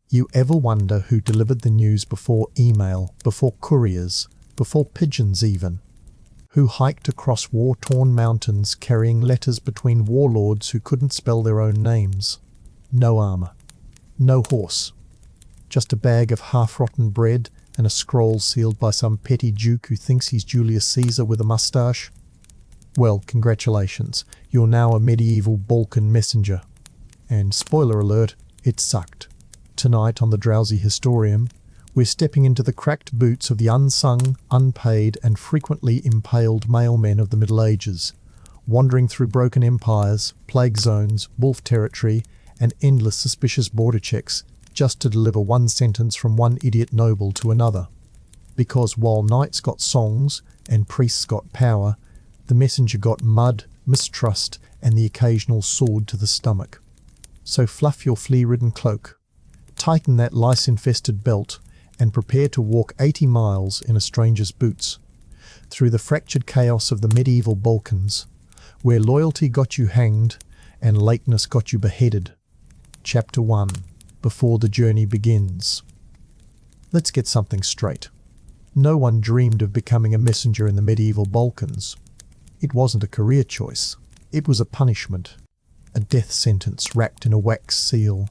You ever wonder who delivered the news before email, before couriers, before pigeons even? Who hiked across war-torn mountains carrying letters between warlords who couldn't spell their own names? No armour, no horse, just a bag of half-rotten bread and a scroll sealed by some petty duke who thinks he's Julius Caesar with a moustache? Well, congratulations, you're now a medieval Balkan messenger. And spoiler alert, it sucked. Tonight on the Drowsy Historium, we're stepping into the cracked boots of the unsung, unpaid and frequently impaled mailmen of the Middle Ages, wandering through broken empires, plague zones, wolf territory and endless suspicious border checks just to deliver one sentence from one idiot noble to another. Because while knights got songs and priests got power, the messenger got mud, mistrust and the occasional sword to the stomach. So fluff your flea-ridden cloak, tighten that lice-infested belt and prepare to walk 80 miles in a stranger's boots, through the fractured chaos of the medieval Balkans, where loyalty got you hanged and lateness got you beheaded. Chapter 1. Before the journey begins. Let's get something straight. No one dreamed of becoming a messenger in the medieval Balkans. It wasn't a career choice. It was a punishment. A death sentence wrapped in a wax seal,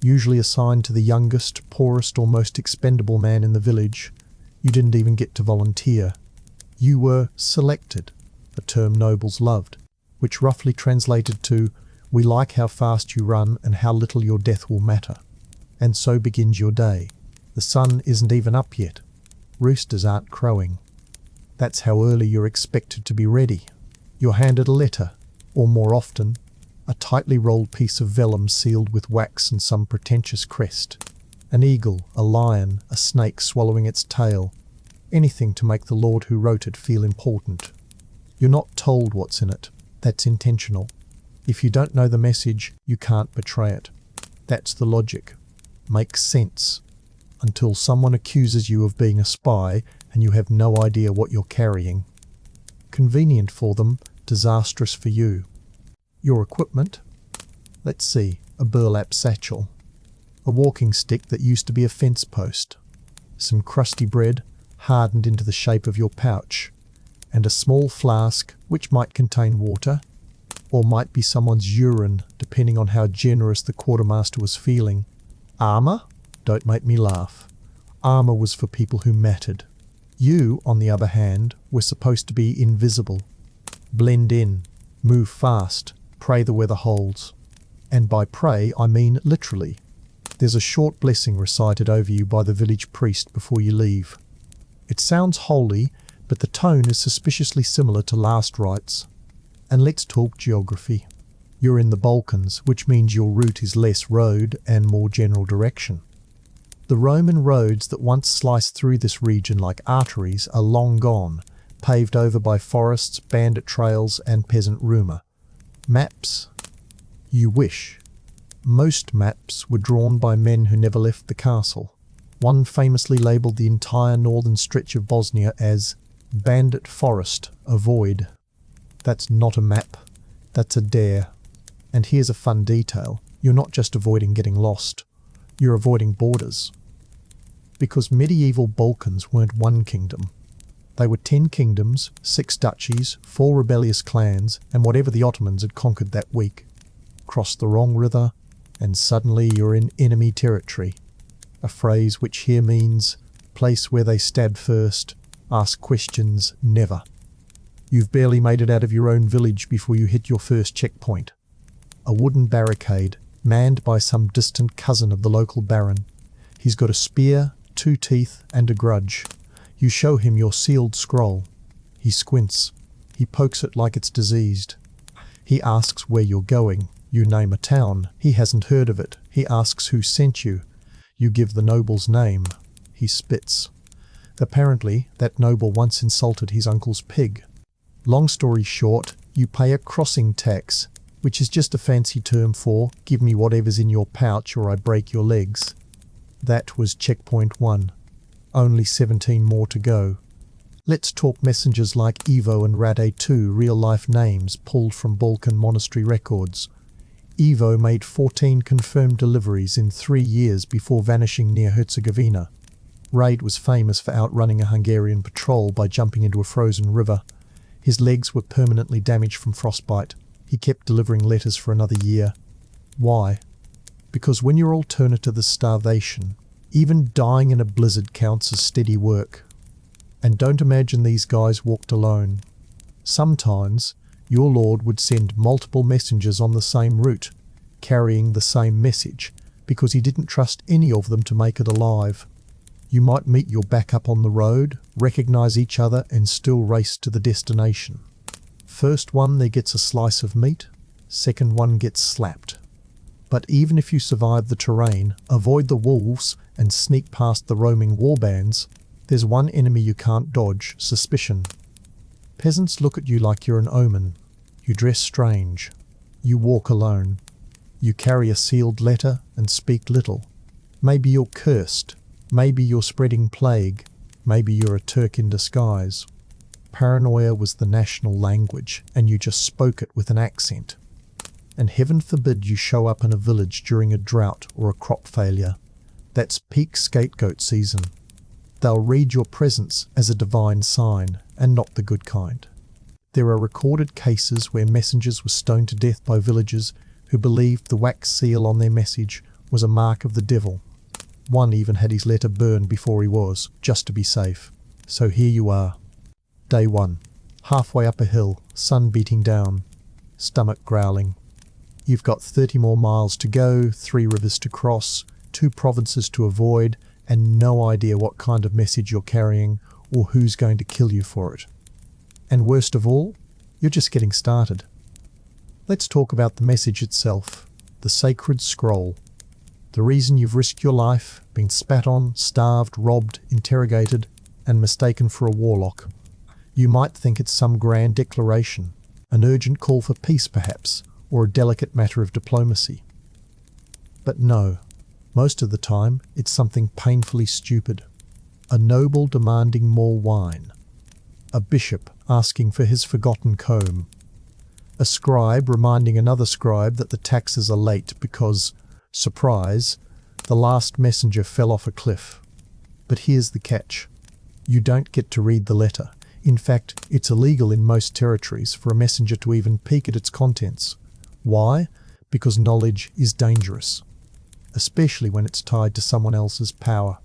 usually assigned to the youngest, poorest or most expendable man in the village. You didn't even get to volunteer. You were selected, a term nobles loved, which roughly translated to, "We like how fast you run and how little your death will matter." And so begins your day. The sun isn't even up yet. Roosters aren't crowing. That's how early you're expected to be ready. You're handed a letter, or more often, a tightly rolled piece of vellum sealed with wax and some pretentious crest. An eagle, a lion, a snake swallowing its tail. Anything to make the lord who wrote it feel important. You're not told what's in it. That's intentional. If you don't know the message, you can't betray it. That's the logic. Makes sense. Until someone accuses you of being a spy and you have no idea what you're carrying. Convenient for them, disastrous for you. Your equipment? Let's see, a burlap satchel, a walking stick that used to be a fence post, some crusty bread hardened into the shape of your pouch, and a small flask which might contain water, or might be someone's urine depending on how generous the quartermaster was feeling. Armour? Don't make me laugh. Armour was for people who mattered. You, on the other hand, were supposed to be invisible. Blend in, move fast, pray the weather holds. And by pray, I mean literally. There's a short blessing recited over you by the village priest before you leave. It sounds holy, but the tone is suspiciously similar to last rites. And let's talk geography. You're in the Balkans, which means your route is less road and more general direction. The Roman roads that once sliced through this region like arteries are long gone, paved over by forests, bandit trails and peasant rumour. Maps? You wish. Most maps were drawn by men who never left the castle. One famously labelled the entire northern stretch of Bosnia as Bandit Forest, Avoid. That's not a map, that's a dare. And here's a fun detail, you're not just avoiding getting lost, you're avoiding borders. Because medieval Balkans weren't one kingdom. They were 10 kingdoms, 6 duchies, 4 rebellious clans, and whatever the Ottomans had conquered that week. Cross the wrong river, and suddenly you're in enemy territory. A phrase which here means, place where they stab first, ask questions never. You've barely made it out of your own village before you hit your first checkpoint. A wooden barricade, manned by some distant cousin of the local baron. He's got a spear, 2 teeth, and a grudge. You show him your sealed scroll. He squints. He pokes it like it's diseased. He asks where you're going. You name a town. He hasn't heard of it. He asks who sent you. You give the noble's name. He spits. Apparently, that noble once insulted his uncle's pig. Long story short, you pay a crossing tax, which is just a fancy term for, give me whatever's in your pouch or I break your legs. That was checkpoint 1. Only 17 more to go. Let's talk messengers like Ivo and Rade, 2 real-life names pulled from Balkan monastery records. Ivo made 14 confirmed deliveries in 3 years before vanishing near Herzegovina. Raid was famous for outrunning a Hungarian patrol by jumping into a frozen river. His legs were permanently damaged from frostbite. He kept delivering letters for another year. Why? Because when your alternative is starvation, even dying in a blizzard counts as steady work. And don't imagine these guys walked alone. Sometimes your lord would send multiple messengers on the same route, carrying the same message, because he didn't trust any of them to make it alive. You might meet your backup on the road, recognize each other, and still race to the destination. First one there gets a slice of meat, second one gets slapped. But even if you survive the terrain, avoid the wolves, and sneak past the roaming warbands, there's one enemy you can't dodge: suspicion. Peasants look at you like you're an omen. You dress strange. You walk alone. You carry a sealed letter and speak little. Maybe you're cursed. Maybe you're spreading plague. Maybe you're a Turk in disguise. Paranoia was the national language, and you just spoke it with an accent. And heaven forbid you show up in a village during a drought or a crop failure. That's peak scapegoat season. They'll read your presence as a divine sign, and not the good kind. There are recorded cases where messengers were stoned to death by villagers who believed the wax seal on their message was a mark of the devil. One even had his letter burned before he was, just to be safe. So here you are. Day 1. Halfway up a hill, sun beating down, stomach growling. You've got 30 more miles to go, 3 rivers to cross, 2 provinces to avoid, and no idea what kind of message you're carrying or who's going to kill you for it. And worst of all, you're just getting started. Let's talk about the message itself, the sacred scroll. The reason you've risked your life, been spat on, starved, robbed, interrogated, and mistaken for a warlock. You might think it's some grand declaration, an urgent call for peace perhaps, or a delicate matter of diplomacy. But no, most of the time it's something painfully stupid. A noble demanding more wine. A bishop asking for his forgotten comb. A scribe reminding another scribe that the taxes are late because, surprise, the last messenger fell off a cliff. But here's the catch. You don't get to read the letter. In fact, it's illegal in most territories for a messenger to even peek at its contents. Why? Because knowledge is dangerous, especially when it's tied to someone else's power.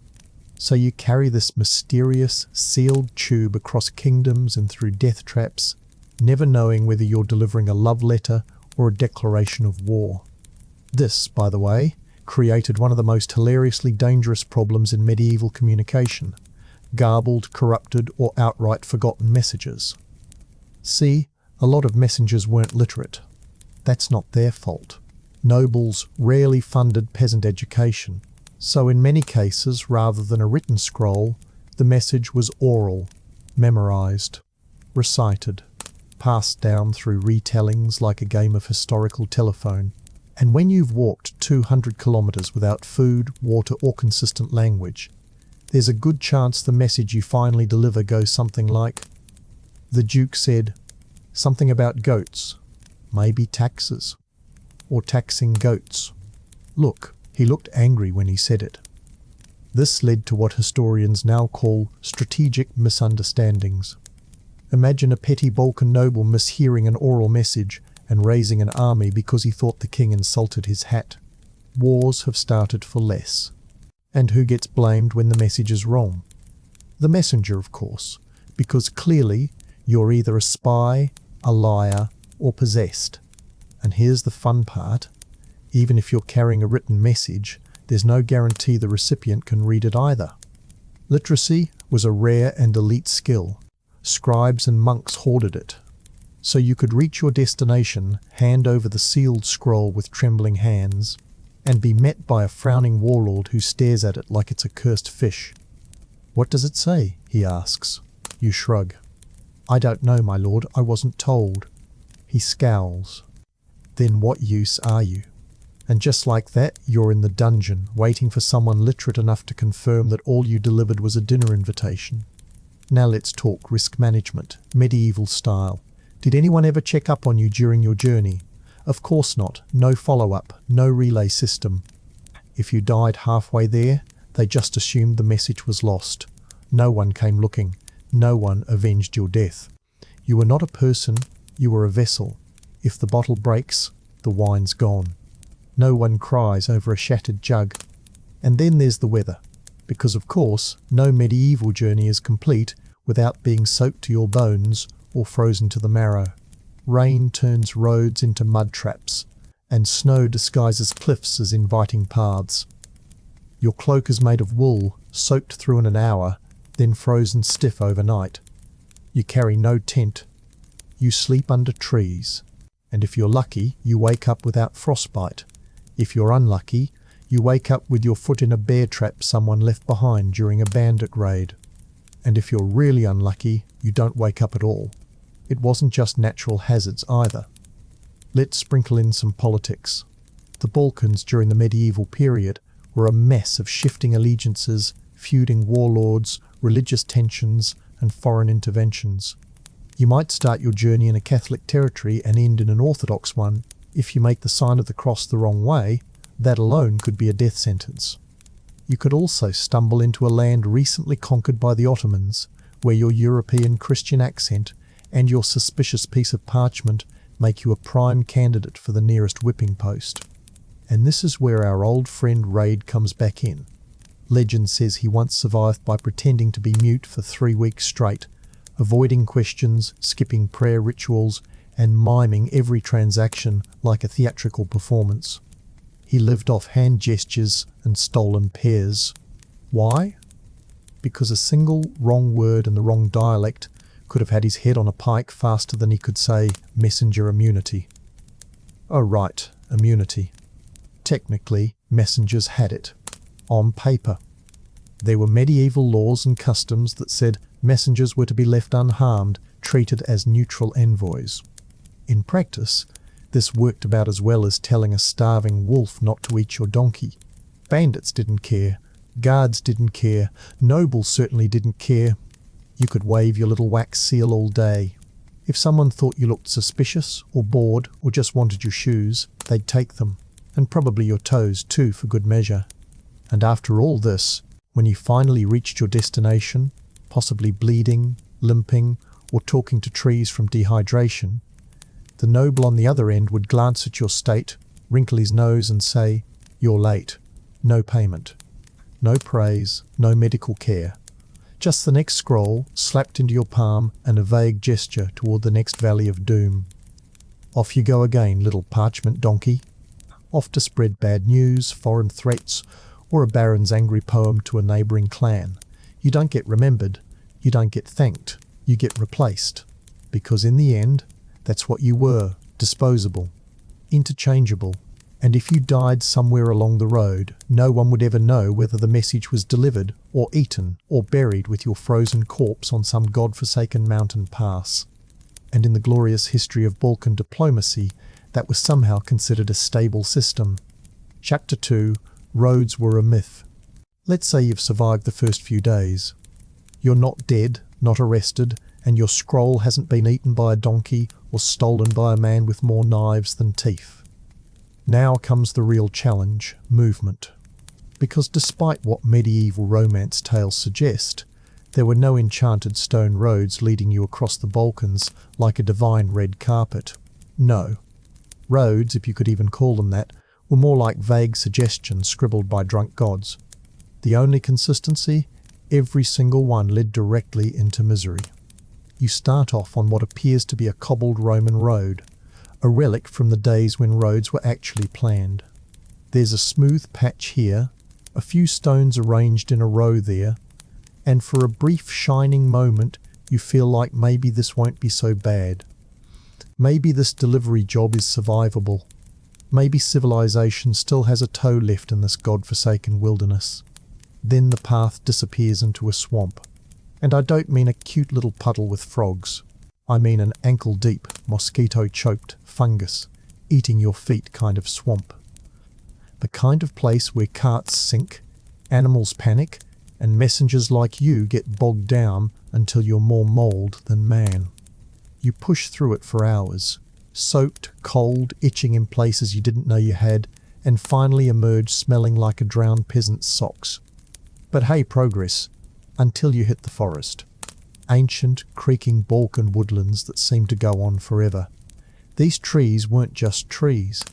So you carry this mysterious, sealed tube across kingdoms and through death traps, never knowing whether you're delivering a love letter or a declaration of war. This, by the way, created one of the most hilariously dangerous problems in medieval communication: garbled, corrupted, or outright forgotten messages. See, a lot of messengers weren't literate. That's not their fault. Nobles rarely funded peasant education, so in many cases, rather than a written scroll, the message was oral, memorized, recited, passed down through retellings like a game of historical telephone. And when you've walked 200 kilometers without food, water, or consistent language, there's a good chance the message you finally deliver goes something like, "The Duke said something about goats, maybe taxes, or taxing goats. Look, he looked angry when he said it." This led to what historians now call strategic misunderstandings. Imagine a petty Balkan noble mishearing an oral message and raising an army because he thought the king insulted his hat. Wars have started for less. And who gets blamed when the message is wrong? The messenger, of course, because clearly you're either a spy, a liar, or possessed. And here's the fun part: even if you're carrying a written message, there's no guarantee the recipient can read it either. Literacy was a rare and elite skill. Scribes and monks hoarded it. So you could reach your destination, hand over the sealed scroll with trembling hands, and be met by a frowning warlord who stares at it like it's a cursed fish. "What does it say?" he asks. You shrug. "I don't know, my lord, I wasn't told." He scowls. "Then what use are you?" And just like that, you're in the dungeon, waiting for someone literate enough to confirm that all you delivered was a dinner invitation. Now let's talk risk management, medieval style. Did anyone ever check up on you during your journey? Of course not. No follow-up, no relay system. If you died halfway there, they just assumed the message was lost. No one came looking. No one avenged your death. You were not a person, you were a vessel. If the bottle breaks, the wine's gone. No one cries over a shattered jug. And then there's the weather. Because of course, no medieval journey is complete without being soaked to your bones or frozen to the marrow. Rain turns roads into mud traps, and snow disguises cliffs as inviting paths. Your cloak is made of wool, soaked through in an hour, then frozen stiff overnight. You carry no tent. You sleep under trees. And if you're lucky, you wake up without frostbite. If you're unlucky, you wake up with your foot in a bear trap someone left behind during a bandit raid. And if you're really unlucky, you don't wake up at all. It wasn't just natural hazards either. Let's sprinkle in some politics. The Balkans during the medieval period were a mess of shifting allegiances, feuding warlords, religious tensions, and foreign interventions. You might start your journey in a Catholic territory and end in an Orthodox one. If you make the sign of the cross the wrong way, that alone could be a death sentence. You could also stumble into a land recently conquered by the Ottomans, where your European Christian accent and your suspicious piece of parchment make you a prime candidate for the nearest whipping post. And this is where our old friend Raid comes back in. Legend says he once survived by pretending to be mute for 3 weeks straight, avoiding questions, skipping prayer rituals, and miming every transaction like a theatrical performance. He lived off hand gestures and stolen pears. Why? Because a single wrong word in the wrong dialect could have had his head on a pike faster than he could say messenger immunity. Oh right, immunity. Technically, messengers had it. On paper. There were medieval laws and customs that said messengers were to be left unharmed, treated as neutral envoys. In practice, this worked about as well as telling a starving wolf not to eat your donkey. Bandits didn't care. Guards didn't care. Nobles certainly didn't care. You could wave your little wax seal all day. If someone thought you looked suspicious or bored or just wanted your shoes, they'd take them. And probably your toes too, for good measure. And after all this, when you finally reached your destination, possibly bleeding, limping, or talking to trees from dehydration, the noble on the other end would glance at your state, wrinkle his nose and say, "You're late. No payment. No praise, no medical care. Just the next scroll slapped into your palm and a vague gesture toward the next valley of doom. Off you go again, little parchment donkey. Off to spread bad news, foreign threats, or a baron's angry poem to a neighbouring clan. You don't get remembered. You don't get thanked. You get replaced. Because in the end, that's what you were, disposable, interchangeable. And if you died somewhere along the road, no one would ever know whether the message was delivered or eaten or buried with your frozen corpse on some god-forsaken mountain pass. And in the glorious history of Balkan diplomacy, that was somehow considered a stable system. Chapter 2, Roads Were a Myth. Let's say you've survived the first few days. You're not dead, not arrested, and your scroll hasn't been eaten by a donkey or stolen by a man with more knives than teeth. Now comes the real challenge, movement. Because despite what medieval romance tales suggest, there were no enchanted stone roads leading you across the Balkans like a divine red carpet. No. Roads, if you could even call them that, were more like vague suggestions scribbled by drunk gods. The only consistency? Every single one led directly into misery. You start off on what appears to be a cobbled Roman road, a relic from the days when roads were actually planned. There's a smooth patch here, a few stones arranged in a row there, and for a brief shining moment you feel like maybe this won't be so bad. Maybe this delivery job is survivable. Maybe civilization still has a toe left in this god-forsaken wilderness. Then the path disappears into a swamp. And I don't mean a cute little puddle with frogs. I mean an ankle-deep, mosquito-choked fungus, eating your feet kind of swamp. The kind of place where carts sink, animals panic, and messengers like you get bogged down until you're more mould than man. You push through it for hours, soaked, cold, itching in places you didn't know you had, and finally emerge smelling like a drowned peasant's socks. But hey, progress, until you hit the forest. Ancient, creaking Balkan woodlands that seemed to go on forever. These trees weren't just trees.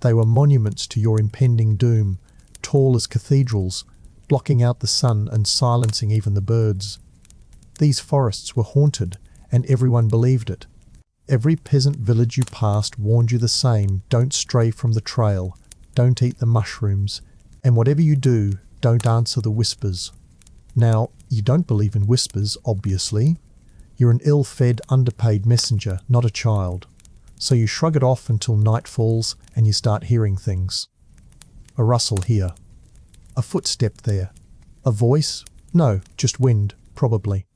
They were monuments to your impending doom, tall as cathedrals, blocking out the sun and silencing even the birds. These forests were haunted, and everyone believed it. Every peasant village you passed warned you the same: don't stray from the trail, don't eat the mushrooms, and whatever you do, don't answer the whispers. Now, you don't believe in whispers, obviously. You're an ill-fed, underpaid messenger, not a child. So you shrug it off until night falls and you start hearing things. A rustle here. A footstep there. A voice? No, just wind, probably.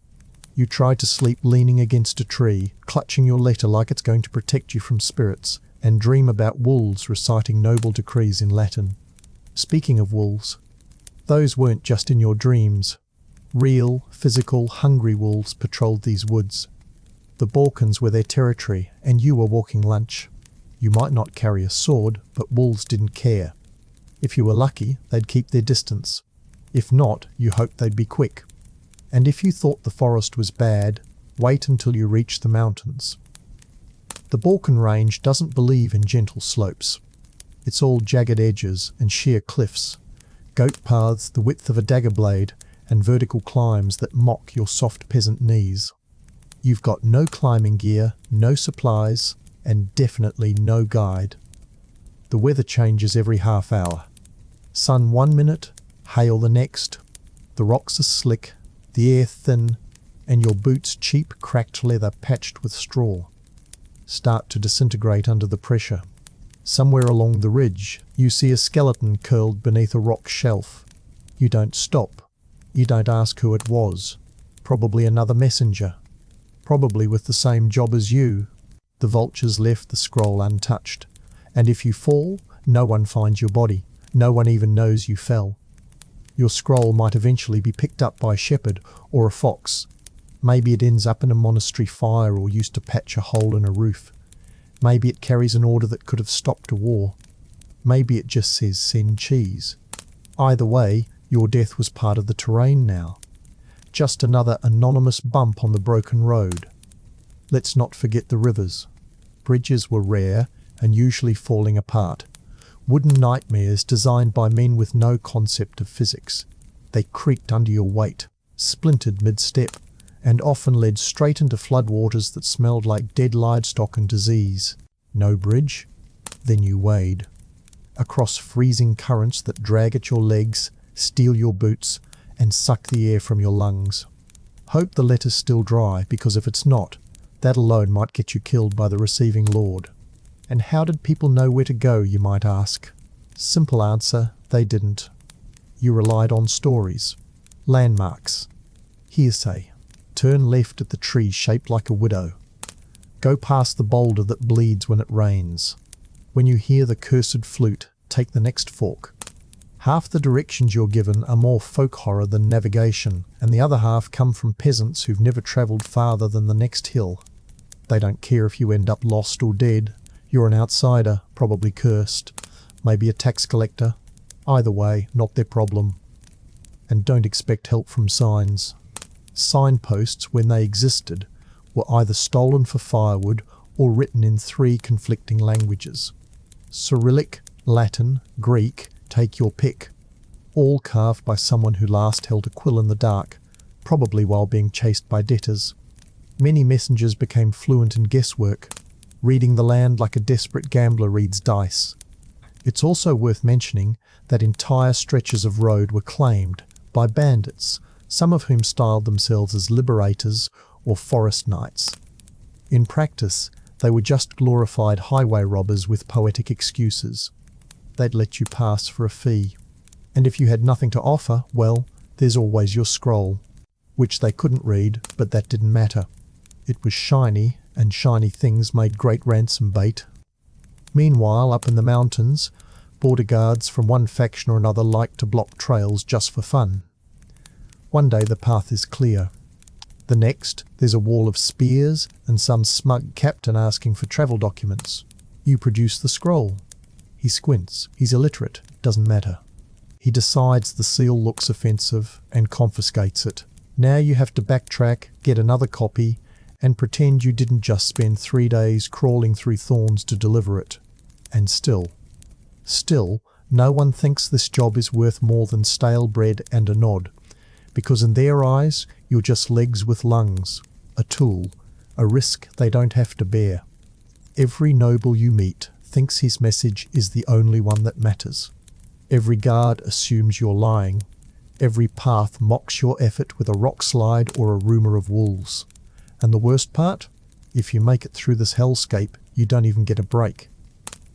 You try to sleep leaning against a tree, clutching your letter like it's going to protect you from spirits, and dream about wolves reciting noble decrees in Latin. Speaking of wolves, those weren't just in your dreams. Real, physical, hungry wolves patrolled these woods. The Balkans were their territory, and you were walking lunch. You might not carry a sword, but wolves didn't care. If you were lucky, they'd keep their distance. If not, you hoped they'd be quick. And if you thought the forest was bad, wait until you reach the mountains. The Balkan range doesn't believe in gentle slopes. It's all jagged edges and sheer cliffs, goat paths the width of a dagger blade, and vertical climbs that mock your soft peasant knees. You've got no climbing gear, no supplies, and definitely no guide. The weather changes every half hour. Sun 1 minute, hail the next. The rocks are slick, the air thin, and your boots, cheap cracked leather patched with straw, start to disintegrate under the pressure. Somewhere along the ridge, you see a skeleton curled beneath a rock shelf. You don't stop. You don't ask who it was. Probably another messenger. Probably with the same job as you. The vultures left the scroll untouched. And if you fall, no one finds your body. No one even knows you fell. Your scroll might eventually be picked up by a shepherd or a fox. Maybe it ends up in a monastery fire or used to patch a hole in a roof. Maybe it carries an order that could have stopped a war. Maybe it just says send cheese. Either way, your death was part of the terrain now. Just another anonymous bump on the broken road. Let's not forget the rivers. Bridges were rare and usually falling apart. Wooden nightmares designed by men with no concept of physics. They creaked under your weight, splintered mid-step, and often led straight into floodwaters that smelled like dead livestock and disease. No bridge? Then you wade. Across freezing currents that drag at your legs, steal your boots, and suck the air from your lungs. Hope the letter's still dry, because if it's not, that alone might get you killed by the receiving lord. And how did people know where to go, you might ask? Simple answer, they didn't. You relied on stories, landmarks, hearsay. Turn left at the tree shaped like a widow. Go past the boulder that bleeds when it rains. When you hear the cursed flute, take the next fork. Half the directions you're given are more folk horror than navigation, and the other half come from peasants who've never travelled farther than the next hill. They don't care if you end up lost or dead. You're an outsider, probably cursed, maybe a tax collector. Either way, not their problem. And don't expect help from signs. Signposts, when they existed, were either stolen for firewood or written in 3 conflicting languages. Cyrillic, Latin, Greek, take your pick. All carved by someone who last held a quill in the dark, probably while being chased by debtors. Many messengers became fluent in guesswork, reading the land like a desperate gambler reads dice. It's also worth mentioning that entire stretches of road were claimed by bandits, some of whom styled themselves as liberators or forest knights. In practice, they were just glorified highway robbers with poetic excuses. They'd let you pass for a fee. And if you had nothing to offer, well, there's always your scroll, which they couldn't read, but that didn't matter. It was shiny, and shiny things made great ransom bait. Meanwhile, up in the mountains, border guards from one faction or another liked to block trails just for fun. One day the path is clear. The next, there's a wall of spears and some smug captain asking for travel documents. You produce the scroll. He squints. He's illiterate. Doesn't matter. He decides the seal looks offensive and confiscates it. Now you have to backtrack, get another copy, and pretend you didn't just spend 3 days crawling through thorns to deliver it. And still, no one thinks this job is worth more than stale bread and a nod, because in their eyes, you're just legs with lungs, a tool, a risk they don't have to bear. Every noble you meet thinks his message is the only one that matters. Every guard assumes you're lying. Every path mocks your effort with a rock slide or a rumour of wolves. And the worst part? If you make it through this hellscape, you don't even get a break.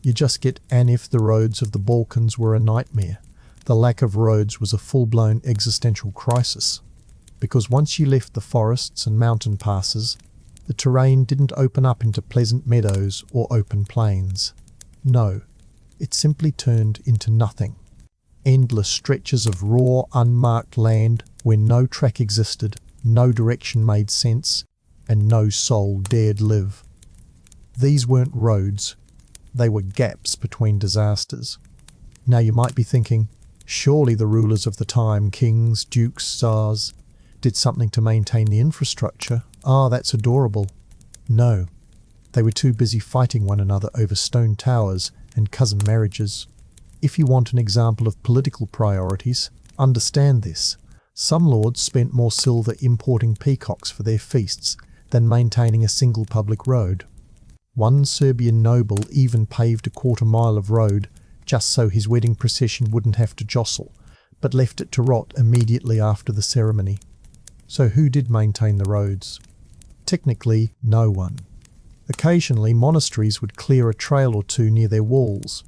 You just get an if the roads of the Balkans were a nightmare. The lack of roads was a full-blown existential crisis. Because once you left the forests and mountain passes, the terrain didn't open up into pleasant meadows or open plains. No, it simply turned into nothing. Endless stretches of raw, unmarked land where no track existed, no direction made sense, and no soul dared live. These weren't roads. They were gaps between disasters. Now you might be thinking, surely the rulers of the time, kings, dukes, tsars, did something to maintain the infrastructure. Ah, that's adorable. No, they were too busy fighting one another over stone towers and cousin marriages. If you want an example of political priorities, understand this. Some lords spent more silver importing peacocks for their feasts than maintaining a single public road. One Serbian noble even paved a quarter-mile of road just so his wedding procession wouldn't have to jostle, but left it to rot immediately after the ceremony. So who did maintain the roads? Technically, no one. Occasionally, monasteries would clear a trail or two near their walls.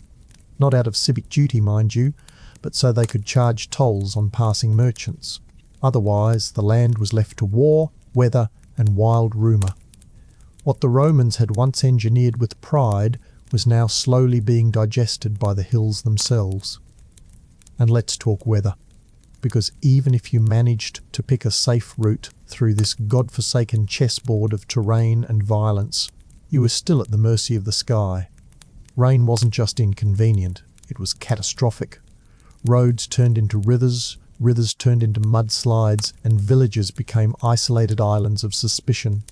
Not out of civic duty, mind you, but so they could charge tolls on passing merchants. Otherwise, the land was left to war, weather, and wild rumour. What the Romans had once engineered with pride was now slowly being digested by the hills themselves. And let's talk weather, because even if you managed to pick a safe route through this godforsaken chessboard of terrain and violence, you were still at the mercy of the sky. Rain wasn't just inconvenient, it was catastrophic. Roads turned into rivers, rivers turned into mudslides, and villages became isolated islands of suspicion.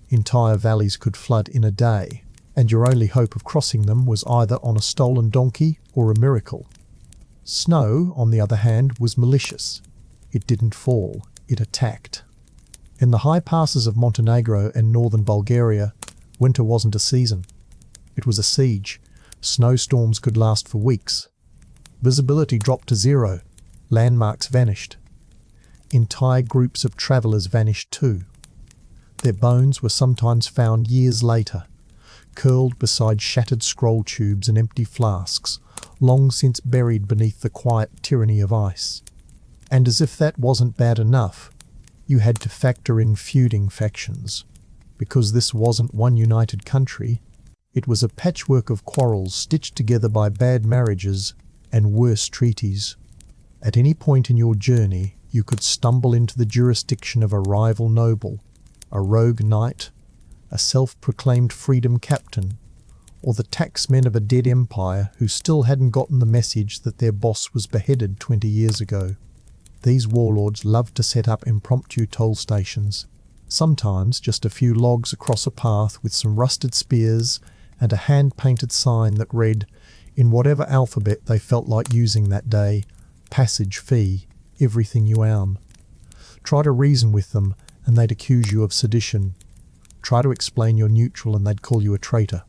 Entire valleys could flood in a day, and your only hope of crossing them was either on a stolen donkey or a miracle. Snow, on the other hand, was malicious. It didn't fall, it attacked. In the high passes of Montenegro and northern Bulgaria, winter wasn't a season. It was a siege. Snowstorms could last for weeks. Visibility dropped to zero. Landmarks vanished. Entire groups of travellers vanished too. Their bones were sometimes found years later, curled beside shattered scroll tubes and empty flasks, long since buried beneath the quiet tyranny of ice. And as if that wasn't bad enough, you had to factor in feuding factions. Because this wasn't one united country, it was a patchwork of quarrels stitched together by bad marriages and worse treaties. At any point in your journey, you could stumble into the jurisdiction of a rival noble, a rogue knight, a self-proclaimed freedom captain, or the taxmen of a dead empire who still hadn't gotten the message that their boss was beheaded 20 years ago. These warlords loved to set up impromptu toll stations, sometimes just a few logs across a path with some rusted spears and a hand-painted sign that read, in whatever alphabet they felt like using that day, passage fee, everything you own. Try to reason with them and they'd accuse you of sedition. Try to explain you're neutral and they'd call you a traitor.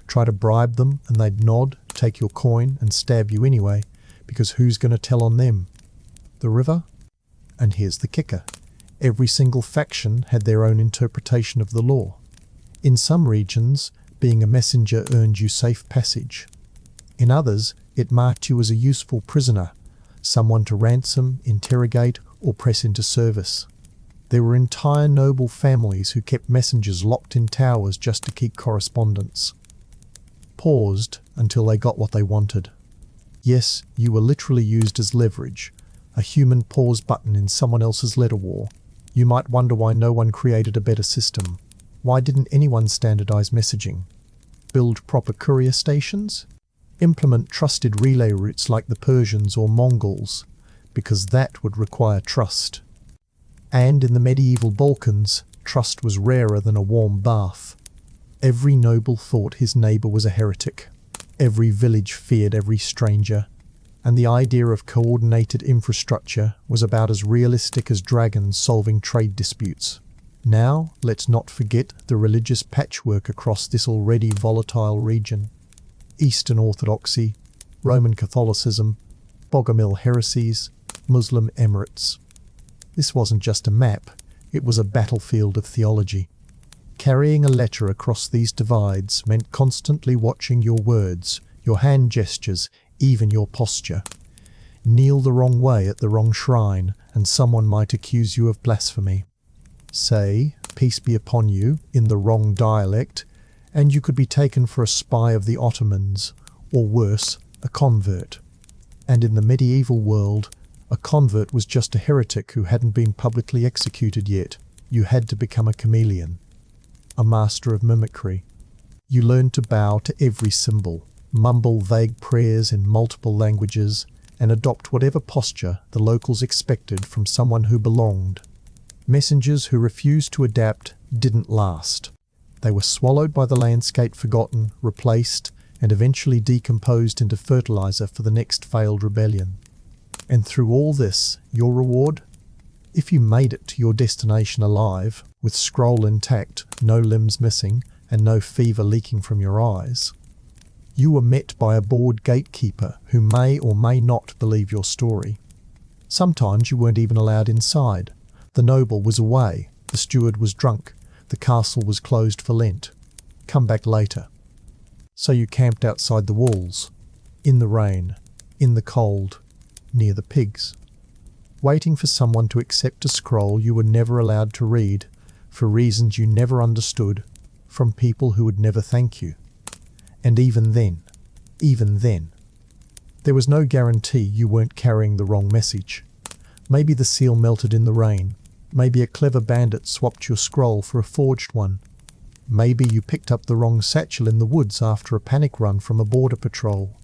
Try to bribe them and they'd nod, take your coin and stab you anyway, because who's going to tell on them? The river? And here's the kicker. Every single faction had their own interpretation of the law. In some regions, being a messenger earned you safe passage. In others, it marked you as a useful prisoner, someone to ransom, interrogate, or press into service. There were entire noble families who kept messengers locked in towers just to keep correspondence. Paused until they got what they wanted. Yes, you were literally used as leverage, a human pause button in someone else's letter war. You might wonder why no one created a better system. Why didn't anyone standardize messaging? Build proper courier stations? Implement trusted relay routes like the Persians or Mongols, because that would require trust. And in the medieval Balkans, trust was rarer than a warm bath. Every noble thought his neighbour was a heretic. Every village feared every stranger. And the idea of coordinated infrastructure was about as realistic as dragons solving trade disputes. Now, let's not forget the religious patchwork across this already volatile region. Eastern Orthodoxy, Roman Catholicism, Bogomil heresies, Muslim emirates. This wasn't just a map, it was a battlefield of theology. Carrying a letter across these divides meant constantly watching your words, your hand gestures, even your posture. Kneel the wrong way at the wrong shrine, and someone might accuse you of blasphemy. Say, "Peace be upon you," in the wrong dialect, and you could be taken for a spy of the Ottomans, or worse, a convert. And in the medieval world, a convert was just a heretic who hadn't been publicly executed yet. You had to become a chameleon, a master of mimicry. You learned to bow to every symbol, mumble vague prayers in multiple languages, and adopt whatever posture the locals expected from someone who belonged. Messengers who refused to adapt didn't last. They were swallowed by the landscape, forgotten, replaced, and eventually decomposed into fertilizer for the next failed rebellion. And through all this, your reward? If you made it to your destination alive, with scroll intact, no limbs missing, and no fever leaking from your eyes, you were met by a bored gatekeeper who may or may not believe your story. Sometimes you weren't even allowed inside. The noble was away, the steward was drunk, the castle was closed for Lent. Come back later. So you camped outside the walls, in the rain, in the cold, near the pigs, waiting for someone to accept a scroll you were never allowed to read, for reasons you never understood, from people who would never thank you. And even then, there was no guarantee you weren't carrying the wrong message. Maybe the seal melted in the rain. Maybe a clever bandit swapped your scroll for a forged one. Maybe you picked up the wrong satchel in the woods after a panic run from a border patrol.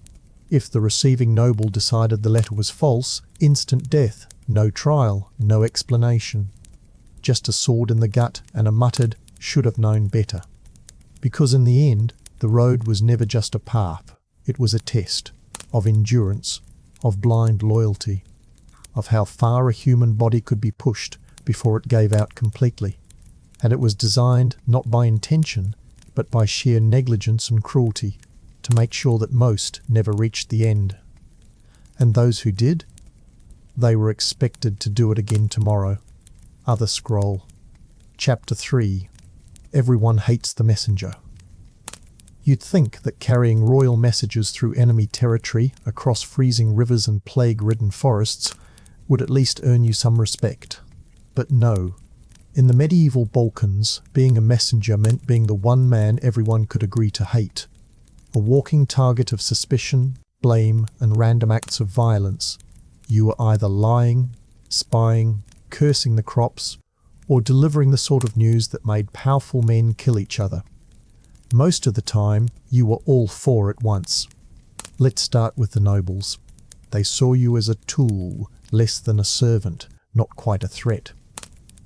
If the receiving noble decided the letter was false, instant death, no trial, no explanation. Just a sword in the gut and a muttered, "should have known better." Because in the end, the road was never just a path. It was a test of endurance, of blind loyalty, of how far a human body could be pushed before it gave out completely. And it was designed not by intention, but by sheer negligence and cruelty, to make sure that most never reached the end. And those who did, they were expected to do it again tomorrow. Other scroll. Chapter 3. Everyone hates the messenger. You'd think that carrying royal messages through enemy territory, across freezing rivers and plague-ridden forests, would at least earn you some respect. But no. In the medieval Balkans, being a messenger meant being the one man everyone could agree to hate. A walking target of suspicion, blame, and random acts of violence. You were either lying, spying, cursing the crops, or delivering the sort of news that made powerful men kill each other. Most of the time, you were all four at once. Let's start with the nobles. They saw you as a tool, less than a servant, not quite a threat.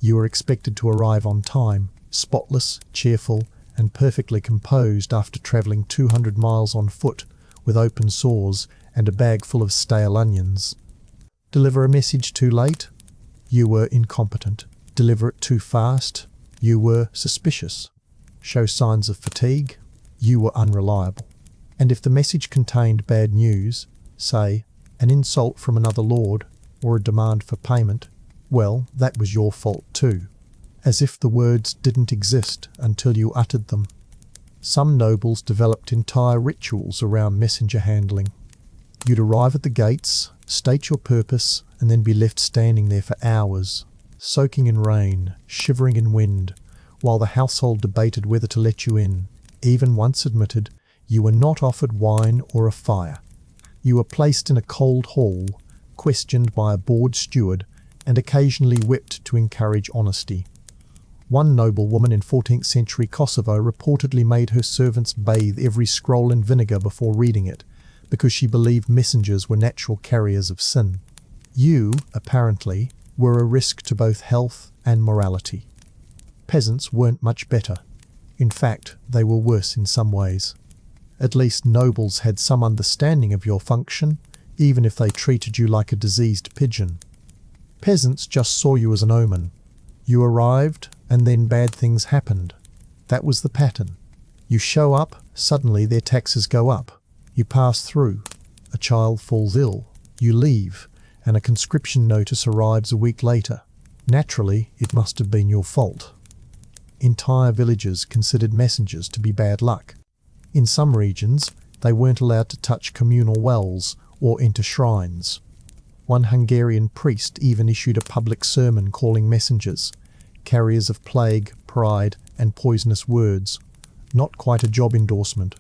You were expected to arrive on time, spotless, cheerful, and perfectly composed after travelling 200 miles on foot, with open sores and a bag full of stale onions. Deliver a message too late? You were incompetent. Deliver it too fast? You were suspicious. Show signs of fatigue? You were unreliable. And if the message contained bad news, say, an insult from another lord, or a demand for payment, well, that was your fault too. As if the words didn't exist until you uttered them. Some nobles developed entire rituals around messenger handling. You'd arrive at the gates, state your purpose, and then be left standing there for hours, soaking in rain, shivering in wind, while the household debated whether to let you in. Even once admitted, you were not offered wine or a fire. You were placed in a cold hall, questioned by a bored steward, and occasionally whipped to encourage honesty. One noblewoman in 14th century Kosovo reportedly made her servants bathe every scroll in vinegar before reading it, because she believed messengers were natural carriers of sin. You, apparently, were a risk to both health and morality. Peasants weren't much better. In fact, they were worse in some ways. At least nobles had some understanding of your function, even if they treated you like a diseased pigeon. Peasants just saw you as an omen. You arrived, and then bad things happened. That was the pattern. You show up, suddenly their taxes go up. You pass through. A child falls ill. You leave, and a conscription notice arrives a week later. Naturally, it must have been your fault. Entire villages considered messengers to be bad luck. In some regions, they weren't allowed to touch communal wells or enter shrines. One Hungarian priest even issued a public sermon calling messengers carriers of plague, pride, and poisonous words. Not quite a job endorsement.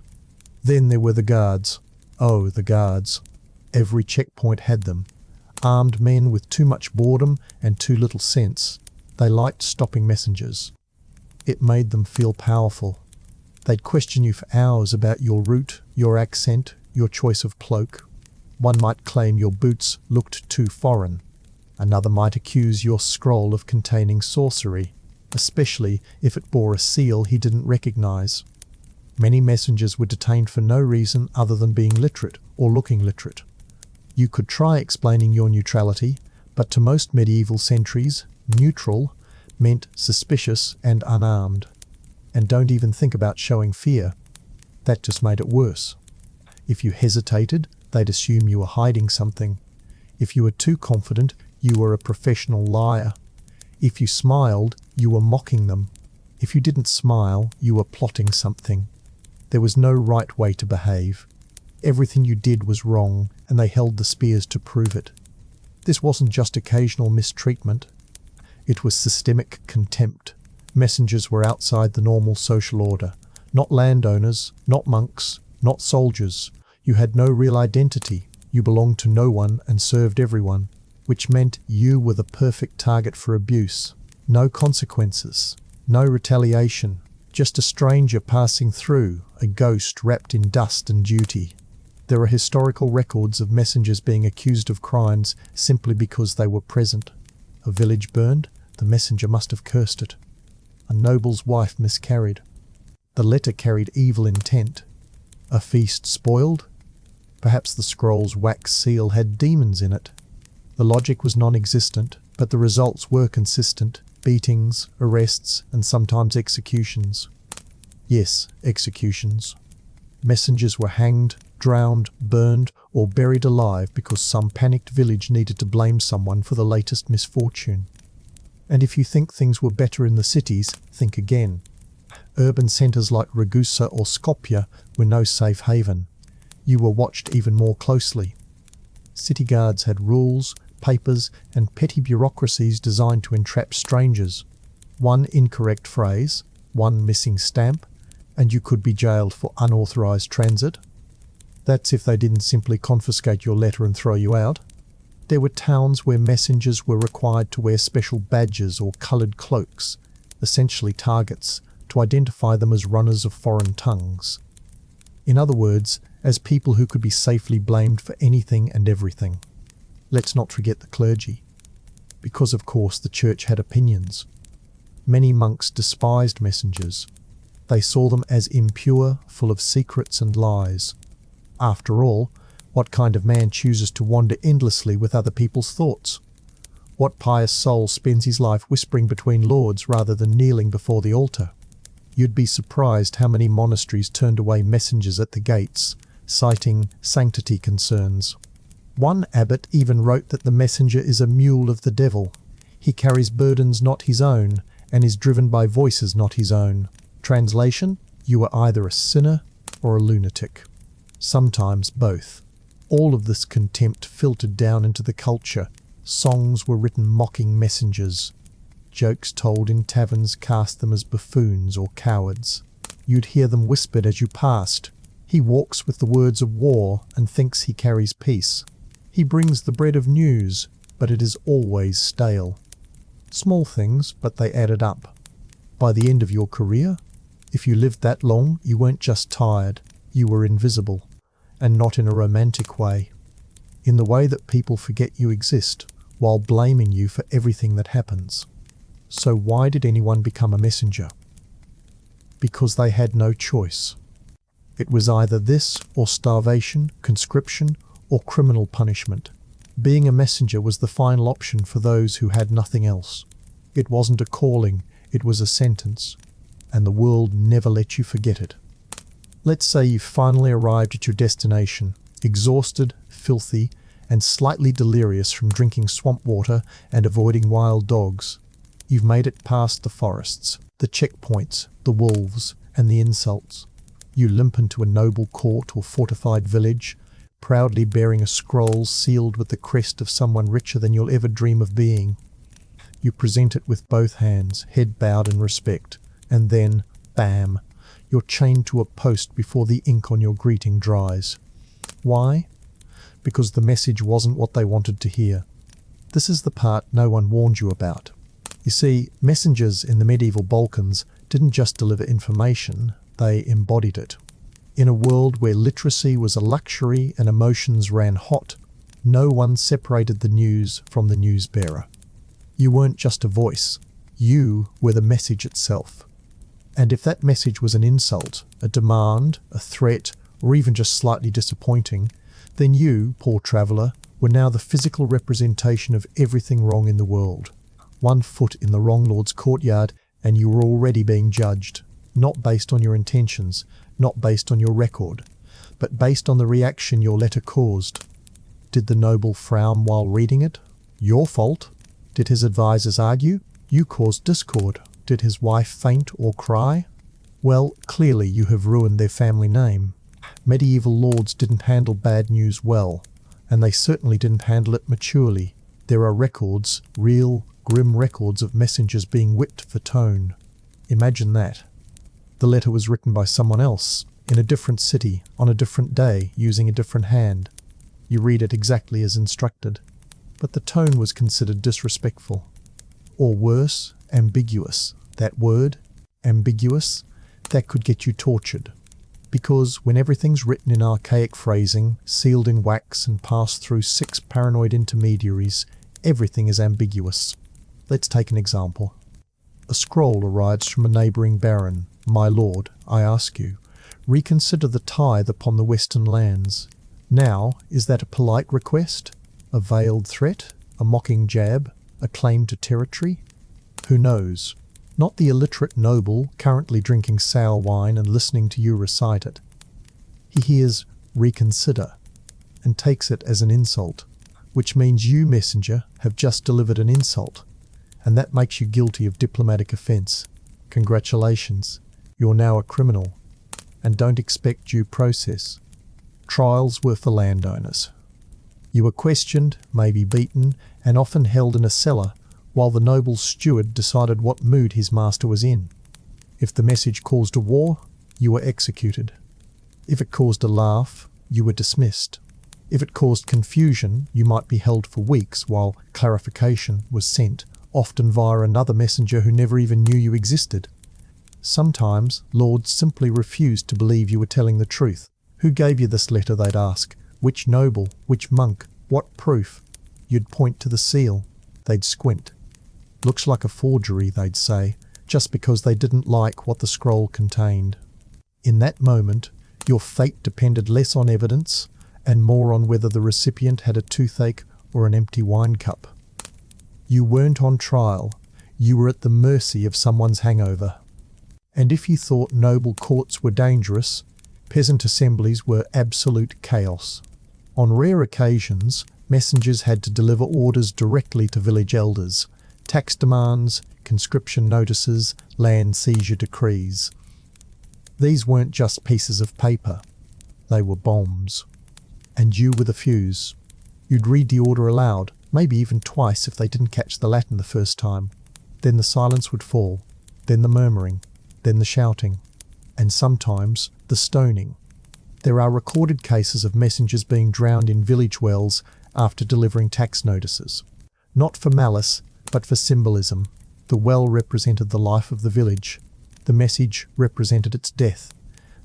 Then there were the guards. Oh, the guards. Every checkpoint had them. Armed men with too much boredom and too little sense. They liked stopping messengers. It made them feel powerful. They'd question you for hours about your route, your accent, your choice of cloak. One might claim your boots looked too foreign. Another might accuse your scroll of containing sorcery, especially if it bore a seal he didn't recognize. Many messengers were detained for no reason other than being literate or looking literate. You could try explaining your neutrality, but to most medieval sentries, neutral meant suspicious and unarmed. And don't even think about showing fear. That just made it worse. If you hesitated, they'd assume you were hiding something. If you were too confident, you were a professional liar. If you smiled, you were mocking them. If you didn't smile, you were plotting something. There was no right way to behave. Everything you did was wrong, and they held the spears to prove it. This wasn't just occasional mistreatment. It was systemic contempt. Messengers were outside the normal social order. Not landowners, not monks, not soldiers. You had no real identity. You belonged to no one and served everyone, which meant you were the perfect target for abuse. No consequences, no retaliation, just a stranger passing through, a ghost wrapped in dust and duty. There are historical records of messengers being accused of crimes simply because they were present. A village burned, the messenger must have cursed it. A noble's wife miscarried. The letter carried evil intent. A feast spoiled? Perhaps the scroll's wax seal had demons in it. The logic was non-existent, but the results were consistent. Beatings, arrests, and sometimes executions. Yes, executions. Messengers were hanged, drowned, burned, or buried alive because some panicked village needed to blame someone for the latest misfortune. And if you think things were better in the cities, think again. Urban centres like Ragusa or Skopje were no safe haven. You were watched even more closely. City guards had rules, papers, and petty bureaucracies designed to entrap strangers. One incorrect phrase, one missing stamp, and you could be jailed for unauthorized transit. That's if they didn't simply confiscate your letter and throw you out. There were towns where messengers were required to wear special badges or coloured cloaks, essentially targets, to identify them as runners of foreign tongues. In other words, as people who could be safely blamed for anything and everything. Let's not forget the clergy. Because of course the church had opinions. Many monks despised messengers. They saw them as impure, full of secrets and lies. After all, what kind of man chooses to wander endlessly with other people's thoughts? What pious soul spends his life whispering between lords rather than kneeling before the altar? You'd be surprised how many monasteries turned away messengers at the gates, citing sanctity concerns. One abbot even wrote that the messenger is a mule of the devil. He carries burdens not his own, and is driven by voices not his own. Translation: you are either a sinner or a lunatic. Sometimes both. All of this contempt filtered down into the culture. Songs were written mocking messengers. Jokes told in taverns cast them as buffoons or cowards. You'd hear them whispered as you passed. He walks with the words of war and thinks he carries peace. He brings the bread of news. but it is always stale. Small things, but they added up. By the end of your career, if you lived that long, you weren't just tired, you were invisible, and not in a romantic way. In the way that people forget you exist, while blaming you for everything that happens. So why did anyone become a messenger? Because they had no choice. It was either this or starvation, conscription, or criminal punishment. Being a messenger was the final option for those who had nothing else. It wasn't a calling, it was a sentence, and the world never let you forget it. Let's say you've finally arrived at your destination, exhausted, filthy, and slightly delirious from drinking swamp water and avoiding wild dogs. You've made it past the forests, the checkpoints, the wolves, and the insults. You limp into a noble court or fortified village, proudly bearing a scroll sealed with the crest of someone richer than you'll ever dream of being. You present it with both hands, head bowed in respect, and then, bam, you're chained to a post before the ink on your greeting dries. Why? Because the message wasn't what they wanted to hear. This is the part no one warned you about. You see, messengers in the medieval Balkans didn't just deliver information, they embodied it. In a world where literacy was a luxury and emotions ran hot, no one separated the news from the newsbearer. You weren't just a voice, you were the message itself. And if that message was an insult, a demand, a threat, or even just slightly disappointing, then you, poor traveller, were now the physical representation of everything wrong in the world. 1 foot in the wrong lord's courtyard, and you were already being judged, not based on your intentions, not based on your record, but based on the reaction your letter caused. Did the noble frown while reading it? Your fault. Did his advisers argue? You caused discord. Did his wife faint or cry? Well, clearly you have ruined their family name. Medieval lords didn't handle bad news well, and they certainly didn't handle it maturely. There are records, real, grim records of messengers being whipped for tone. Imagine that. The letter was written by someone else, in a different city, on a different day, using a different hand. You read it exactly as instructed, but the tone was considered disrespectful. Or worse, ambiguous. That word, ambiguous, that could get you tortured. Because when everything's written in archaic phrasing, sealed in wax and passed through 6 paranoid intermediaries, everything is ambiguous. Let's take an example. A scroll arrives from a neighbouring baron. My lord, I ask you, reconsider the tithe upon the western lands. Now, is that a polite request? A veiled threat? A mocking jab? A claim to territory? Who knows? Not the illiterate noble currently drinking sour wine and listening to you recite it. He hears reconsider and takes it as an insult, which means you, messenger, have just delivered an insult, and that makes you guilty of diplomatic offence. Congratulations, you're now a criminal, and don't expect due process. Trials were for landowners. You were questioned, maybe beaten, and often held in a cellar, while the noble's steward decided what mood his master was in. If the message caused a war, you were executed. If it caused a laugh, you were dismissed. If it caused confusion, you might be held for weeks while clarification was sent, often via another messenger who never even knew you existed. Sometimes lords simply refused to believe you were telling the truth. Who gave you this letter, they'd ask. Which noble? Which monk? What proof? You'd point to the seal. They'd squint. Looks like a forgery, they'd say, just because they didn't like what the scroll contained. In that moment, your fate depended less on evidence and more on whether the recipient had a toothache or an empty wine cup. You weren't on trial. You were at the mercy of someone's hangover. And if you thought noble courts were dangerous, peasant assemblies were absolute chaos. On rare occasions, messengers had to deliver orders directly to village elders, tax demands, conscription notices, land seizure decrees. These weren't just pieces of paper. They were bombs. And you were the fuse. You'd read the order aloud, maybe even twice if they didn't catch the Latin the first time. Then the silence would fall, then the murmuring, then the shouting, and sometimes the stoning. There are recorded cases of messengers being drowned in village wells after delivering tax notices. Not for malice, but for symbolism. The well represented the life of the village. The message represented its death.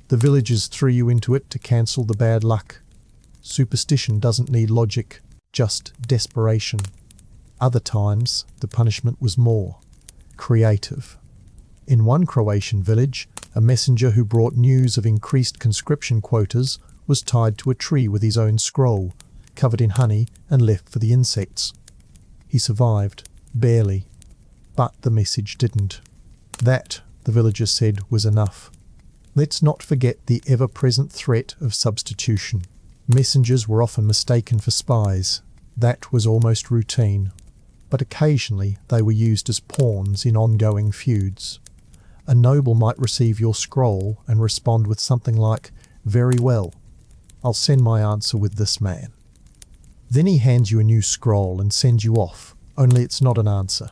The villagers threw you into it to cancel the bad luck. Superstition doesn't need logic, just desperation. Other times, the punishment was more creative. In one Croatian village, a messenger who brought news of increased conscription quotas was tied to a tree with his own scroll, covered in honey, and left for the insects. He survived, barely. But the message didn't. That, the villagers said, was enough. Let's not forget the ever-present threat of substitution. Messengers were often mistaken for spies. That was almost routine. But occasionally they were used as pawns in ongoing feuds. A noble might receive your scroll and respond with something like, "Very well. I'll send my answer with this man." Then he hands you a new scroll and sends you off, only it's not an answer.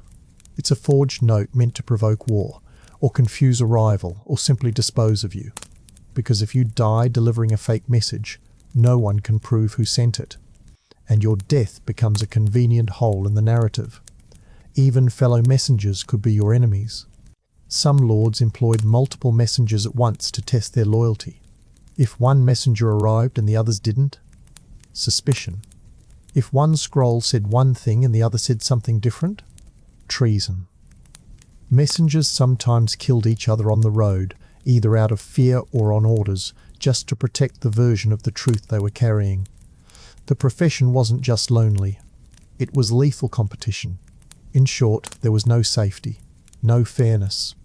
It's a forged note meant to provoke war, or confuse a rival, or simply dispose of you. Because if you die delivering a fake message, no one can prove who sent it, and your death becomes a convenient hole in the narrative. Even fellow messengers could be your enemies. Some lords employed multiple messengers at once to test their loyalty. If one messenger arrived and the others didn't, suspicion. If one scroll said one thing and the other said something different, treason. Messengers sometimes killed each other on the road, either out of fear or on orders, just to protect the version of the truth they were carrying. The profession wasn't just lonely. It was lethal competition. In short, there was no safety, no fairness.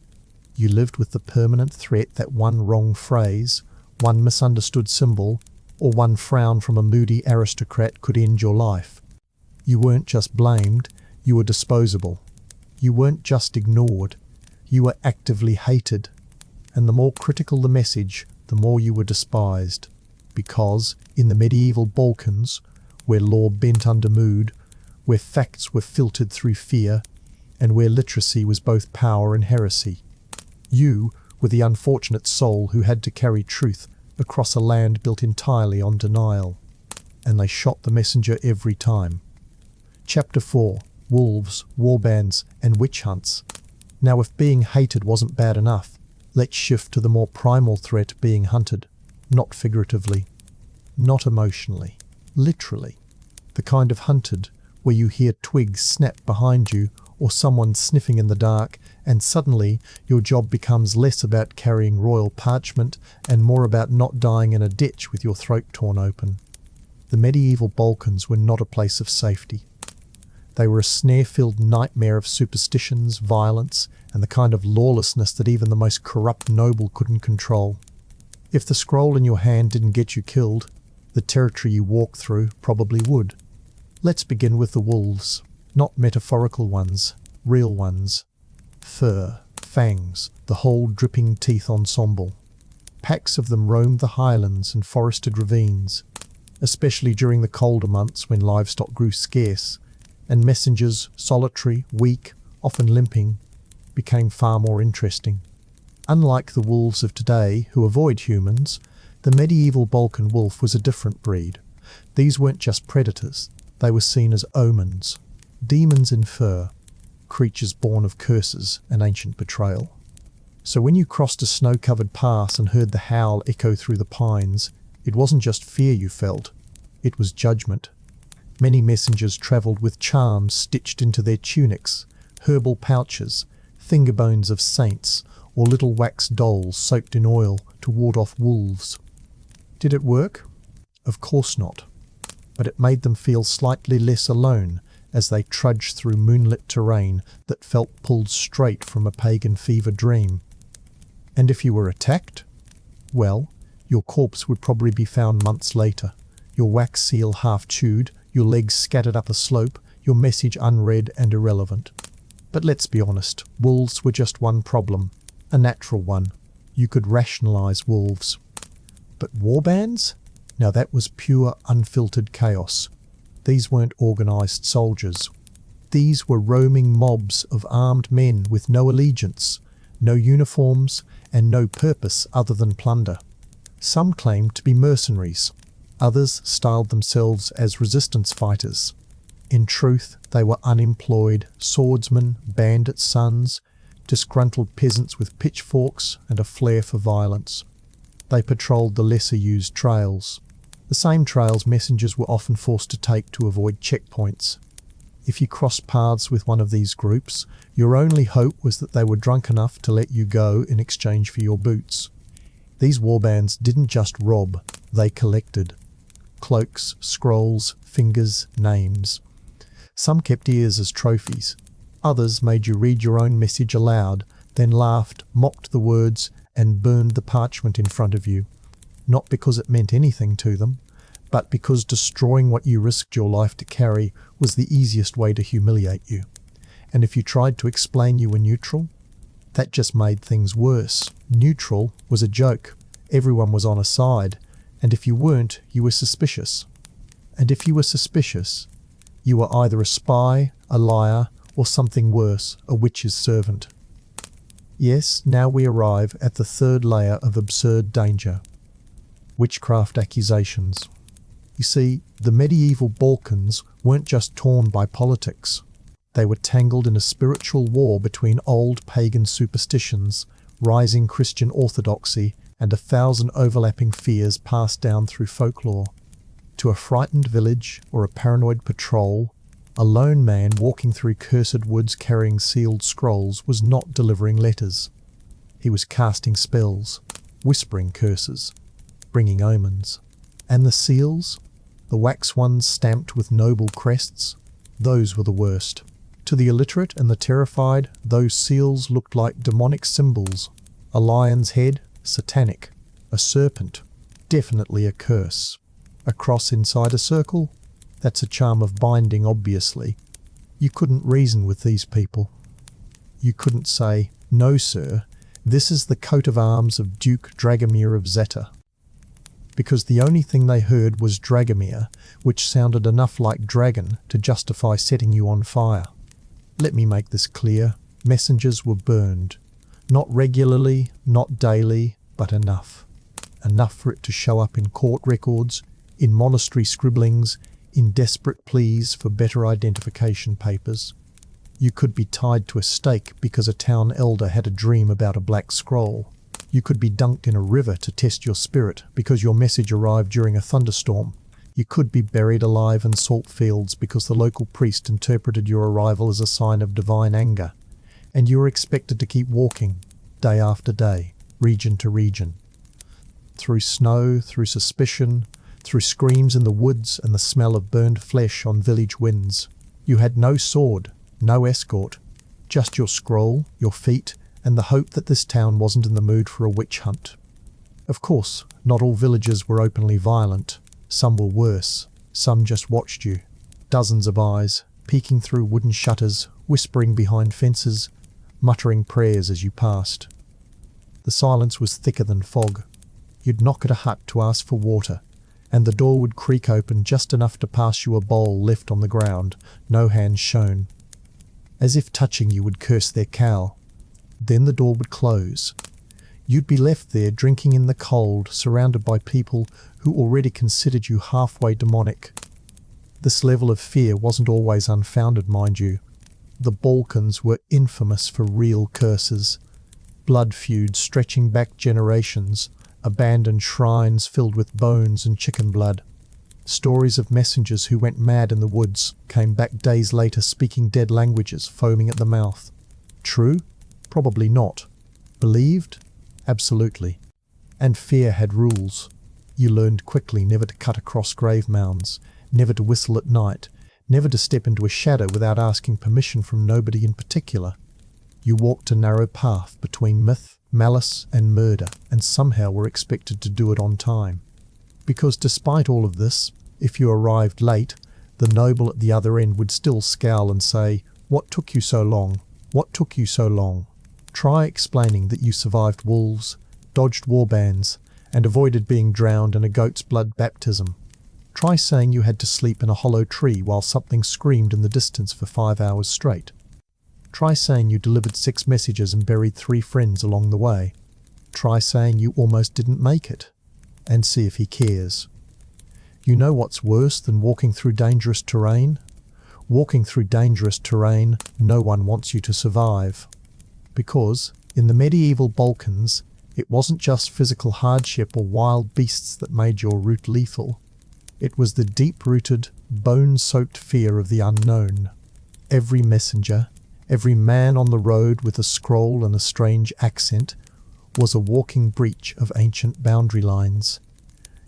You lived with the permanent threat that one wrong phrase, one misunderstood symbol, or one frown from a moody aristocrat could end your life. You weren't just blamed, you were disposable. You weren't just ignored, you were actively hated. And the more critical the message, the more you were despised. Because, in the medieval Balkans, where law bent under mood, where facts were filtered through fear, and where literacy was both power and heresy, you were the unfortunate soul who had to carry truth across a land built entirely on denial. And they shot the messenger every time. Chapter 4. Wolves, Warbands, and Witch Hunts. Now if being hated wasn't bad enough, let's shift to the more primal threat being hunted. Not figuratively. Not emotionally. Literally. The kind of hunted where you hear twigs snap behind you or someone sniffing in the dark, and suddenly your job becomes less about carrying royal parchment and more about not dying in a ditch with your throat torn open. The medieval Balkans were not a place of safety. They were a snare-filled nightmare of superstitions, violence, and the kind of lawlessness that even the most corrupt noble couldn't control. If the scroll in your hand didn't get you killed, the territory you walked through probably would. Let's begin with the wolves. Not metaphorical ones, real ones. Fur, fangs, the whole dripping teeth ensemble. Packs of them roamed the highlands and forested ravines, especially during the colder months when livestock grew scarce, and messengers, solitary, weak, often limping, became far more interesting. Unlike the wolves of today, who avoid humans, the medieval Balkan wolf was a different breed. These weren't just predators, they were seen as omens. Demons in fur, creatures born of curses and ancient betrayal. So when you crossed a snow-covered pass and heard the howl echo through the pines, it wasn't just fear you felt, it was judgment. Many messengers travelled with charms stitched into their tunics, herbal pouches, finger bones of saints, or little wax dolls soaked in oil to ward off wolves. Did it work? Of course not. But it made them feel slightly less alone as they trudged through moonlit terrain that felt pulled straight from a pagan fever dream. And if you were attacked? Well, your corpse would probably be found months later, your wax seal half chewed, your legs scattered up a slope, your message unread and irrelevant. But let's be honest, wolves were just one problem, a natural one. You could rationalize wolves. But warbands? Now that was pure, unfiltered chaos. These weren't organized soldiers. These were roaming mobs of armed men with no allegiance, no uniforms, and no purpose other than plunder. Some claimed to be mercenaries. Others styled themselves as resistance fighters. In truth, they were unemployed swordsmen, bandit sons, disgruntled peasants with pitchforks and a flair for violence. They patrolled the lesser-used trails, the same trails messengers were often forced to take to avoid checkpoints. If you crossed paths with one of these groups, your only hope was that they were drunk enough to let you go in exchange for your boots. These warbands didn't just rob, they collected. Cloaks, scrolls, fingers, names. Some kept ears as trophies. Others made you read your own message aloud, then laughed, mocked the words, and burned the parchment in front of you. Not because it meant anything to them, but because destroying what you risked your life to carry was the easiest way to humiliate you. And if you tried to explain you were neutral, that just made things worse. Neutral was a joke. Everyone was on a side, and if you weren't, you were suspicious. And if you were suspicious, you were either a spy, a liar, or something worse, a witch's servant. Yes, now we arrive at the third layer of absurd danger. Witchcraft accusations. You see, the medieval Balkans weren't just torn by politics. They were tangled in a spiritual war between old pagan superstitions, rising Christian orthodoxy, and 1,000 overlapping fears passed down through folklore. To a frightened village or a paranoid patrol, a lone man walking through cursed woods carrying sealed scrolls was not delivering letters. He was casting spells, whispering curses, bringing omens. And the seals? The wax ones stamped with noble crests? Those were the worst. To the illiterate and the terrified, those seals looked like demonic symbols. A lion's head, satanic. A serpent, definitely a curse. A cross inside a circle? That's a charm of binding, obviously. You couldn't reason with these people. You couldn't say, "No, sir, this is the coat of arms of Duke Dragomir of Zeta." Because the only thing they heard was Dragomir, which sounded enough like dragon to justify setting you on fire. Let me make this clear. Messengers were burned. Not regularly, not daily, but enough. Enough for it to show up in court records, in monastery scribblings, in desperate pleas for better identification papers. You could be tied to a stake because a town elder had a dream about a black scroll. You could be dunked in a river to test your spirit because your message arrived during a thunderstorm. You could be buried alive in salt fields because the local priest interpreted your arrival as a sign of divine anger. And you were expected to keep walking, day after day, region to region. Through snow, through suspicion, through screams in the woods and the smell of burned flesh on village winds. You had no sword, no escort, just your scroll, your feet, and the hope that this town wasn't in the mood for a witch hunt. Of course, not all villagers were openly violent. Some were worse. Some just watched you. Dozens of eyes, peeking through wooden shutters, whispering behind fences, muttering prayers as you passed. The silence was thicker than fog. You'd knock at a hut to ask for water, and the door would creak open just enough to pass you a bowl left on the ground, no hands shown. As if touching you would curse their cow. Then the door would close. You'd be left there drinking in the cold, surrounded by people who already considered you halfway demonic. This level of fear wasn't always unfounded, mind you. The Balkans were infamous for real curses. Blood feuds stretching back generations, abandoned shrines filled with bones and chicken blood. Stories of messengers who went mad in the woods, came back days later speaking dead languages, foaming at the mouth. True? Probably not. Believed? Absolutely. And fear had rules. You learned quickly never to cut across grave mounds, never to whistle at night, never to step into a shadow without asking permission from nobody in particular. You walked a narrow path between myth, malice, and murder, and somehow were expected to do it on time. Because despite all of this, if you arrived late, the noble at the other end would still scowl and say, "What took you so long? What took you so long?" Try explaining that you survived wolves, dodged warbands, and avoided being drowned in a goat's blood baptism. Try saying you had to sleep in a hollow tree while something screamed in the distance for 5 hours straight. Try saying you delivered 6 messages and buried 3 friends along the way. Try saying you almost didn't make it, and see if he cares. You know what's worse than walking through dangerous terrain? walking through dangerous terrain no one wants you to survive. Because, in the medieval Balkans, it wasn't just physical hardship or wild beasts that made your route lethal. It was the deep-rooted, bone-soaked fear of the unknown. Every messenger, every man on the road with a scroll and a strange accent, was a walking breach of ancient boundary lines.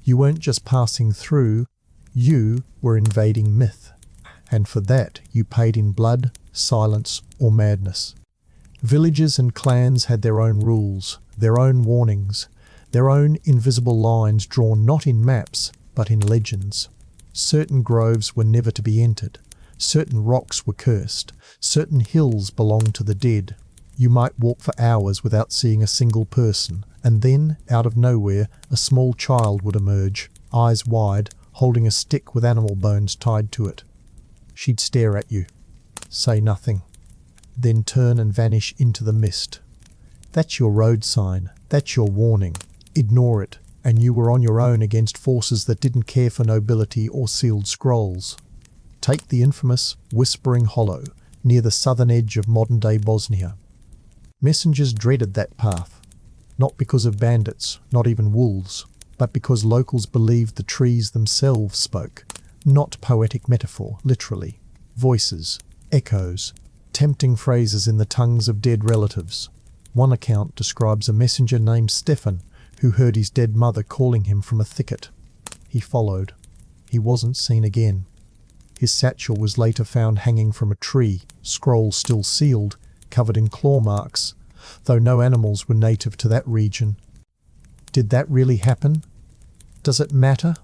You weren't just passing through, you were invading myth. And for that you paid in blood, silence, or madness. Villages and clans had their own rules, their own warnings, their own invisible lines drawn not in maps, but in legends. Certain groves were never to be entered, certain rocks were cursed, certain hills belonged to the dead. You might walk for hours without seeing a single person, and then, out of nowhere, a small child would emerge, eyes wide, holding a stick with animal bones tied to it. She'd stare at you, say nothing, then turn and vanish into the mist. That's your road sign, that's your warning. Ignore it, and you were on your own against forces that didn't care for nobility or sealed scrolls. Take the infamous Whispering Hollow, near the southern edge of modern-day Bosnia. Messengers dreaded that path, not because of bandits, not even wolves, but because locals believed the trees themselves spoke, not poetic metaphor, literally. Voices, echoes, tempting phrases in the tongues of dead relatives. One account describes a messenger named Stefan who heard his dead mother calling him from a thicket. He followed. He wasn't seen again. His satchel was later found hanging from a tree, scroll still sealed, covered in claw marks, though no animals were native to that region. Did that really happen? Does it matter?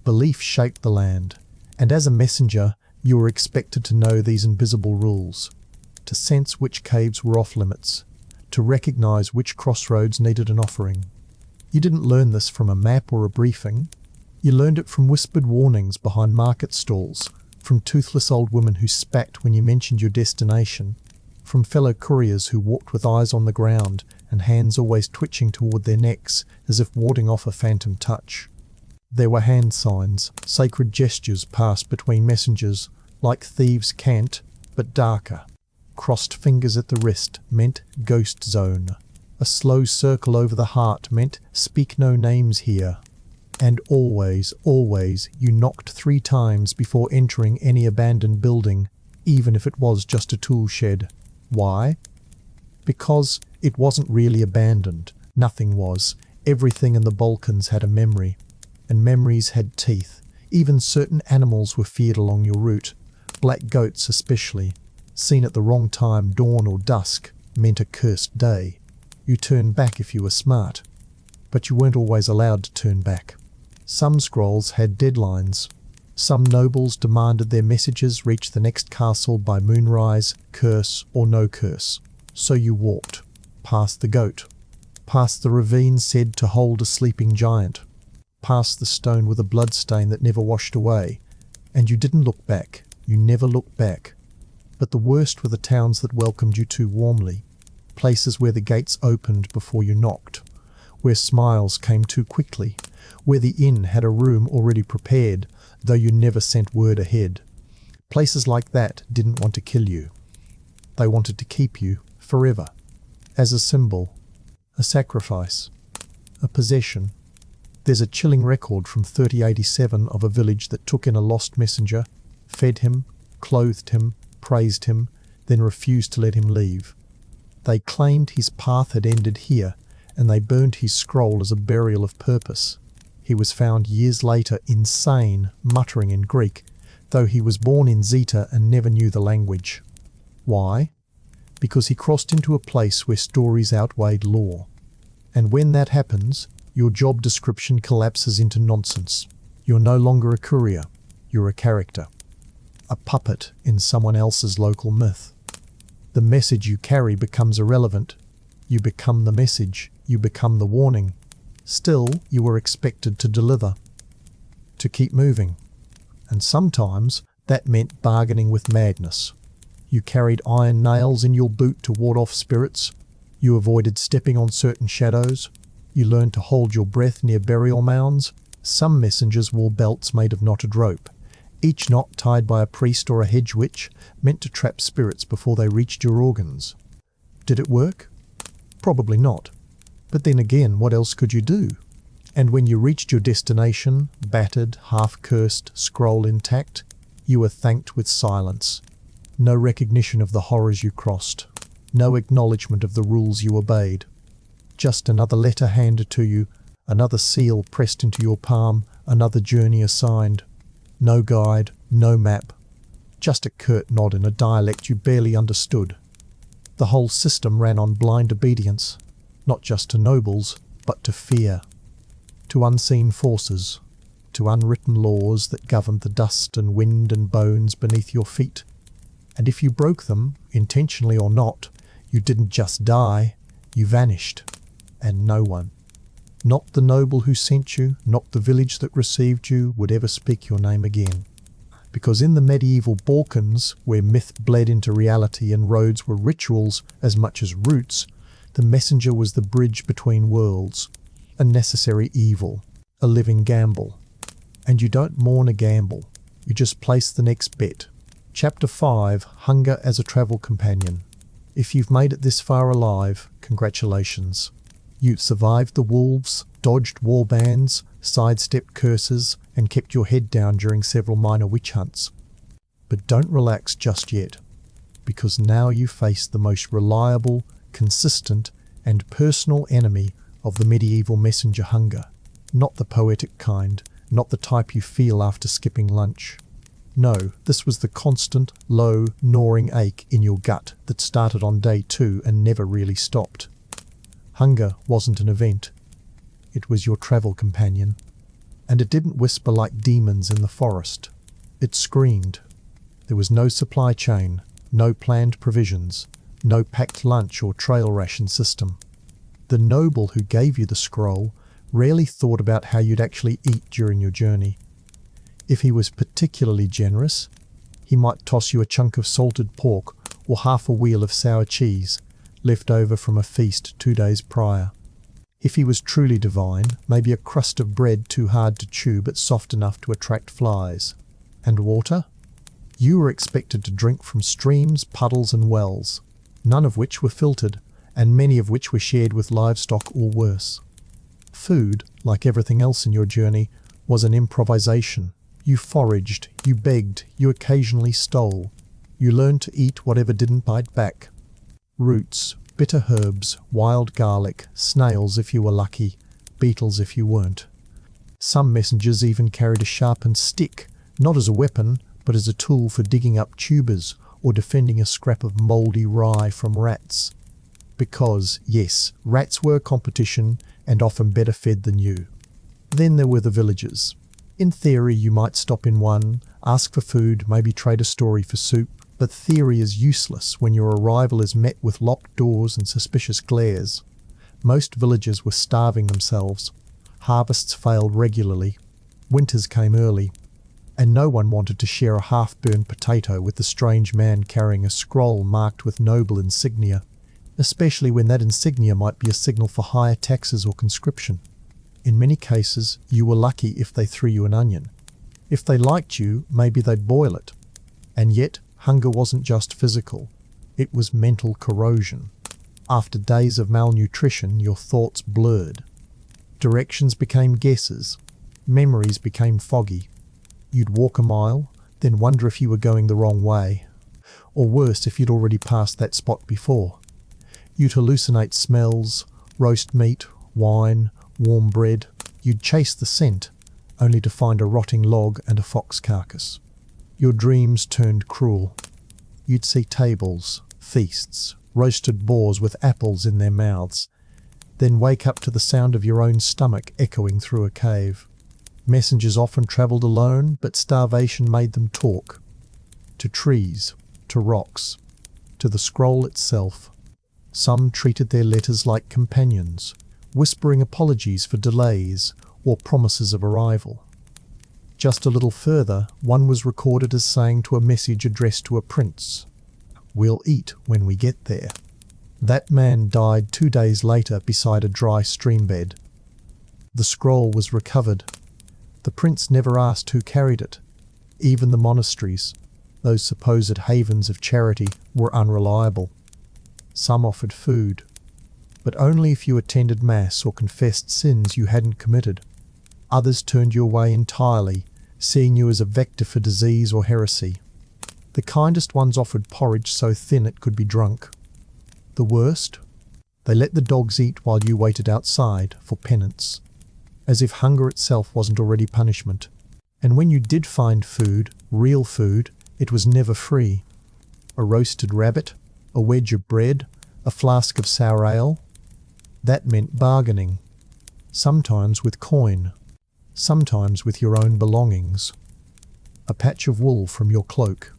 Belief shaped the land, and as a messenger, you were expected to know these invisible rules, to sense which caves were off limits, to recognize which crossroads needed an offering. You didn't learn this from a map or a briefing. You learned it from whispered warnings behind market stalls, from toothless old women who spat when you mentioned your destination, from fellow couriers who walked with eyes on the ground and hands always twitching toward their necks as if warding off a phantom touch. There were hand signs, sacred gestures passed between messengers, like thieves' cant, but darker. Crossed fingers at the wrist meant ghost zone. A slow circle over the heart meant speak no names here. And always, always, you knocked 3 times before entering any abandoned building, even if it was just a tool shed. Why? Because it wasn't really abandoned. Nothing was. Everything in the Balkans had a memory. And memories had teeth. Even certain animals were feared along your route. Black goats especially. Seen at the wrong time, dawn or dusk, meant a cursed day. You turned back if you were smart. But you weren't always allowed to turn back. Some scrolls had deadlines. Some nobles demanded their messages reach the next castle by moonrise, curse or no curse. So you walked. Past the goat. Past the ravine said to hold a sleeping giant. Past the stone with a bloodstain that never washed away. And you didn't look back. You never looked back. But the worst were the towns that welcomed you too warmly. Places where the gates opened before you knocked. Where smiles came too quickly. Where the inn had a room already prepared, though you never sent word ahead. Places like that didn't want to kill you. They wanted to keep you forever. As a symbol. A sacrifice. A possession. There's a chilling record from 3087 of a village that took in a lost messenger, fed him, clothed him, praised him, then refused to let him leave. They claimed his path had ended here, and they burned his scroll as a burial of purpose. He was found years later insane, muttering in Greek, though he was born in Zeta and never knew the language. Why? Because he crossed into a place where stories outweighed law. And when that happens, your job description collapses into nonsense. You're no longer a courier, you're a character. A puppet in someone else's local myth. The message you carry becomes irrelevant. You become the message, you become the warning. Still, you were expected to deliver. To keep moving. And sometimes that meant bargaining with madness. You carried iron nails in your boot to ward off spirits. You avoided stepping on certain shadows. You learned to hold your breath near burial mounds. Some messengers wore belts made of knotted rope. each knot tied by a priest or a hedge witch, meant to trap spirits before they reached your organs. Did it work? Probably not. But then again, what else could you do? And when you reached your destination, battered, half-cursed, scroll intact, you were thanked with silence. No recognition of the horrors you crossed. No acknowledgement of the rules you obeyed. Just another letter handed to you, another seal pressed into your palm, another journey assigned. No guide, no map. Just a curt nod in a dialect you barely understood. The whole system ran on blind obedience, not just to nobles, but to fear. To unseen forces, to unwritten laws that governed the dust and wind and bones beneath your feet. And if you broke them, intentionally or not, you didn't just die, you vanished. And no one, not the noble who sent you, not the village that received you, would ever speak your name again. Because in the medieval Balkans, where myth bled into reality and roads were rituals as much as roots, the messenger was the bridge between worlds, a necessary evil, a living gamble. And you don't mourn a gamble, you just place the next bet. Chapter 5, Hunger as a Travel Companion. If you've made it this far alive, congratulations. You survived the wolves, dodged warbands, sidestepped curses, and kept your head down during several minor witch hunts. But don't relax just yet, because now you face the most reliable, consistent, and personal enemy of the medieval messenger hunger. Not the poetic kind, not the type you feel after skipping lunch. No, this was the constant, low, gnawing ache in your gut that started on day 2 and never really stopped. Hunger wasn't an event. It was your travel companion. And it didn't whisper like demons in the forest. It screamed. There was no supply chain, no planned provisions, no packed lunch or trail ration system. The noble who gave you the scroll rarely thought about how you'd actually eat during your journey. If he was particularly generous, he might toss you a chunk of salted pork or half a wheel of sour cheese, left over from a feast 2 days prior. If he was truly divine, maybe a crust of bread too hard to chew but soft enough to attract flies. And water? You were expected to drink from streams, puddles and wells, none of which were filtered, and many of which were shared with livestock or worse. Food, like everything else in your journey, was an improvisation. You foraged, you begged, you occasionally stole. You learned to eat whatever didn't bite back. Roots, bitter herbs, wild garlic, snails if you were lucky, beetles if you weren't. Some messengers even carried a sharpened stick, not as a weapon, but as a tool for digging up tubers or defending a scrap of mouldy rye from rats. Because, yes, rats were competition and often better fed than you. Then there were the villages. In theory, you might stop in one, ask for food, maybe trade a story for soup, but theory is useless when your arrival is met with locked doors and suspicious glares. Most villagers were starving themselves. Harvests failed regularly. Winters came early. And no one wanted to share a half-burned potato with the strange man carrying a scroll marked with noble insignia, especially when that insignia might be a signal for higher taxes or conscription. In many cases, you were lucky if they threw you an onion. If they liked you, maybe they'd boil it. And yet, hunger wasn't just physical. It was mental corrosion. After days of malnutrition, your thoughts blurred. Directions became guesses. Memories became foggy. You'd walk a mile, then wonder if you were going the wrong way. Or worse, if you'd already passed that spot before. You'd hallucinate smells, roast meat, wine, warm bread. You'd chase the scent, only to find a rotting log and a fox carcass. Your dreams turned cruel. You'd see tables, feasts, roasted boars with apples in their mouths, then wake up to the sound of your own stomach echoing through a cave. Messengers often travelled alone, but starvation made them talk. To trees, to rocks, to the scroll itself. Some treated their letters like companions, whispering apologies for delays or promises of arrival. Just a little further, one was recorded as saying to a message addressed to a prince, "We'll eat when we get there." That man died 2 days later beside a dry streambed. The scroll was recovered. The prince never asked who carried it. Even the monasteries, those supposed havens of charity, were unreliable. Some offered food, but only if you attended Mass or confessed sins you hadn't committed. Others turned you away entirely, seeing you as a vector for disease or heresy. The kindest ones offered porridge so thin it could be drunk. The worst? They let the dogs eat while you waited outside for penance, as if hunger itself wasn't already punishment. And when you did find food, real food, it was never free. A roasted rabbit, a wedge of bread, a flask of sour ale. That meant bargaining, sometimes with coin, sometimes with your own belongings. A patch of wool from your cloak,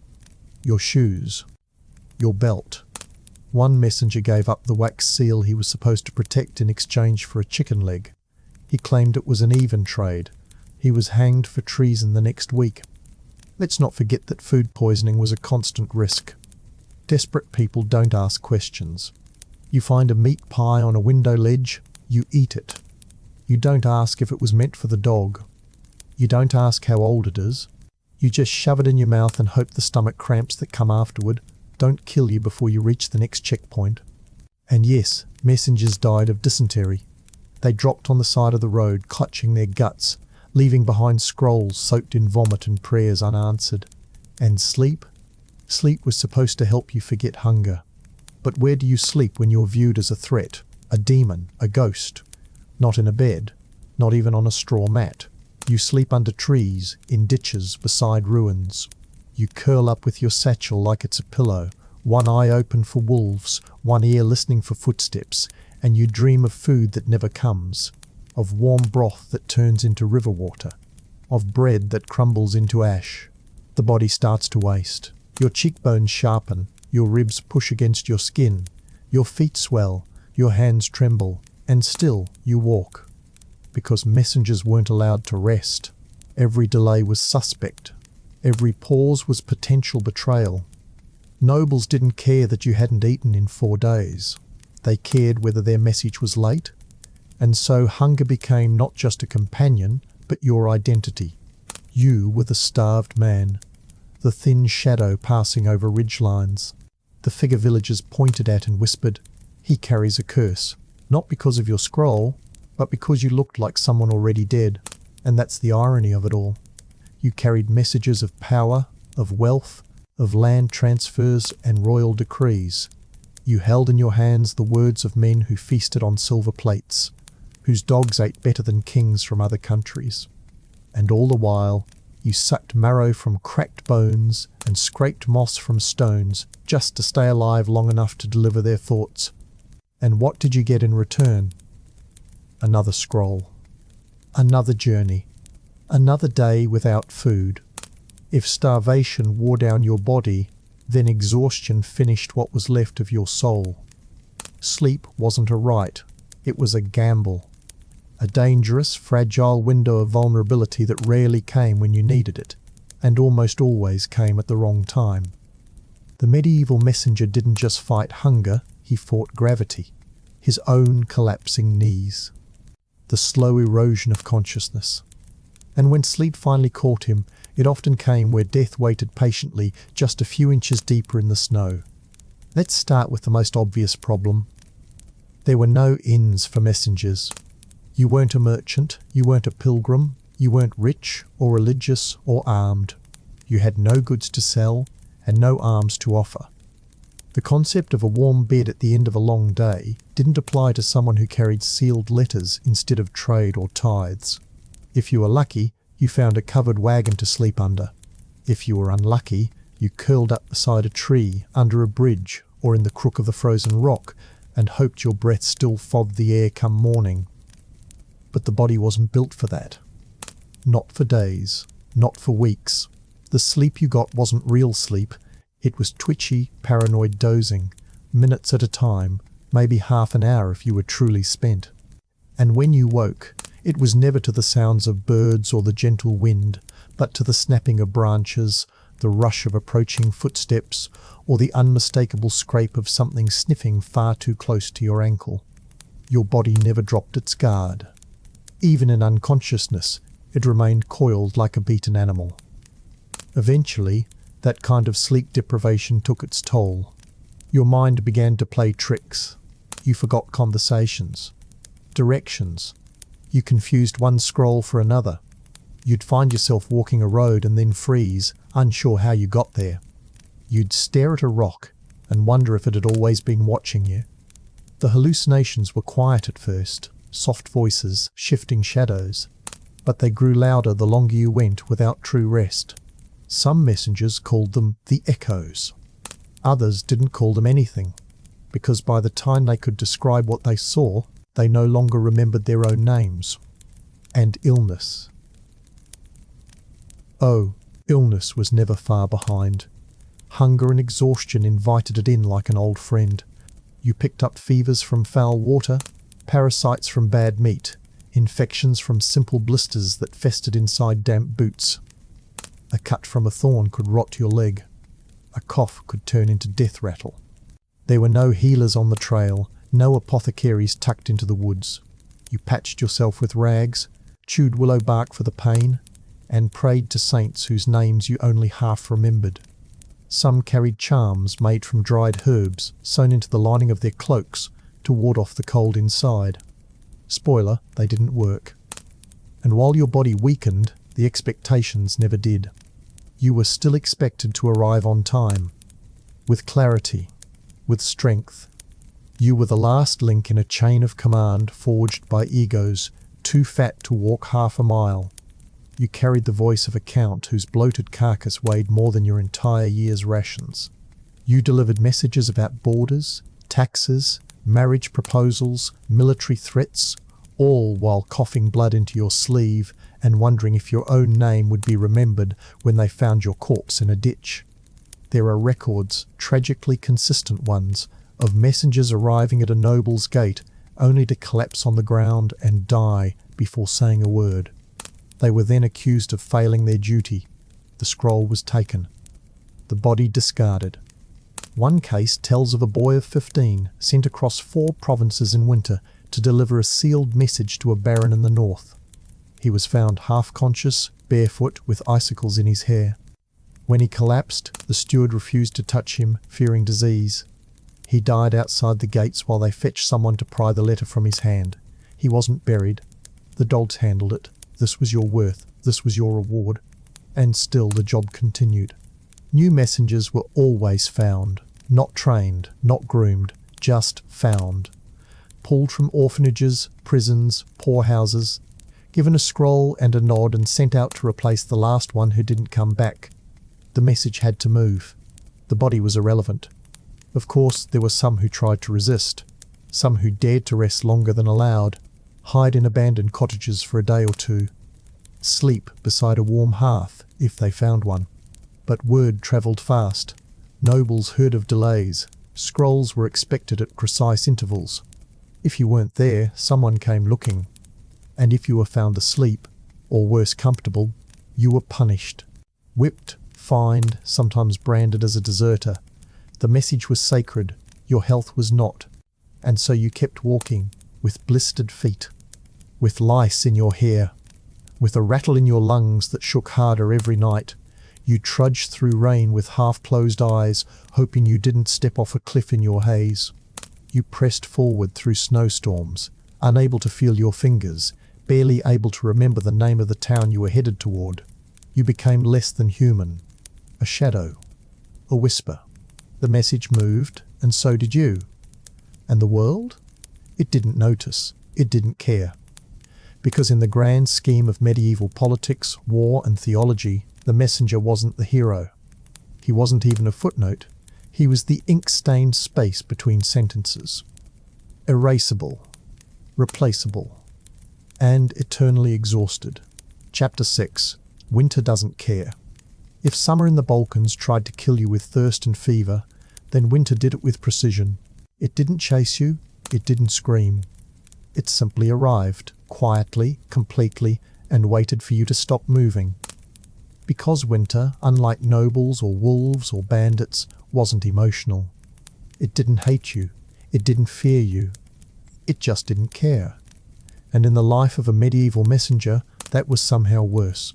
your shoes, your belt. One messenger gave up the wax seal he was supposed to protect in exchange for a chicken leg. He claimed it was an even trade. He was hanged for treason the next week. Let's not forget that food poisoning was a constant risk. Desperate people don't ask questions. You find a meat pie on a window ledge, you eat it. You don't ask if it was meant for the dog. You don't ask how old it is. You just shove it in your mouth and hope the stomach cramps that come afterward don't kill you before you reach the next checkpoint. And yes, messengers died of dysentery. They dropped on the side of the road, clutching their guts, leaving behind scrolls soaked in vomit and prayers unanswered. And sleep? Sleep was supposed to help you forget hunger. But where do you sleep when you're viewed as a threat, a demon, a ghost? Not in a bed, not even on a straw mat. You sleep under trees, in ditches, beside ruins. You curl up with your satchel like it's a pillow, one eye open for wolves, one ear listening for footsteps, and you dream of food that never comes, of warm broth that turns into river water, of bread that crumbles into ash. The body starts to waste. Your cheekbones sharpen, your ribs push against your skin, your feet swell, your hands tremble, and still you walk. Because messengers weren't allowed to rest. Every delay was suspect. Every pause was potential betrayal. Nobles didn't care that you hadn't eaten in 4 days. They cared whether their message was late. And so hunger became not just a companion, but your identity. You were the starved man, the thin shadow passing over ridgelines. The figure villagers pointed at and whispered, "He carries a curse," not because of your scroll, but because you looked like someone already dead. And that's the irony of it all. You carried messages of power, of wealth, of land transfers and royal decrees. You held in your hands the words of men who feasted on silver plates, whose dogs ate better than kings from other countries. And all the while, you sucked marrow from cracked bones and scraped moss from stones just to stay alive long enough to deliver their thoughts. And what did you get in return? Another scroll. Another journey. Another day without food. If starvation wore down your body, then exhaustion finished what was left of your soul. Sleep wasn't a right, it was a gamble. A dangerous, fragile window of vulnerability that rarely came when you needed it, and almost always came at the wrong time. The medieval messenger didn't just fight hunger, he fought gravity, his own collapsing knees, the slow erosion of consciousness. And when sleep finally caught him, it often came where death waited patiently, just a few inches deeper in the snow. Let's start with the most obvious problem. There were no inns for messengers. You weren't a merchant, you weren't a pilgrim, you weren't rich or religious or armed. You had no goods to sell and no arms to offer. The concept of a warm bed at the end of a long day didn't apply to someone who carried sealed letters instead of trade or tithes. If you were lucky, you found a covered wagon to sleep under. If you were unlucky, you curled up beside a tree, under a bridge, or in the crook of the frozen rock, and hoped your breath still fogged the air come morning. But the body wasn't built for that. Not for days, not for weeks. The sleep you got wasn't real sleep. It was twitchy, paranoid dozing, minutes at a time, maybe half an hour if you were truly spent. And when you woke, it was never to the sounds of birds or the gentle wind, but to the snapping of branches, the rush of approaching footsteps, or the unmistakable scrape of something sniffing far too close to your ankle. Your body never dropped its guard. Even in unconsciousness, it remained coiled like a beaten animal. Eventually, that kind of sleep deprivation took its toll. Your mind began to play tricks. You forgot conversations, directions. You confused one scroll for another. You'd find yourself walking a road and then freeze, unsure how you got there. You'd stare at a rock and wonder if it had always been watching you. The hallucinations were quiet at first, soft voices, shifting shadows, but they grew louder the longer you went without true rest. Some messengers called them the echoes. Others didn't call them anything, because by the time they could describe what they saw, they no longer remembered their own names. And illness. Oh, illness was never far behind. Hunger and exhaustion invited it in like an old friend. You picked up fevers from foul water, parasites from bad meat, infections from simple blisters that festered inside damp boots. A cut from a thorn could rot your leg. A cough could turn into death rattle. There were no healers on the trail, no apothecaries tucked into the woods. You patched yourself with rags, chewed willow bark for the pain, and prayed to saints whose names you only half remembered. Some carried charms made from dried herbs sewn into the lining of their cloaks to ward off the cold inside. Spoiler, they didn't work. And while your body weakened, the expectations never did. You were still expected to arrive on time, with clarity, with strength. You were the last link in a chain of command forged by egos too fat to walk half a mile. You carried the voice of a count whose bloated carcass weighed more than your entire year's rations. You delivered messages about borders, taxes, marriage proposals, military threats, all while coughing blood into your sleeve and wondering if your own name would be remembered when they found your corpse in a ditch. There are records, tragically consistent ones, of messengers arriving at a noble's gate only to collapse on the ground and die before saying a word. They were then accused of failing their duty. The scroll was taken. The body discarded. One case tells of a boy of 15 sent across 4 provinces in winter to deliver a sealed message to a baron in the north. He was found half-conscious, barefoot, with icicles in his hair. When he collapsed, the steward refused to touch him, fearing disease. He died outside the gates while they fetched someone to pry the letter from his hand. He wasn't buried. The dogs handled it. This was your worth. This was your reward. And still the job continued. New messengers were always found. Not trained, not groomed, just found. Pulled from orphanages, prisons, poorhouses. Given a scroll and a nod and sent out to replace the last one who didn't come back. The message had to move. The body was irrelevant. Of course, there were some who tried to resist. Some who dared to rest longer than allowed. Hide in abandoned cottages for a day or two. Sleep beside a warm hearth, if they found one. But word travelled fast. Nobles heard of delays. Scrolls were expected at precise intervals. If you weren't there, someone came looking. And if you were found asleep, or worse comfortable, you were punished. Whipped, fined, sometimes branded as a deserter. The message was sacred, your health was not. And so you kept walking, with blistered feet, with lice in your hair, with a rattle in your lungs that shook harder every night. You trudged through rain with half-closed eyes, hoping you didn't step off a cliff in your haze. You pressed forward through snowstorms, unable to feel your fingers, barely able to remember the name of the town you were headed toward. You became less than human, a shadow, a whisper. The message moved, and so did you. And the world? It didn't notice, it didn't care. Because in the grand scheme of medieval politics, war and theology, the messenger wasn't the hero. He wasn't even a footnote. He was the ink-stained space between sentences. Erasable, replaceable, and eternally exhausted. Chapter 6. Winter doesn't care. If summer in the Balkans tried to kill you with thirst and fever, then winter did it with precision. It didn't chase you, it didn't scream. It simply arrived, quietly, completely, and waited for you to stop moving. Because winter, unlike nobles or wolves or bandits, wasn't emotional. It didn't hate you, it didn't fear you. It just didn't care. And in the life of a medieval messenger, that was somehow worse.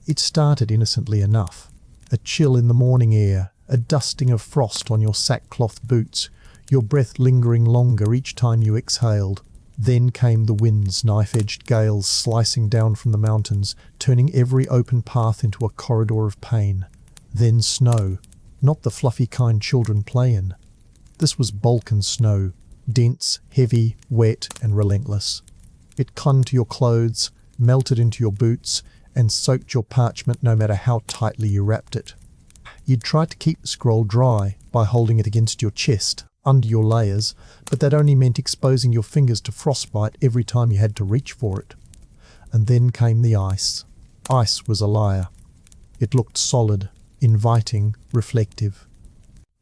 It started innocently enough. A chill in the morning air, a dusting of frost on your sackcloth boots, your breath lingering longer each time you exhaled. Then came the winds, knife-edged gales slicing down from the mountains, turning every open path into a corridor of pain. Then snow, not the fluffy kind children play in. This was Balkan snow, dense, heavy, wet and relentless. It clung to your clothes, melted into your boots, and soaked your parchment no matter how tightly you wrapped it. You'd try to keep the scroll dry by holding it against your chest, under your layers, but that only meant exposing your fingers to frostbite every time you had to reach for it. And then came the ice. Ice was a liar. It looked solid, inviting, reflective.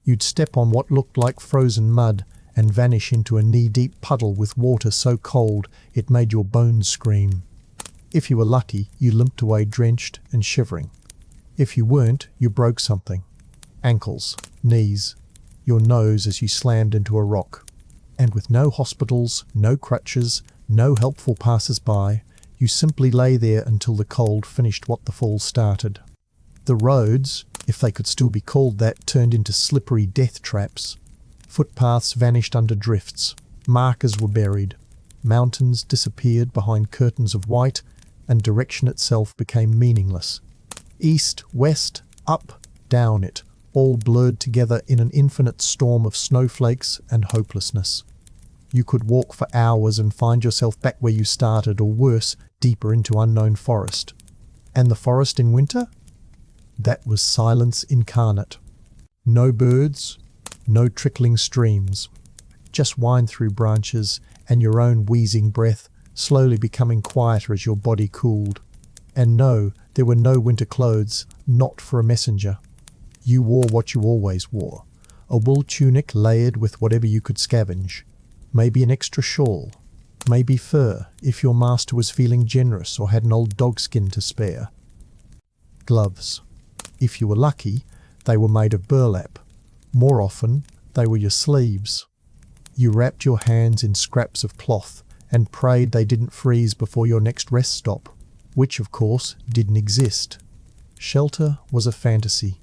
You'd step on what looked like frozen mud and vanish into a knee-deep puddle with water so cold it made your bones scream. If you were lucky, you limped away drenched and shivering. If you weren't, you broke something. Ankles, knees, your nose as you slammed into a rock. And with no hospitals, no crutches, no helpful passers-by, you simply lay there until the cold finished what the fall started. The roads, if they could still be called that, turned into slippery death traps. Footpaths vanished under drifts. Markers were buried. Mountains disappeared behind curtains of white, and direction itself became meaningless. East, west, up, down it, all blurred together in an infinite storm of snowflakes and hopelessness. You could walk for hours and find yourself back where you started, or worse, deeper into unknown forest. And the forest in winter? That was silence incarnate. No birds, no trickling streams, just wind through branches and your own wheezing breath, slowly becoming quieter as your body cooled. And no, there were no winter clothes, not for a messenger. You wore what you always wore, a wool tunic layered with whatever you could scavenge. Maybe an extra shawl, maybe fur if your master was feeling generous or had an old dog skin to spare. Gloves. If you were lucky, they were made of burlap. More often, they were your sleeves. You wrapped your hands in scraps of cloth and prayed they didn't freeze before your next rest stop, which of course didn't exist. Shelter was a fantasy.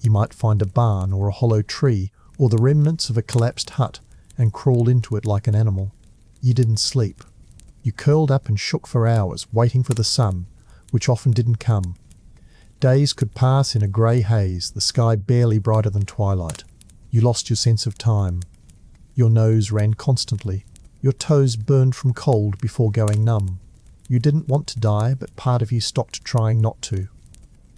You might find a barn or a hollow tree or the remnants of a collapsed hut and crawl into it like an animal. You didn't sleep. You curled up and shook for hours, waiting for the sun, which often didn't come. Days could pass in a grey haze, the sky barely brighter than twilight. You lost your sense of time. Your nose ran constantly. Your toes burned from cold before going numb. You didn't want to die, but part of you stopped trying not to.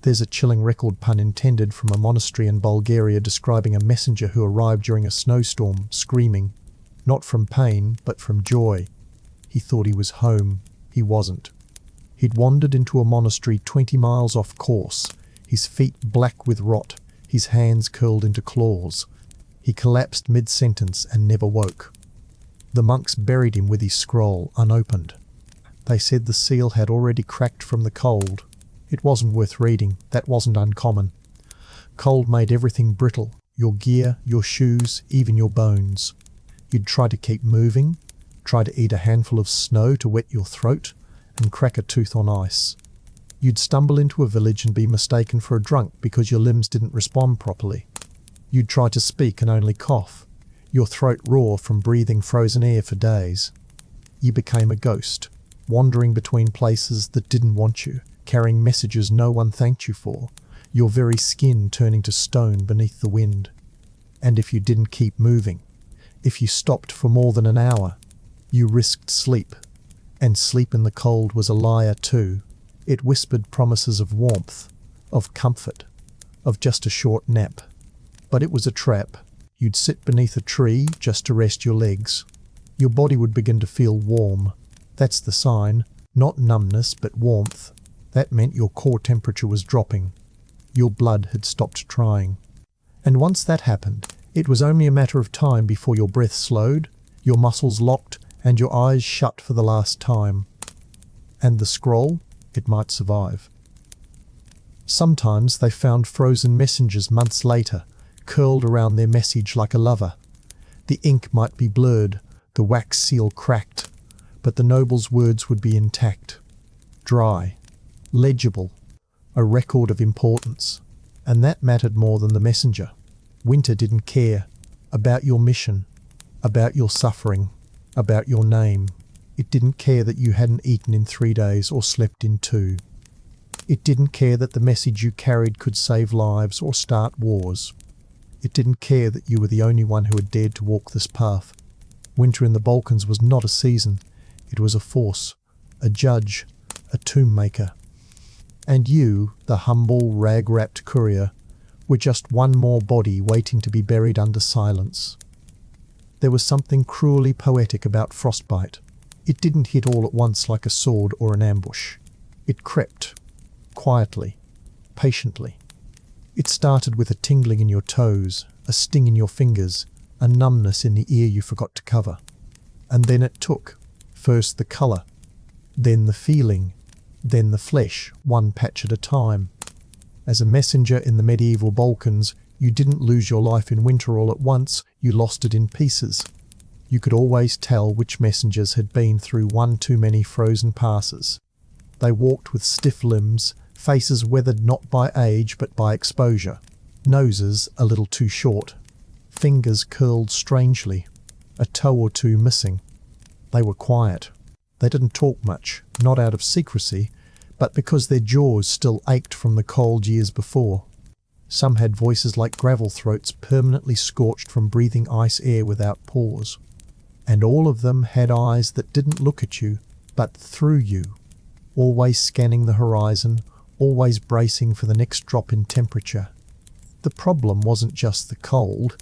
There's a chilling record, pun intended, from a monastery in Bulgaria describing a messenger who arrived during a snowstorm, screaming, not from pain, but from joy. He thought he was home. He wasn't. He'd wandered into a monastery 20 miles off course, his feet black with rot, his hands curled into claws. He collapsed mid-sentence and never woke. The monks buried him with his scroll, unopened. They said the seal had already cracked from the cold. It wasn't worth reading. That wasn't uncommon. Cold made everything brittle, your gear, your shoes, even your bones. You'd try to keep moving, try to eat a handful of snow to wet your throat, and crack a tooth on ice. You'd stumble into a village and be mistaken for a drunk because your limbs didn't respond properly. You'd try to speak and only cough, your throat raw from breathing frozen air for days. You became a ghost, wandering between places that didn't want you, carrying messages no one thanked you for, your very skin turning to stone beneath the wind. And if you didn't keep moving, if you stopped for more than an hour, you risked sleep. And sleep in the cold was a liar too. It whispered promises of warmth, of comfort, of just a short nap. But it was a trap. You'd sit beneath a tree just to rest your legs. Your body would begin to feel warm. That's the sign. Not numbness, but warmth. That meant your core temperature was dropping. Your blood had stopped trying. And once that happened, it was only a matter of time before your breath slowed, your muscles locked, and your eyes shut for the last time. And the scroll? It might survive. Sometimes they found frozen messengers months later, curled around their message like a lover. The ink might be blurred, the wax seal cracked, but the noble's words would be intact. Dry. Legible. A record of importance. And that mattered more than the messenger. Winter didn't care about your mission, about your suffering, about your name. It didn't care that you hadn't eaten in 3 days or slept in 2. It didn't care that the message you carried could save lives or start wars. It didn't care that you were the only one who had dared to walk this path. Winter in the Balkans was not a season. It was a force, a judge, a tomb maker. And you, the humble, rag-wrapped courier, were just one more body waiting to be buried under silence. There was something cruelly poetic about frostbite. It didn't hit all at once like a sword or an ambush. It crept, quietly, patiently. It started with a tingling in your toes, a sting in your fingers, a numbness in the ear you forgot to cover. And then it took, first the colour, then the feeling, then the flesh, one patch at a time. As a messenger in the medieval Balkans, you didn't lose your life in winter all at once, you lost it in pieces. You could always tell which messengers had been through one too many frozen passes. They walked with stiff limbs, faces weathered not by age but by exposure, noses a little too short, fingers curled strangely, a toe or two missing. They were quiet. They didn't talk much, not out of secrecy, but because their jaws still ached from the cold years before. Some had voices like gravel throats permanently scorched from breathing ice air without pause. And all of them had eyes that didn't look at you, but through you, always scanning the horizon, always bracing for the next drop in temperature. The problem wasn't just the cold,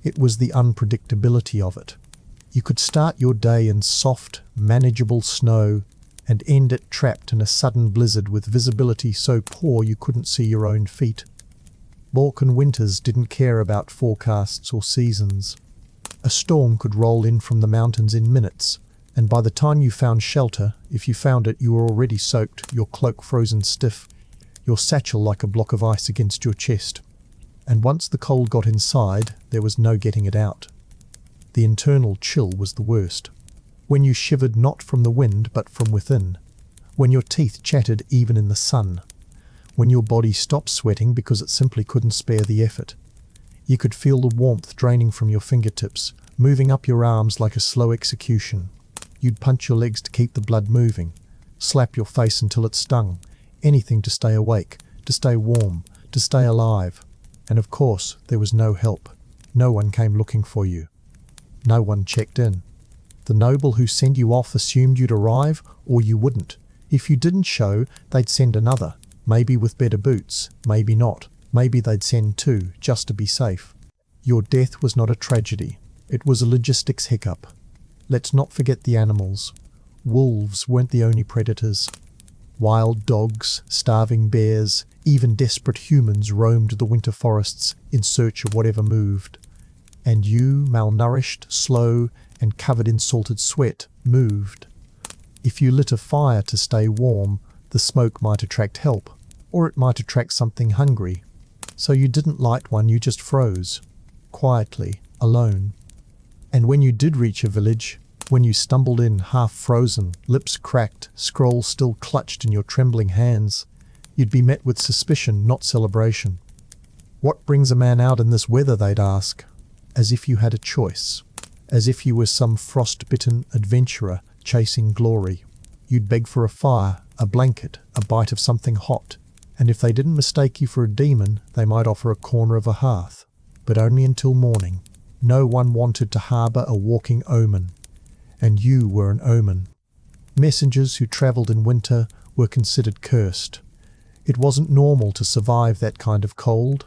it was the unpredictability of it. You could start your day in soft, manageable snow and end it trapped in a sudden blizzard with visibility so poor you couldn't see your own feet. Balkan winters didn't care about forecasts or seasons. A storm could roll in from the mountains in minutes, and by the time you found shelter, if you found it, you were already soaked, your cloak frozen stiff, your satchel like a block of ice against your chest. And once the cold got inside, there was no getting it out. The internal chill was the worst. When you shivered not from the wind but from within. When your teeth chattered even in the sun. When your body stopped sweating because it simply couldn't spare the effort. You could feel the warmth draining from your fingertips, moving up your arms like a slow execution. You'd punch your legs to keep the blood moving, slap your face until it stung, anything to stay awake, to stay warm, to stay alive. And of course, there was no help. No one came looking for you. No one checked in. The noble who sent you off assumed you'd arrive, or you wouldn't. If you didn't show, they'd send another, maybe with better boots, maybe not. Maybe they'd send 2, just to be safe. Your death was not a tragedy. It was a logistics hiccup. Let's not forget the animals. Wolves weren't the only predators. Wild dogs, starving bears, even desperate humans roamed the winter forests in search of whatever moved. And you, malnourished, slow, and covered in salted sweat, moved. If you lit a fire to stay warm, the smoke might attract help, or it might attract something hungry. So you didn't light one, you just froze, quietly, alone. And when you did reach a village, when you stumbled in half frozen, lips cracked, scroll still clutched in your trembling hands, you'd be met with suspicion, not celebration. What brings a man out in this weather, they'd ask, as if you had a choice, as if you were some frostbitten adventurer chasing glory. You'd beg for a fire, a blanket, a bite of something hot. And if they didn't mistake you for a demon, they might offer a corner of a hearth. But only until morning. No one wanted to harbour a walking omen. And you were an omen. Messengers who travelled in winter were considered cursed. It wasn't normal to survive that kind of cold.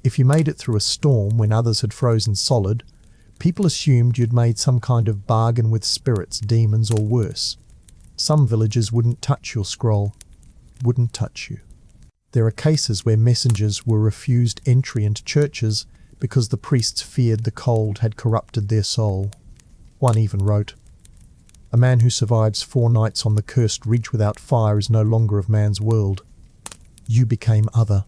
If you made it through a storm when others had frozen solid, people assumed you'd made some kind of bargain with spirits, demons, or worse. Some villagers wouldn't touch your scroll. Wouldn't touch you. There are cases where messengers were refused entry into churches because the priests feared the cold had corrupted their soul. One even wrote, "A man who survives 4 nights on the cursed ridge without fire is no longer of man's world. You became other."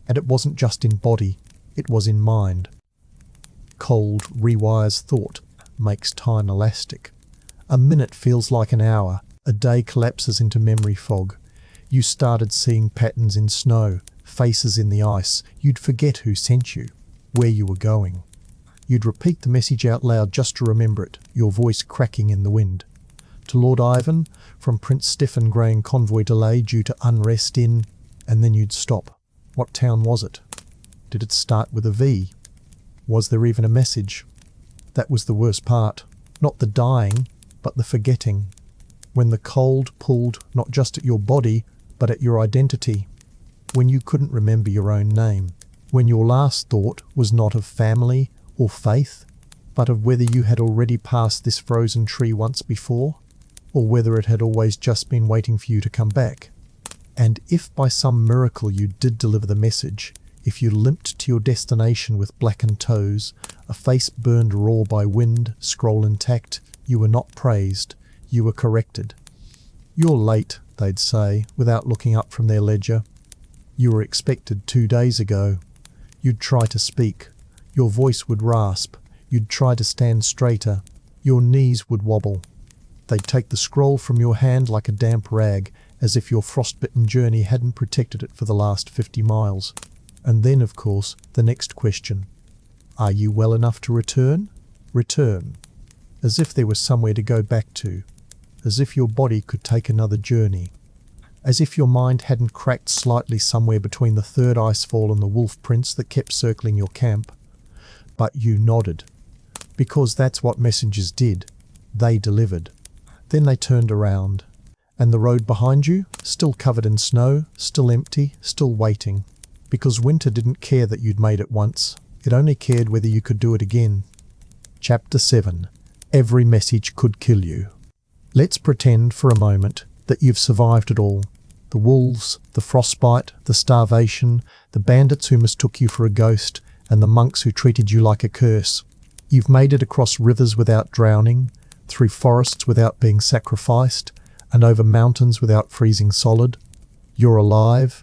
And it wasn't just in body, it was in mind. Cold rewires thought, makes time elastic. A minute feels like an hour, a day collapses into memory fog. You started seeing patterns in snow, faces in the ice. You'd forget who sent you, where you were going. You'd repeat the message out loud just to remember it, your voice cracking in the wind. To Lord Ivan, from Prince Stefan Graying convoy delay due to unrest in... And then you'd stop. What town was it? Did it start with a V? Was there even a message? That was the worst part. Not the dying, but the forgetting. When the cold pulled not just at your body, but at your identity. When you couldn't remember your own name. When your last thought was not of family or faith, but of whether you had already passed this frozen tree once before, or whether it had always just been waiting for you to come back. And if by some miracle you did deliver the message, if you limped to your destination with blackened toes, a face burned raw by wind, scroll intact, you were not praised, you were corrected. "You're late," they'd say, without looking up from their ledger. "You were expected 2 days ago." You'd try to speak. Your voice would rasp. You'd try to stand straighter. Your knees would wobble. They'd take the scroll from your hand like a damp rag, as if your frostbitten journey hadn't protected it for the last 50 miles. And then, of course, the next question. Are you well enough to return? Return. As if there was somewhere to go back to. As if your body could take another journey. As if your mind hadn't cracked slightly somewhere between the third icefall and the wolf prints that kept circling your camp. But you nodded. Because that's what messengers did. They delivered. Then they turned around. And the road behind you, still covered in snow, still empty, still waiting. Because winter didn't care that you'd made it once. It only cared whether you could do it again. Chapter 7. Every message could kill you. Let's pretend for a moment that you've survived it all. The wolves, the frostbite, the starvation, the bandits who mistook you for a ghost, and the monks who treated you like a curse. You've made it across rivers without drowning, through forests without being sacrificed, and over mountains without freezing solid. You're alive,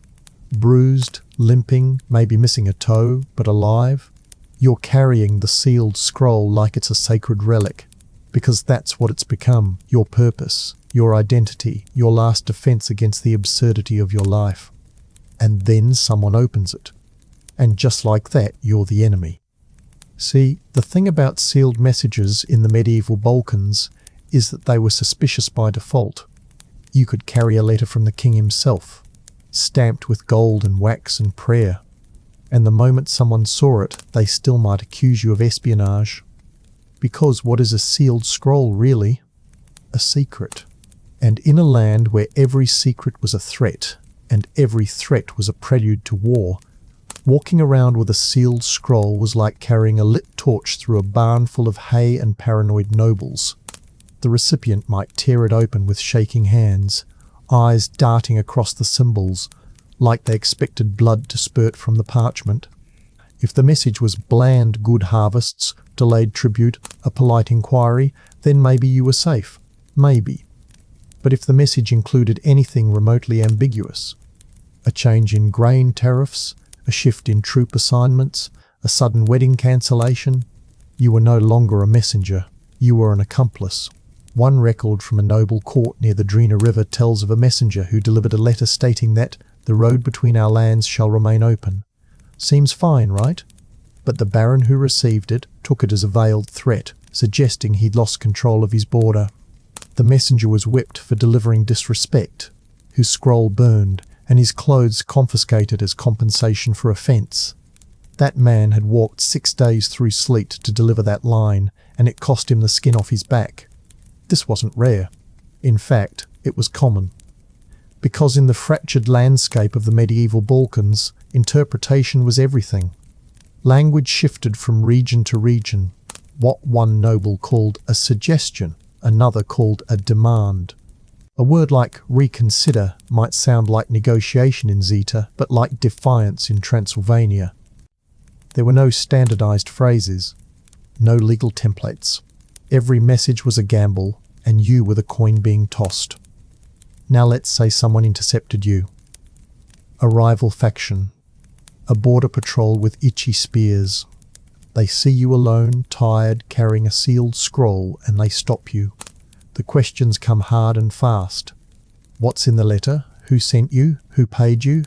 bruised, limping, maybe missing a toe, but alive. You're carrying the sealed scroll like it's a sacred relic, because that's what it's become, your purpose, your identity, your last defense against the absurdity of your life. And then someone opens it. And just like that, you're the enemy. See, the thing about sealed messages in the medieval Balkans is that they were suspicious by default. You could carry a letter from the king himself, stamped with gold and wax and prayer, and the moment someone saw it, they still might accuse you of espionage. Because what is a sealed scroll really? A secret. And in a land where every secret was a threat, and every threat was a prelude to war, walking around with a sealed scroll was like carrying a lit torch through a barn full of hay and paranoid nobles. The recipient might tear it open with shaking hands, eyes darting across the symbols, like they expected blood to spurt from the parchment. If the message was bland good harvests, delayed tribute, a polite inquiry, then maybe you were safe. Maybe. But if the message included anything remotely ambiguous, a change in grain tariffs, a shift in troop assignments, a sudden wedding cancellation, you were no longer a messenger. You were an accomplice. One record from a noble court near the Drina River tells of a messenger who delivered a letter stating that the road between our lands shall remain open. Seems fine, right? But the baron who received it took it as a veiled threat, suggesting he'd lost control of his border. The messenger was whipped for delivering disrespect, whose scroll burned, and his clothes confiscated as compensation for offence. That man had walked 6 days through sleet to deliver that line, and it cost him the skin off his back. This wasn't rare. In fact, it was common. Because in the fractured landscape of the medieval Balkans, interpretation was everything. Language shifted from region to region. What one noble called a suggestion, another called a demand. A word like reconsider might sound like negotiation in Zeta, but like defiance in Transylvania. There were no standardized phrases, no legal templates. Every message was a gamble, and you were the coin being tossed. Now let's say someone intercepted you. A rival faction. A border patrol with itchy spears. They see you alone, tired, carrying a sealed scroll, and they stop you. The questions come hard and fast. What's in the letter? Who sent you? Who paid you?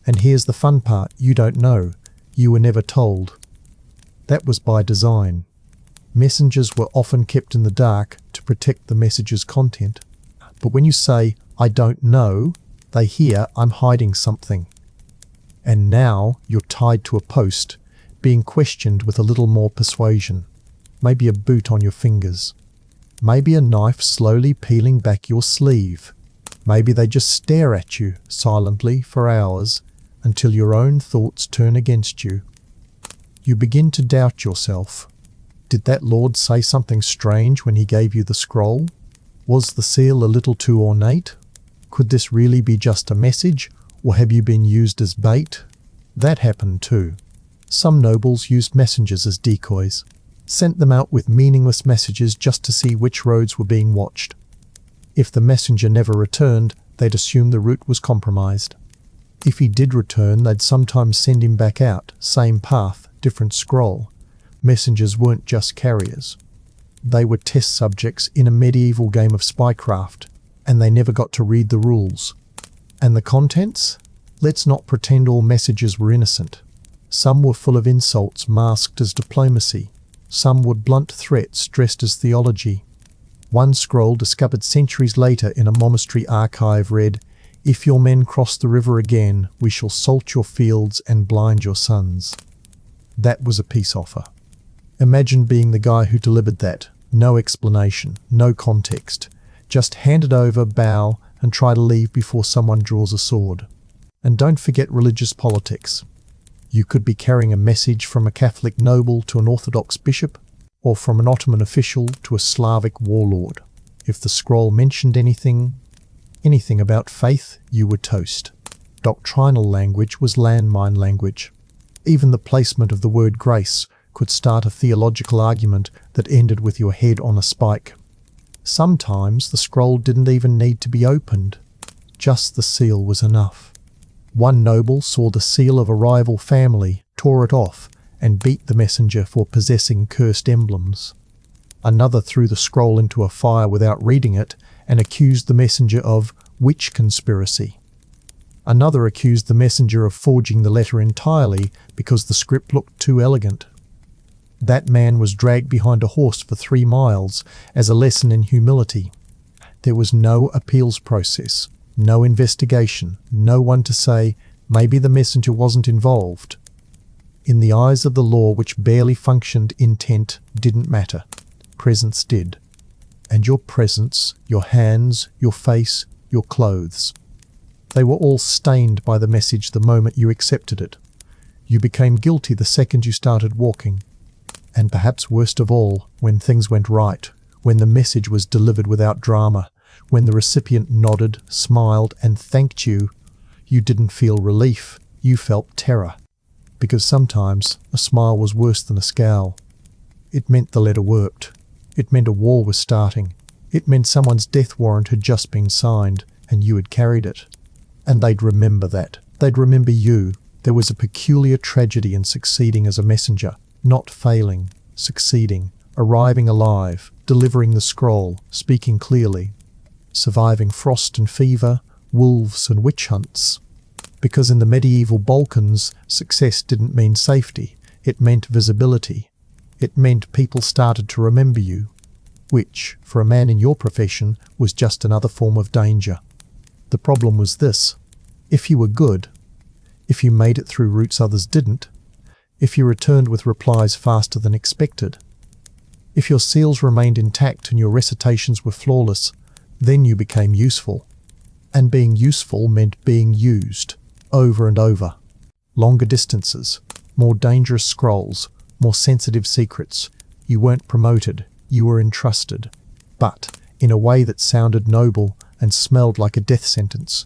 And here's the fun part, you don't know. You were never told. That was by design. Messengers were often kept in the dark to protect the message's content. But when you say, I don't know, they hear, I'm hiding something. And now you're tied to a post, being questioned with a little more persuasion. Maybe a boot on your fingers. Maybe a knife slowly peeling back your sleeve. Maybe they just stare at you silently for hours until your own thoughts turn against you. You begin to doubt yourself. Did that Lord say something strange when he gave you the scroll? Was the seal a little too ornate? Could this really be just a message, or have you been used as bait? That happened too. Some nobles used messengers as decoys, sent them out with meaningless messages just to see which roads were being watched. If the messenger never returned, they'd assume the route was compromised. If he did return, they'd sometimes send him back out, same path, different scroll. Messengers weren't just carriers. They were test subjects in a medieval game of spycraft, and they never got to read the rules. And the contents? Let's not pretend all messages were innocent. Some were full of insults masked as diplomacy. Some were blunt threats dressed as theology. One scroll discovered centuries later in a monastery archive read, "If your men cross the river again, we shall salt your fields and blind your sons." That was a peace offer. Imagine being the guy who delivered that. No explanation, no context. Just hand it over, bow, and try to leave before someone draws a sword. And don't forget religious politics. You could be carrying a message from a Catholic noble to an Orthodox bishop, or from an Ottoman official to a Slavic warlord. If the scroll mentioned anything about faith, you were toast. Doctrinal language was landmine language. Even the placement of the word grace could start a theological argument that ended with your head on a spike. Sometimes the scroll didn't even need to be opened. Just the seal was enough. One noble saw the seal of a rival family, tore it off, and beat the messenger for possessing cursed emblems. Another threw the scroll into a fire without reading it and accused the messenger of witch conspiracy. Another accused the messenger of forging the letter entirely because the script looked too elegant. That man was dragged behind a horse for 3 miles as a lesson in humility. There was no appeals process, no investigation, no one to say, maybe the messenger wasn't involved. In the eyes of the law, which barely functioned, intent didn't matter. Presence did. And your presence, your hands, your face, your clothes, they were all stained by the message the moment you accepted it. You became guilty the second you started walking. And perhaps worst of all, when things went right, when the message was delivered without drama, when the recipient nodded, smiled, and thanked you, you didn't feel relief, you felt terror. Because sometimes a smile was worse than a scowl. It meant the letter worked. It meant a war was starting. It meant someone's death warrant had just been signed, and you had carried it. And they'd remember that. They'd remember you. There was a peculiar tragedy in succeeding as a messenger. Not failing, succeeding, arriving alive, delivering the scroll, speaking clearly, surviving frost and fever, wolves and witch hunts. Because in the medieval Balkans, success didn't mean safety, it meant visibility. It meant people started to remember you, which, for a man in your profession, was just another form of danger. The problem was this: if you were good, if you made it through routes others didn't, if you returned with replies faster than expected, if your seals remained intact and your recitations were flawless, then you became useful. And being useful meant being used, over and over. Longer distances, more dangerous scrolls, more sensitive secrets. You weren't promoted, you were entrusted. But, in a way that sounded noble and smelled like a death sentence,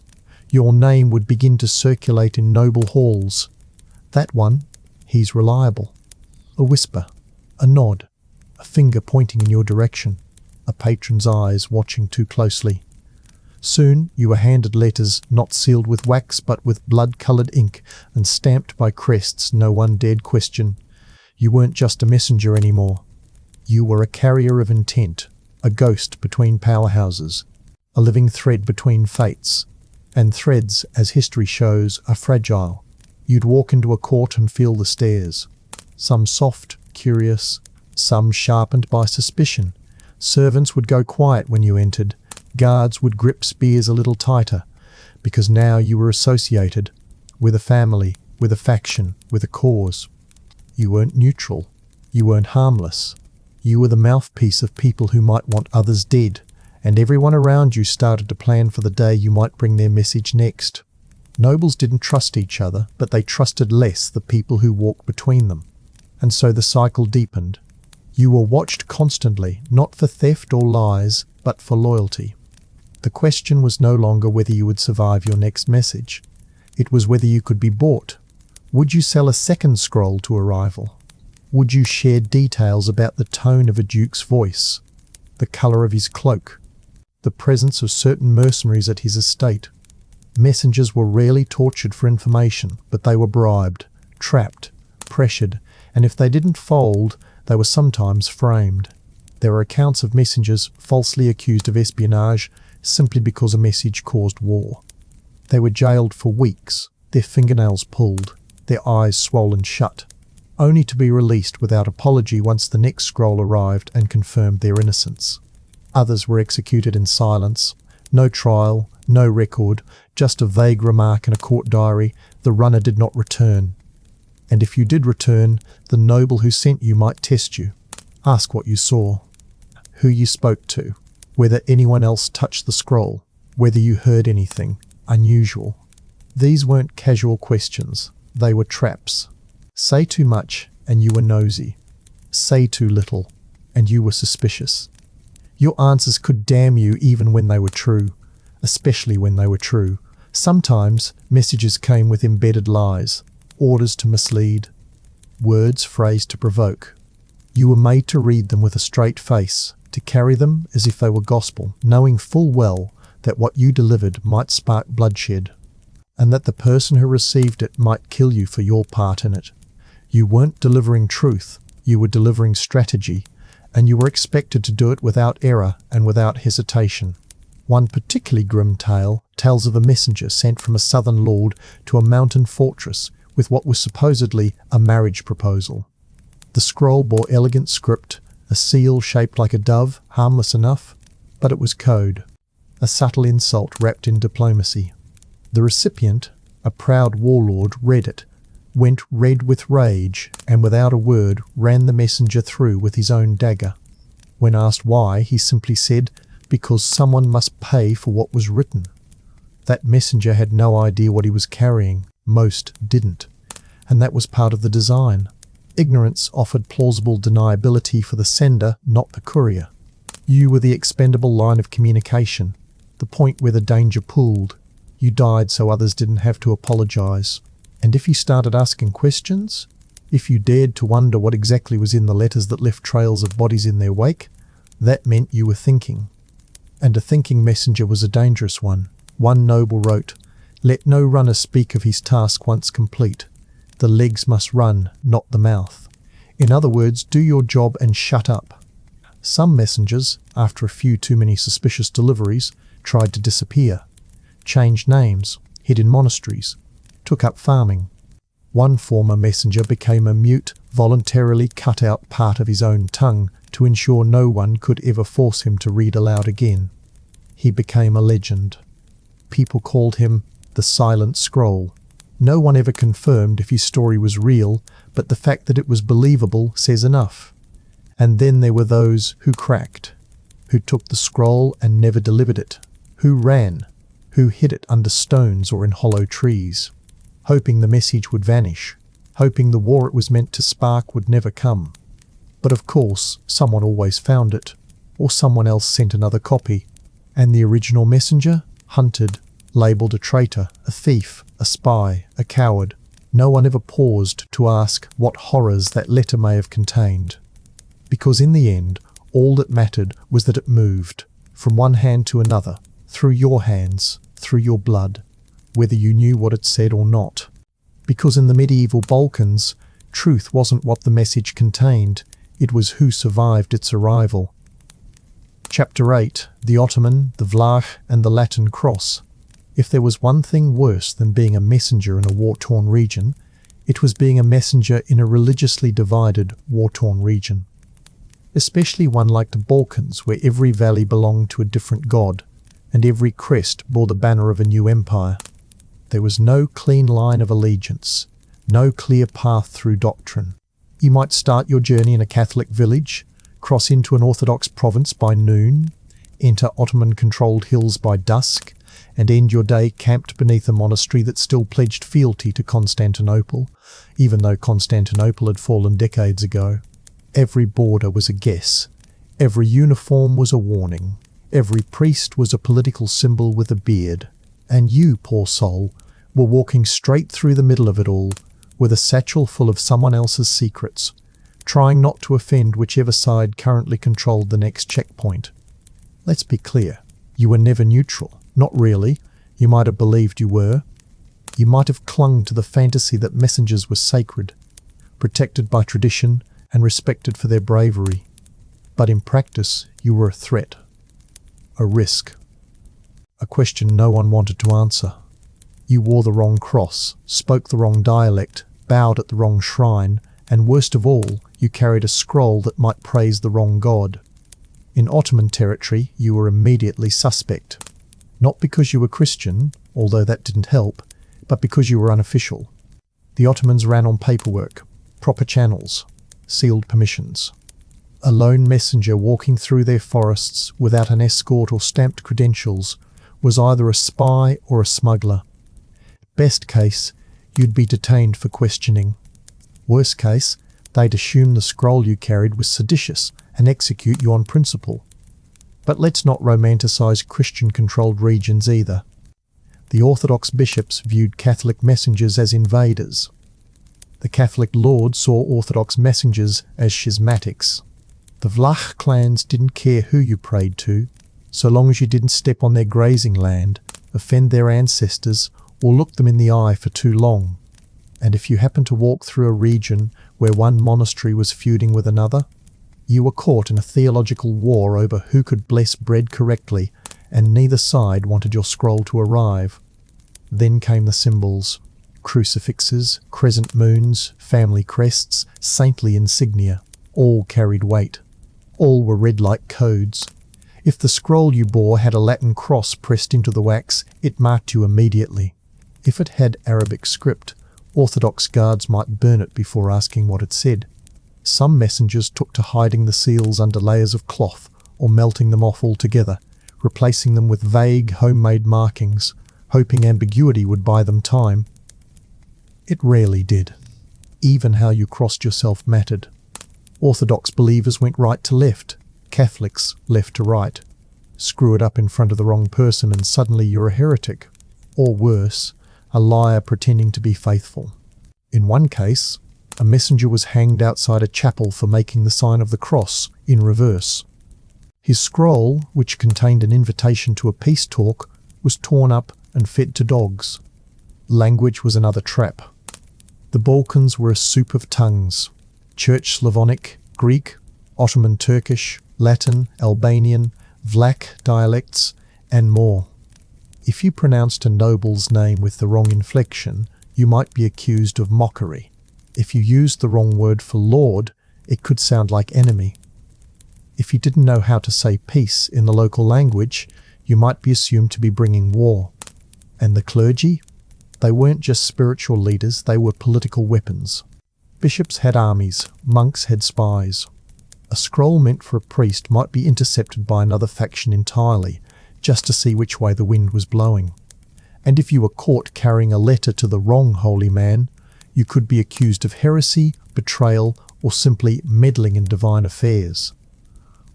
your name would begin to circulate in noble halls. That one, he's reliable. A whisper, a nod, a finger pointing in your direction, a patron's eyes watching too closely. Soon you were handed letters not sealed with wax but with blood-coloured ink and stamped by crests no one dared question. You weren't just a messenger anymore. You were a carrier of intent, a ghost between powerhouses, a living thread between fates. And threads, as history shows, are fragile. You'd walk into a court and feel the stares. Some soft, curious, some sharpened by suspicion. Servants would go quiet when you entered. Guards would grip spears a little tighter, because now you were associated with a family, with a faction, with a cause. You weren't neutral. You weren't harmless. You were the mouthpiece of people who might want others dead, and everyone around you started to plan for the day you might bring their message next. Nobles didn't trust each other, but they trusted less the people who walked between them. And so the cycle deepened. You were watched constantly, not for theft or lies, but for loyalty. The question was no longer whether you would survive your next message. It was whether you could be bought. Would you sell a second scroll to a rival? Would you share details about the tone of a duke's voice, the colour of his cloak, the presence of certain mercenaries at his estate? Messengers were rarely tortured for information, but they were bribed, trapped, pressured, and if they didn't fold, they were sometimes framed. There are accounts of messengers falsely accused of espionage simply because a message caused war. They were jailed for weeks, their fingernails pulled, their eyes swollen shut, only to be released without apology once the next scroll arrived and confirmed their innocence. Others were executed in silence. No trial, no record, just a vague remark in a court diary. The runner did not return. And if you did return, the noble who sent you might test you. Ask what you saw, who you spoke to, whether anyone else touched the scroll, whether you heard anything unusual. These weren't casual questions. They were traps. Say too much, and you were nosy. Say too little, and you were suspicious. Your answers could damn you even when they were true, especially when they were true. Sometimes messages came with embedded lies, orders to mislead, words phrased to provoke. You were made to read them with a straight face, to carry them as if they were gospel, knowing full well that what you delivered might spark bloodshed, and that the person who received it might kill you for your part in it. You weren't delivering truth, you were delivering strategy, and you were expected to do it without error and without hesitation. One particularly grim tale tells of a messenger sent from a southern lord to a mountain fortress with what was supposedly a marriage proposal. The scroll bore elegant script, a seal shaped like a dove, harmless enough, but it was code, a subtle insult wrapped in diplomacy. The recipient, a proud warlord, read it, went red with rage, and without a word ran the messenger through with his own dagger. When asked why, he simply said, "Because someone must pay for what was written." That messenger had no idea what he was carrying. Most didn't. And that was part of the design. Ignorance offered plausible deniability for the sender, not the courier. You were the expendable line of communication, the point where the danger pooled. You died so others didn't have to apologize. And if you started asking questions, if you dared to wonder what exactly was in the letters that left trails of bodies in their wake, that meant you were thinking. And a thinking messenger was a dangerous one. One noble wrote, "Let no runner speak of his task once complete. The legs must run, not the mouth." In other words, do your job and shut up. Some messengers, after a few too many suspicious deliveries, tried to disappear, changed names, hid in monasteries, took up farming. One former messenger became a mute, voluntarily cut out part of his own tongue to ensure no one could ever force him to read aloud again. He became a legend. People called him the Silent Scroll. No one ever confirmed if his story was real, but the fact that it was believable says enough. And then there were those who cracked, who took the scroll and never delivered it, who ran, who hid it under stones or in hollow trees, hoping the message would vanish, hoping the war it was meant to spark would never come. But of course, someone always found it, or someone else sent another copy, and the original messenger, hunted, labelled a traitor, a thief, a spy, a coward. No one ever paused to ask what horrors that letter may have contained. Because in the end, all that mattered was that it moved, from one hand to another, through your hands, through your blood, whether you knew what it said or not. Because in the medieval Balkans, truth wasn't what the message contained, it was who survived its arrival. Chapter 8. The Ottoman, the Vlach, and the Latin Cross. If there was one thing worse than being a messenger in a war-torn region, it was being a messenger in a religiously divided, war-torn region. Especially one like the Balkans, where every valley belonged to a different god, and every crest bore the banner of a new empire. There was no clean line of allegiance, no clear path through doctrine. You might start your journey in a Catholic village, cross into an Orthodox province by noon, enter Ottoman-controlled hills by dusk, and end your day camped beneath a monastery that still pledged fealty to Constantinople, even though Constantinople had fallen decades ago. Every border was a guess. Every uniform was a warning. Every priest was a political symbol with a beard. And you, poor soul, were walking straight through the middle of it all, with a satchel full of someone else's secrets, trying not to offend whichever side currently controlled the next checkpoint. Let's be clear, you were never neutral. Not really. You might have believed you were. You might have clung to the fantasy that messengers were sacred, protected by tradition and respected for their bravery. But in practice, you were a threat, a risk, a question no one wanted to answer. You wore the wrong cross, spoke the wrong dialect, bowed at the wrong shrine, and worst of all, you carried a scroll that might praise the wrong god. In Ottoman territory, you were immediately suspect. Not because you were Christian, although that didn't help, but because you were unofficial. The Ottomans ran on paperwork, proper channels, sealed permissions. A lone messenger walking through their forests without an escort or stamped credentials was either a spy or a smuggler. Best case, you'd be detained for questioning. Worst case, they'd assume the scroll you carried was seditious and execute you on principle. But let's not romanticize Christian-controlled regions either. The Orthodox bishops viewed Catholic messengers as invaders. The Catholic lord saw Orthodox messengers as schismatics. The Vlach clans didn't care who you prayed to, so long as you didn't step on their grazing land, offend their ancestors, or look them in the eye for too long. And if you happened to walk through a region where one monastery was feuding with another, you were caught in a theological war over who could bless bread correctly, and neither side wanted your scroll to arrive. Then came the symbols: crucifixes, crescent moons, family crests, saintly insignia. All carried weight. All were read like codes. If the scroll you bore had a Latin cross pressed into the wax, it marked you immediately. If it had Arabic script, Orthodox guards might burn it before asking what it said. Some messengers took to hiding the seals under layers of cloth or melting them off altogether, replacing them with vague, homemade markings, hoping ambiguity would buy them time. It rarely did. Even how you crossed yourself mattered. Orthodox believers went right to left, Catholics left to right. Screw it up in front of the wrong person and suddenly you're a heretic. Or worse, a liar pretending to be faithful. In one case, a messenger was hanged outside a chapel for making the sign of the cross in reverse. His scroll, which contained an invitation to a peace talk, was torn up and fed to dogs. Language was another trap. The Balkans were a soup of tongues: Church Slavonic, Greek, Ottoman Turkish, Latin, Albanian, Vlach dialects, and more. If you pronounced a noble's name with the wrong inflection, you might be accused of mockery. If you used the wrong word for lord, it could sound like enemy. If you didn't know how to say peace in the local language, you might be assumed to be bringing war. And the clergy? They weren't just spiritual leaders, they were political weapons. Bishops had armies, monks had spies. A scroll meant for a priest might be intercepted by another faction entirely, just to see which way the wind was blowing. And if you were caught carrying a letter to the wrong holy man, you could be accused of heresy, betrayal, or simply meddling in divine affairs.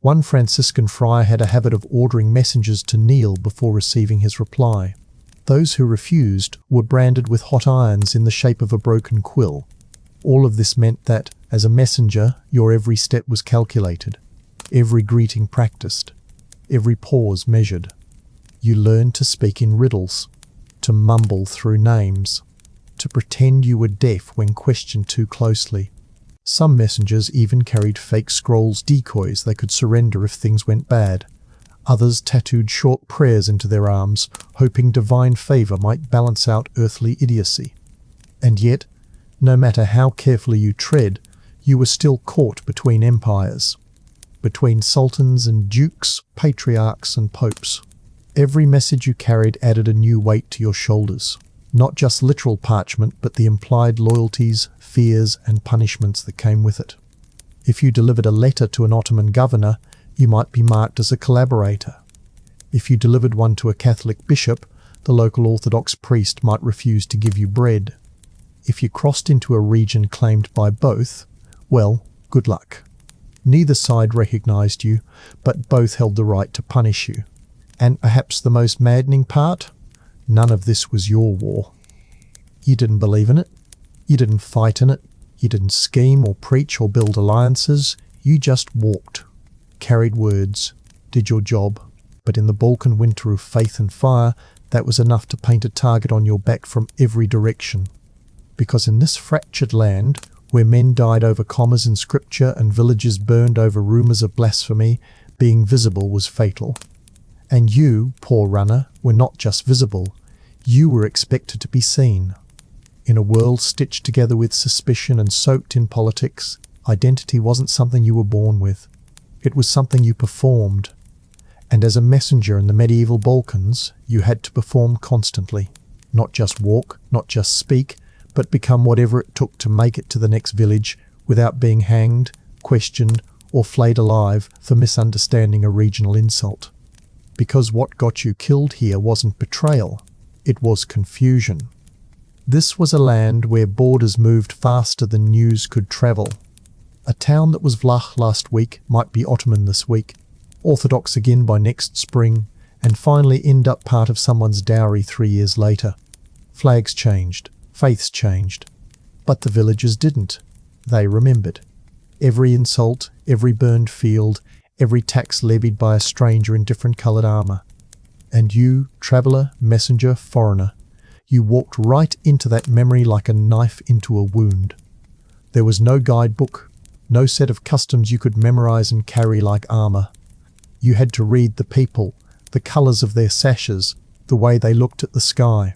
One Franciscan friar had a habit of ordering messengers to kneel before receiving his reply. Those who refused were branded with hot irons in the shape of a broken quill. All of this meant that, as a messenger, your every step was calculated, every greeting practiced, every pause measured. You learned to speak in riddles, to mumble through names, to pretend you were deaf when questioned too closely. Some messengers even carried fake scrolls decoys they could surrender if things went bad. Others tattooed short prayers into their arms, hoping divine favor might balance out earthly idiocy. And yet, no matter how carefully you tread, you were still caught between empires, between sultans and dukes, patriarchs and popes. Every message you carried added a new weight to your shoulders, not just literal parchment, but the implied loyalties, fears and punishments that came with it. If you delivered a letter to an Ottoman governor, you might be marked as a collaborator. If you delivered one to a Catholic bishop, the local Orthodox priest might refuse to give you bread. If you crossed into a region claimed by both, well, good luck. Neither side recognized you, but both held the right to punish you. And perhaps the most maddening part? None of this was your war. You didn't believe in it. You didn't fight in it. You didn't scheme or preach or build alliances. You just walked, carried words, did your job. But in the Balkan winter of faith and fire, that was enough to paint a target on your back from every direction. Because in this fractured land, where men died over commas in scripture and villages burned over rumours of blasphemy, being visible was fatal. And you, poor runner, were not just visible, you were expected to be seen. In a world stitched together with suspicion and soaked in politics, identity wasn't something you were born with. It was something you performed. And as a messenger in the medieval Balkans, you had to perform constantly. Not just walk, not just speak, but become whatever it took to make it to the next village without being hanged, questioned, or flayed alive for misunderstanding a regional insult. Because what got you killed here wasn't betrayal, it was confusion. This was a land where borders moved faster than news could travel. A town that was Vlach last week might be Ottoman this week, Orthodox again by next spring, and finally end up part of someone's dowry 3 years later. Flags changed, faiths changed, but the villagers didn't. They remembered. Every insult, every burned field, every tax levied by a stranger in different coloured armour. And you, traveller, messenger, foreigner, you walked right into that memory like a knife into a wound. There was no guidebook, no set of customs you could memorise and carry like armour. You had to read the people, the colours of their sashes, the way they looked at the sky.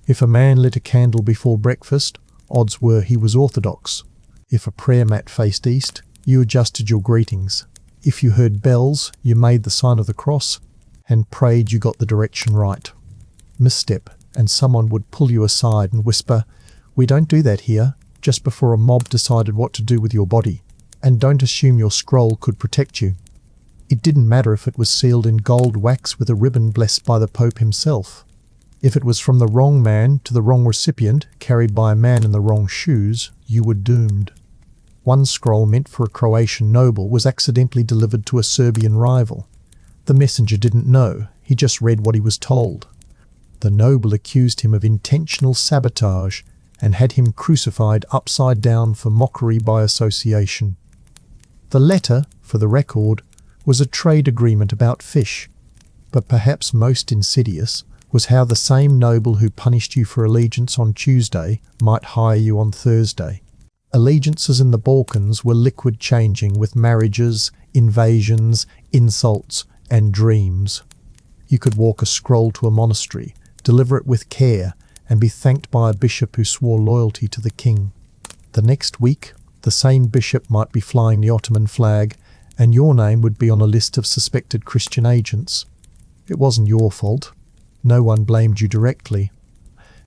If a man lit a candle before breakfast, odds were he was Orthodox. If a prayer mat faced east, you adjusted your greetings. If you heard bells, you made the sign of the cross and prayed you got the direction right. Misstep, and someone would pull you aside and whisper, "We don't do that here," just before a mob decided what to do with your body. And don't assume your scroll could protect you. It didn't matter if it was sealed in gold wax with a ribbon blessed by the Pope himself. If it was from the wrong man to the wrong recipient, carried by a man in the wrong shoes, you were doomed. One scroll meant for a Croatian noble was accidentally delivered to a Serbian rival. The messenger didn't know, he just read what he was told. The noble accused him of intentional sabotage and had him crucified upside down for mockery by association. The letter, for the record, was a trade agreement about fish, but perhaps most insidious was how the same noble who punished you for allegiance on Tuesday might hire you on Thursday. Allegiances in the Balkans were liquid changing with marriages, invasions, insults, and dreams. You could walk a scroll to a monastery, deliver it with care, and be thanked by a bishop who swore loyalty to the king. The next week, the same bishop might be flying the Ottoman flag, and your name would be on a list of suspected Christian agents. It wasn't your fault. No one blamed you directly.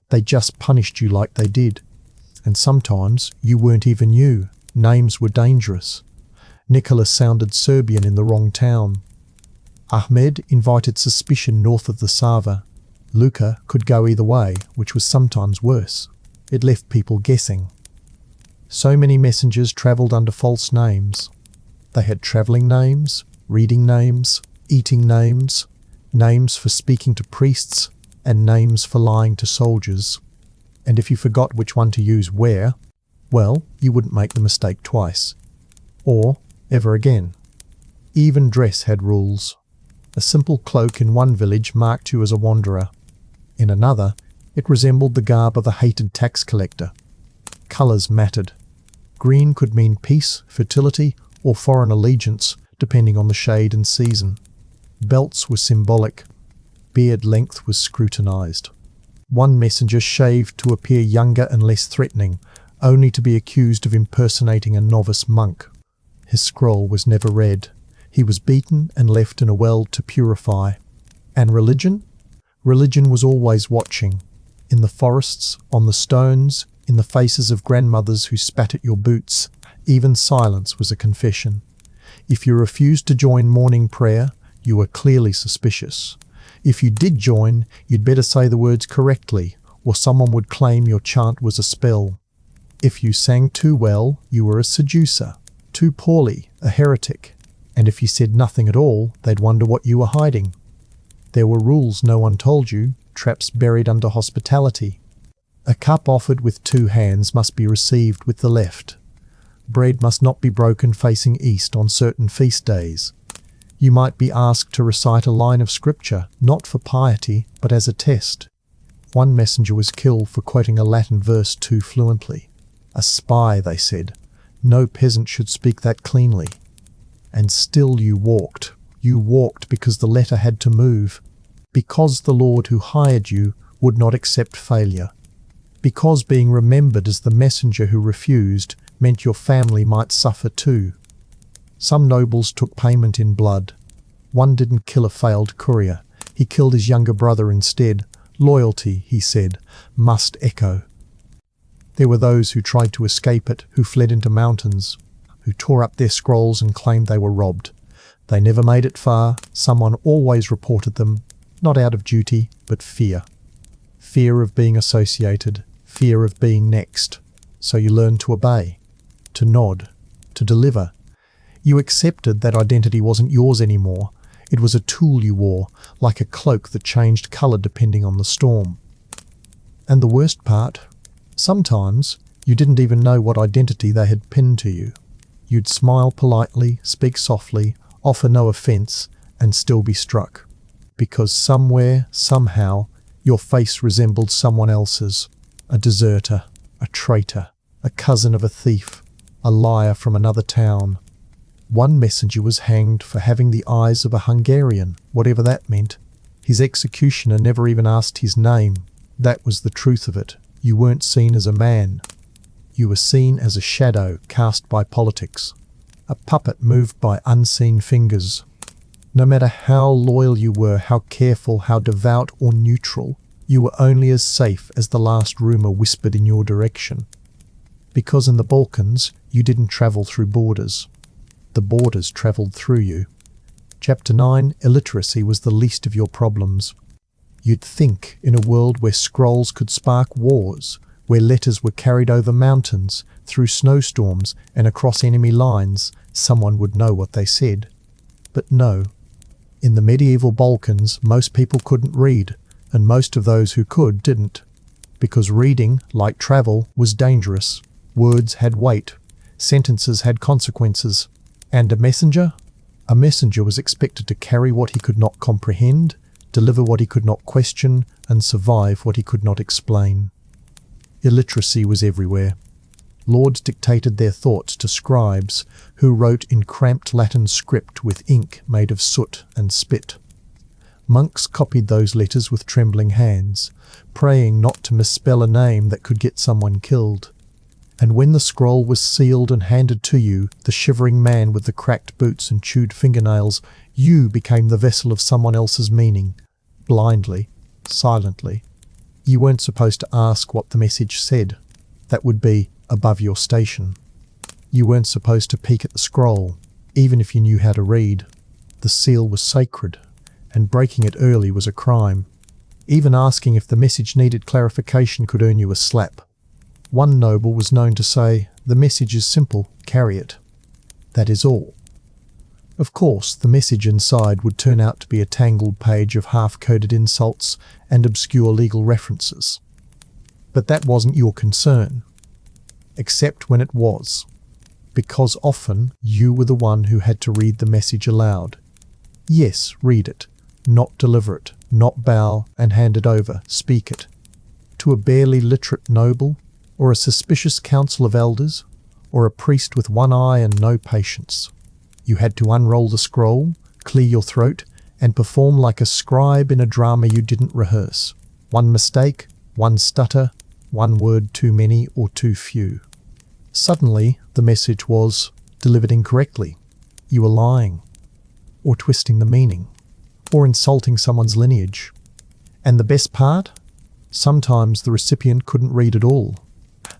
They just punished you like they did. And sometimes you weren't even you. Names were dangerous. Nicholas sounded Serbian in the wrong town. Ahmed invited suspicion north of the Sava. Luka could go either way, which was sometimes worse. It left people guessing. So many messengers travelled under false names. They had travelling names, reading names, eating names, names for speaking to priests, and names for lying to soldiers. And if you forgot which one to use where, well, you wouldn't make the mistake twice. Or ever again. Even dress had rules. A simple cloak in one village marked you as a wanderer. In another, it resembled the garb of a hated tax collector. Colours mattered. Green could mean peace, fertility, or foreign allegiance, depending on the shade and season. Belts were symbolic. Beard length was scrutinized. One messenger shaved to appear younger and less threatening, only to be accused of impersonating a novice monk. His scroll was never read. He was beaten and left in a well to purify. And religion? Religion was always watching. In the forests, on the stones, in the faces of grandmothers who spat at your boots, even silence was a confession. If you refused to join morning prayer, you were clearly suspicious. If you did join, you'd better say the words correctly, or someone would claim your chant was a spell. If you sang too well, you were a seducer. Too poorly, a heretic. And if you said nothing at all, they'd wonder what you were hiding. There were rules no one told you, traps buried under hospitality. A cup offered with two hands must be received with the left. Bread must not be broken facing east on certain feast days. You might be asked to recite a line of scripture, not for piety, but as a test. One messenger was killed for quoting a Latin verse too fluently. A spy, they said. No peasant should speak that cleanly. And still you walked. You walked because the letter had to move. Because the Lord who hired you would not accept failure. Because being remembered as the messenger who refused meant your family might suffer too. Some nobles took payment in blood. One didn't kill a failed courier. He killed his younger brother instead. Loyalty, he said, must echo. There were those who tried to escape it, who fled into mountains, who tore up their scrolls and claimed they were robbed. They never made it far. Someone always reported them, not out of duty, but fear. Fear of being associated, fear of being next. So you learned to obey, to nod, to deliver. You accepted that identity wasn't yours anymore. It was a tool you wore, like a cloak that changed colour depending on the storm. And the worst part? Sometimes you didn't even know what identity they had pinned to you. You'd smile politely, speak softly, offer no offence, and still be struck. Because somewhere, somehow, your face resembled someone else's. A deserter, a traitor, a cousin of a thief, a liar from another town. One messenger was hanged for having the eyes of a Hungarian, whatever that meant. His executioner never even asked his name. That was the truth of it. You weren't seen as a man. You were seen as a shadow cast by politics, a puppet moved by unseen fingers. No matter how loyal you were, how careful, how devout or neutral, you were only as safe as the last rumour whispered in your direction. Because in the Balkans, you didn't travel through borders. The borders travelled through you. Chapter 9, Illiteracy was the least of your problems. You'd think, in a world where scrolls could spark wars, where letters were carried over mountains, through snowstorms and across enemy lines, someone would know what they said. But no. In the medieval Balkans, most people couldn't read, and most of those who could didn't. Because reading, like travel, was dangerous. Words had weight. Sentences had consequences. And a messenger? A messenger was expected to carry what he could not comprehend, deliver what he could not question, and survive what he could not explain. Illiteracy was everywhere. Lords dictated their thoughts to scribes, who wrote in cramped Latin script with ink made of soot and spit. Monks copied those letters with trembling hands, praying not to misspell a name that could get someone killed. And when the scroll was sealed and handed to you, the shivering man with the cracked boots and chewed fingernails, you became the vessel of someone else's meaning, blindly, silently. You weren't supposed to ask what the message said. That would be above your station. You weren't supposed to peek at the scroll, even if you knew how to read. The seal was sacred, and breaking it early was a crime. Even asking if the message needed clarification could earn you a slap. One noble was known to say, "The message is simple, carry it. That is all." Of course, the message inside would turn out to be a tangled page of half-coded insults and obscure legal references. But that wasn't your concern. Except when it was. Because often you were the one who had to read the message aloud. Yes, read it. Not deliver it. Not bow and hand it over. Speak it. To a barely literate noble, or a suspicious council of elders, or a priest with one eye and no patience. You had to unroll the scroll, clear your throat, and perform like a scribe in a drama you didn't rehearse. One mistake, one stutter, one word too many or too few. Suddenly, the message was delivered incorrectly. You were lying, or twisting the meaning, or insulting someone's lineage. And the best part? Sometimes the recipient couldn't read at all,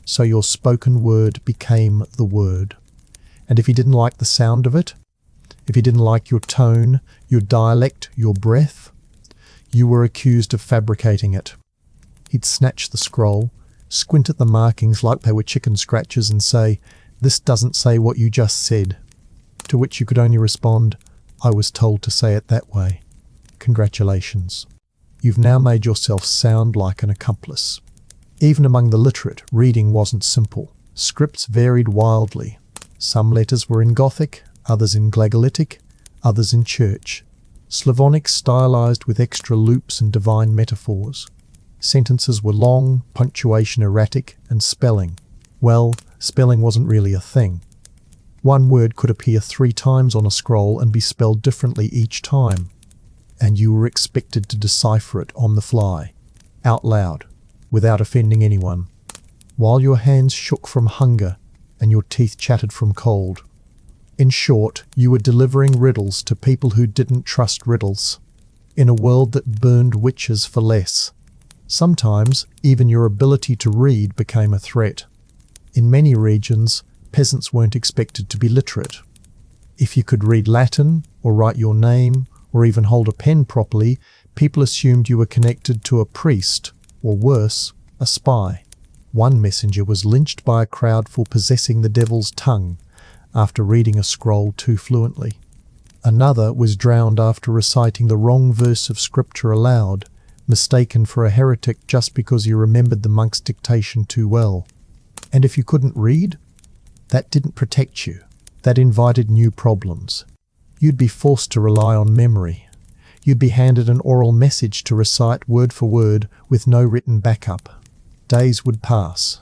so your spoken word became the word. And if he didn't like the sound of it, if he didn't like your tone, your dialect, your breath, you were accused of fabricating it. He'd snatch the scroll, squint at the markings like they were chicken scratches and say, "This doesn't say what you just said." To which you could only respond, "I was told to say it that way." Congratulations. You've now made yourself sound like an accomplice. Even among the literate, reading wasn't simple. Scripts varied wildly. Some letters were in Gothic, others in Glagolitic, others in Church. Slavonic stylized with extra loops and divine metaphors. Sentences were long, punctuation erratic, and spelling. Well, spelling wasn't really a thing. One word could appear 3 times on a scroll and be spelled differently each time, and you were expected to decipher it on the fly, out loud, without offending anyone, while your hands shook from hunger and your teeth chattered from cold. In short, you were delivering riddles to people who didn't trust riddles, in a world that burned witches for less. Sometimes, even your ability to read became a threat. In many regions, peasants weren't expected to be literate. If you could read Latin, or write your name, or even hold a pen properly, people assumed you were connected to a priest, or worse, a spy. One messenger was lynched by a crowd for possessing the devil's tongue after reading a scroll too fluently. Another was drowned after reciting the wrong verse of scripture aloud, mistaken for a heretic just because you remembered the monk's dictation too well. And if you couldn't read, that didn't protect you. That invited new problems. You'd be forced to rely on memory. You'd be handed an oral message to recite word for word with no written backup. Days would pass,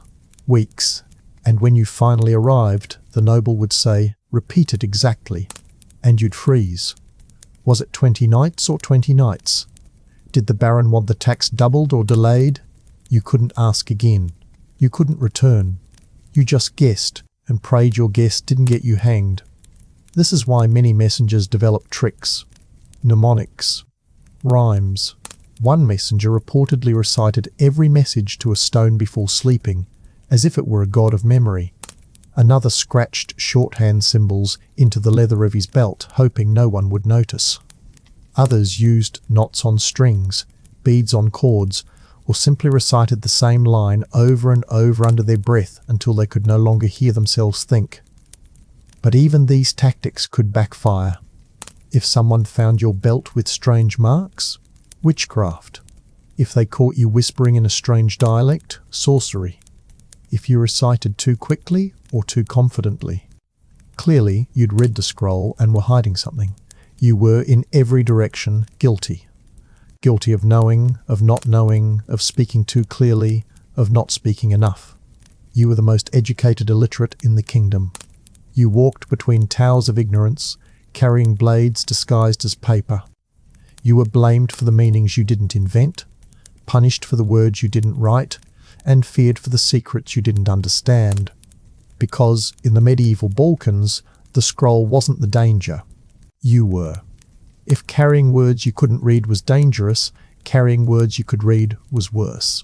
weeks, and when you finally arrived, the noble would say, "Repeat it exactly," and you'd freeze. Was it 20 nights or 20 nights? Did the Baron want the tax doubled or delayed? You couldn't ask again. You couldn't return. You just guessed, and prayed your guess didn't get you hanged. This is why many messengers developed tricks, mnemonics, rhymes. One messenger reportedly recited every message to a stone before sleeping, as if it were a god of memory. Another scratched shorthand symbols into the leather of his belt, hoping no one would notice. Others used knots on strings, beads on cords, or simply recited the same line over and over under their breath until they could no longer hear themselves think. But even these tactics could backfire. If someone found your belt with strange marks, witchcraft. If they caught you whispering in a strange dialect, sorcery. If you recited too quickly or too confidently. Clearly, you'd read the scroll and were hiding something. You were, in every direction, guilty. Guilty of knowing, of not knowing, of speaking too clearly, of not speaking enough. You were the most educated illiterate in the kingdom. You walked between towers of ignorance, carrying blades disguised as paper. You were blamed for the meanings you didn't invent, punished for the words you didn't write, and feared for the secrets you didn't understand. Because, in the medieval Balkans, the scroll wasn't the danger. You were. If carrying words you couldn't read was dangerous, carrying words you could read was worse.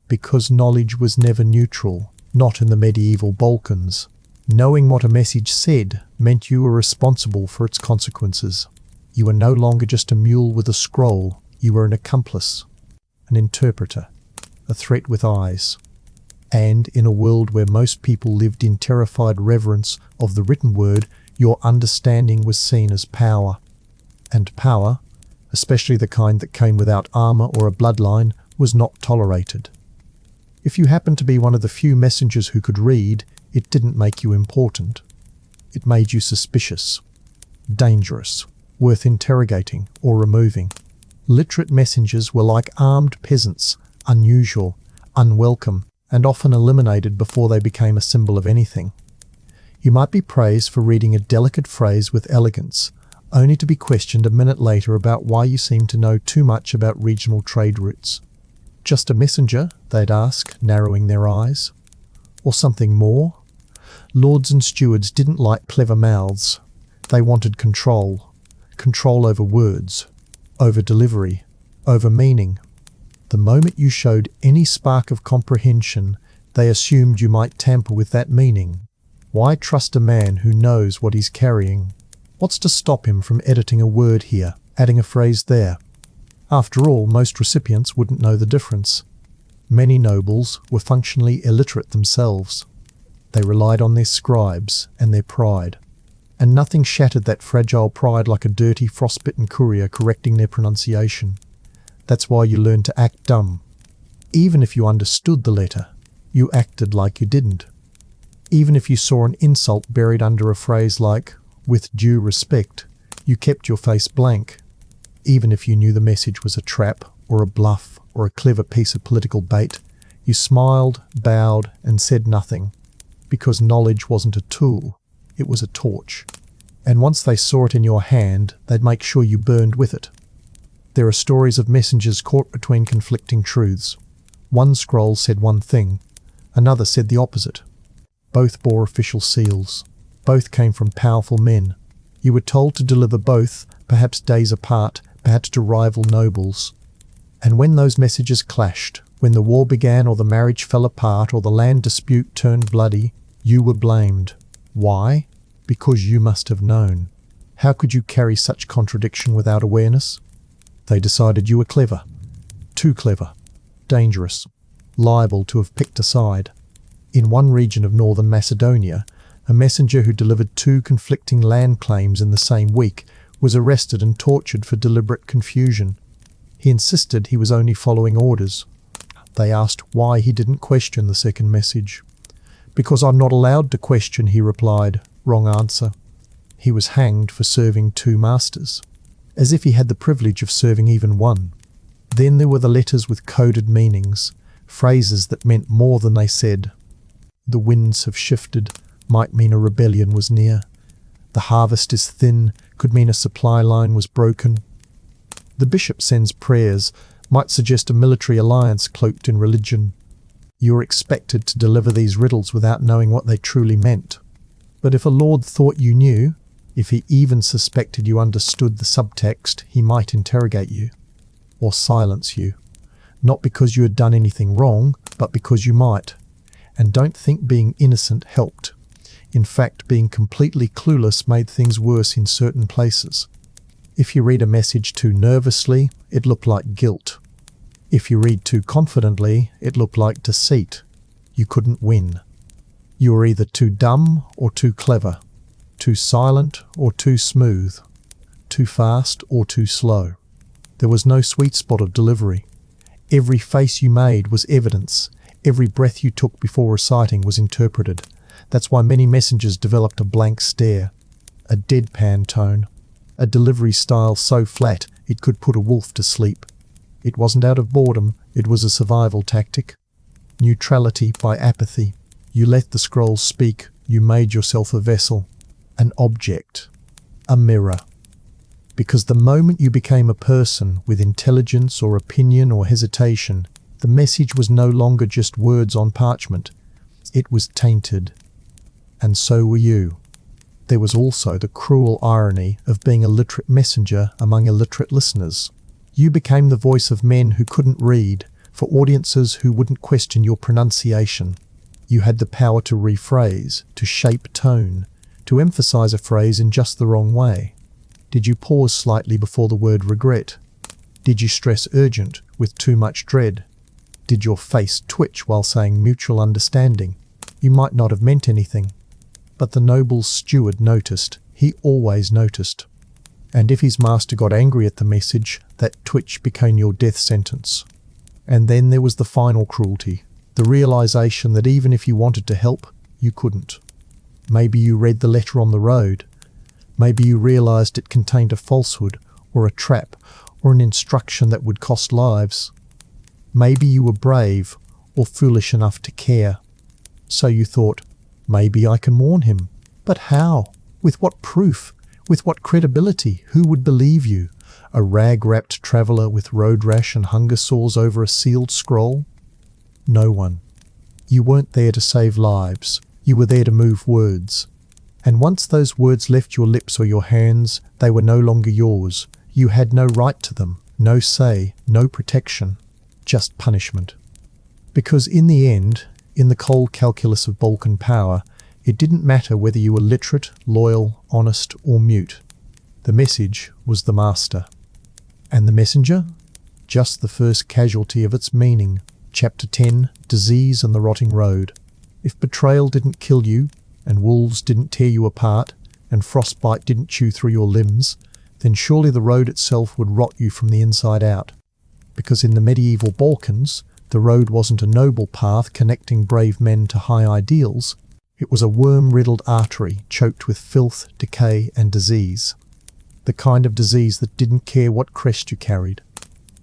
Because knowledge was never neutral, not in the medieval Balkans. Knowing what a message said meant you were responsible for its consequences. You were no longer just a mule with a scroll, you were an accomplice, an interpreter, a threat with eyes. And in a world where most people lived in terrified reverence of the written word, your understanding was seen as power. And power, especially the kind that came without armor or a bloodline, was not tolerated. If you happened to be one of the few messengers who could read, it didn't make you important. It made you suspicious, dangerous, worth interrogating or removing. Literate messengers were like armed peasants, unusual, unwelcome, and often eliminated before they became a symbol of anything. You might be praised for reading a delicate phrase with elegance, only to be questioned a minute later about why you seem to know too much about regional trade routes. Just a messenger, they'd ask, narrowing their eyes. Or something more? Lords and stewards didn't like clever mouths. They wanted control. Control over words, over delivery, over meaning. The moment you showed any spark of comprehension, they assumed you might tamper with that meaning. Why trust a man who knows what he's carrying? What's to stop him from editing a word here, adding a phrase there? After all, most recipients wouldn't know the difference. Many nobles were functionally illiterate themselves. They relied on their scribes and their pride. And nothing shattered that fragile pride like a dirty, frostbitten courier correcting their pronunciation. That's why you learned to act dumb. Even if you understood the letter, you acted like you didn't. Even if you saw an insult buried under a phrase like, "with due respect," you kept your face blank. Even if you knew the message was a trap, or a bluff, or a clever piece of political bait, you smiled, bowed, and said nothing. Because knowledge wasn't a tool, it was a torch. And once they saw it in your hand, they'd make sure you burned with it. There are stories of messengers caught between conflicting truths. One scroll said one thing, another said the opposite. Both bore official seals. Both came from powerful men. You were told to deliver both, perhaps days apart, perhaps to rival nobles. And when those messages clashed, when the war began or the marriage fell apart or the land dispute turned bloody, you were blamed. Why? Because you must have known. How could you carry such contradiction without awareness? They decided you were clever. Too clever. Dangerous. Liable to have picked a side. In one region of northern Macedonia, a messenger who delivered 2 conflicting land claims in the same week was arrested and tortured for deliberate confusion. He insisted he was only following orders. They asked why he didn't question the second message. "Because I'm not allowed to question," he replied. Wrong answer. He was hanged for serving 2 masters, as if he had the privilege of serving even one. Then there were the letters with coded meanings, phrases that meant more than they said. "The winds have shifted" might mean a rebellion was near. "The harvest is thin" could mean a supply line was broken. "The bishop sends prayers" might suggest a military alliance cloaked in religion. You were expected to deliver these riddles without knowing what they truly meant. But if a lord thought you knew, if he even suspected you understood the subtext, he might interrogate you, or silence you. Not because you had done anything wrong, but because you might. And don't think being innocent helped. In fact, being completely clueless made things worse in certain places. If you read a message too nervously, it looked like guilt. If you read too confidently, it looked like deceit. You couldn't win. You were either too dumb or too clever, too silent or too smooth, too fast or too slow. There was no sweet spot of delivery. Every face you made was evidence. Every breath you took before reciting was interpreted. That's why many messengers developed a blank stare, a deadpan tone, a delivery style so flat it could put a wolf to sleep. It wasn't out of boredom, it was a survival tactic. Neutrality by apathy. You let the scrolls speak, you made yourself a vessel, an object, a mirror. Because the moment you became a person with intelligence or opinion or hesitation, the message was no longer just words on parchment. It was tainted. And so were you. There was also the cruel irony of being a literate messenger among illiterate listeners. You became the voice of men who couldn't read, for audiences who wouldn't question your pronunciation. You had the power to rephrase, to shape tone, to emphasize a phrase in just the wrong way. Did you pause slightly before the word regret? Did you stress urgent with too much dread? Did your face twitch while saying mutual understanding? You might not have meant anything. But the noble's steward noticed. He always noticed. And if his master got angry at the message, that twitch became your death sentence. And then there was the final cruelty, the realization that even if you wanted to help, you couldn't. Maybe you read the letter on the road. Maybe you realized it contained a falsehood, or a trap, or an instruction that would cost lives. Maybe you were brave, or foolish enough to care. So you thought, maybe I can warn him. But how? With what proof? With what credibility? Who would believe you? A rag-wrapped traveller with road rash and hunger sores over a sealed scroll? No one. You weren't there to save lives. You were there to move words. And once those words left your lips or your hands, they were no longer yours. You had no right to them, no say, no protection, just punishment. Because in the end, in the cold calculus of Balkan power, it didn't matter whether you were literate, loyal, honest, or mute. The message was the master. And the messenger? Just the first casualty of its meaning. Chapter 10, Disease and the Rotting Road. If betrayal didn't kill you, and wolves didn't tear you apart, and frostbite didn't chew through your limbs, then surely the road itself would rot you from the inside out. Because in the medieval Balkans, the road wasn't a noble path connecting brave men to high ideals. It was a worm-riddled artery choked with filth, decay, and disease. The kind of disease that didn't care what crest you carried,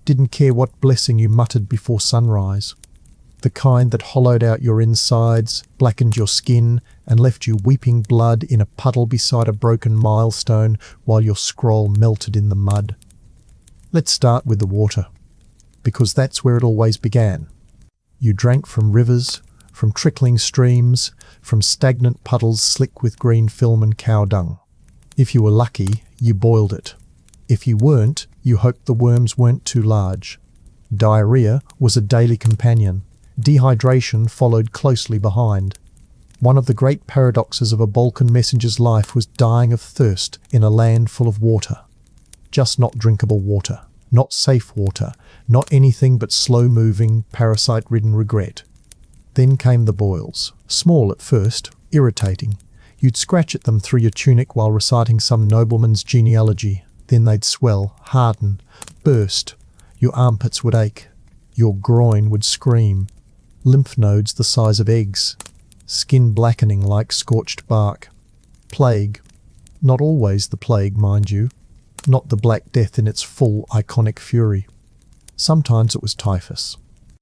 didn't care what blessing you muttered before sunrise. The kind that hollowed out your insides, blackened your skin, and left you weeping blood in a puddle beside a broken milestone while your scroll melted in the mud. Let's start with the water, because that's where it always began. You drank from rivers, from trickling streams, from stagnant puddles slick with green film and cow dung. If you were lucky, you boiled it. If you weren't, you hoped the worms weren't too large. Diarrhea was a daily companion. Dehydration followed closely behind. One of the great paradoxes of a Balkan messenger's life was dying of thirst in a land full of water. Just not drinkable water, not safe water, not anything but slow-moving, parasite-ridden regret. Then came the boils, small at first, irritating. You'd scratch at them through your tunic while reciting some nobleman's genealogy. Then they'd swell, harden, burst. Your armpits would ache. Your groin would scream. Lymph nodes the size of eggs. Skin blackening like scorched bark. Plague. Not always the plague, mind you. Not the Black Death in its full, iconic fury. Sometimes it was typhus.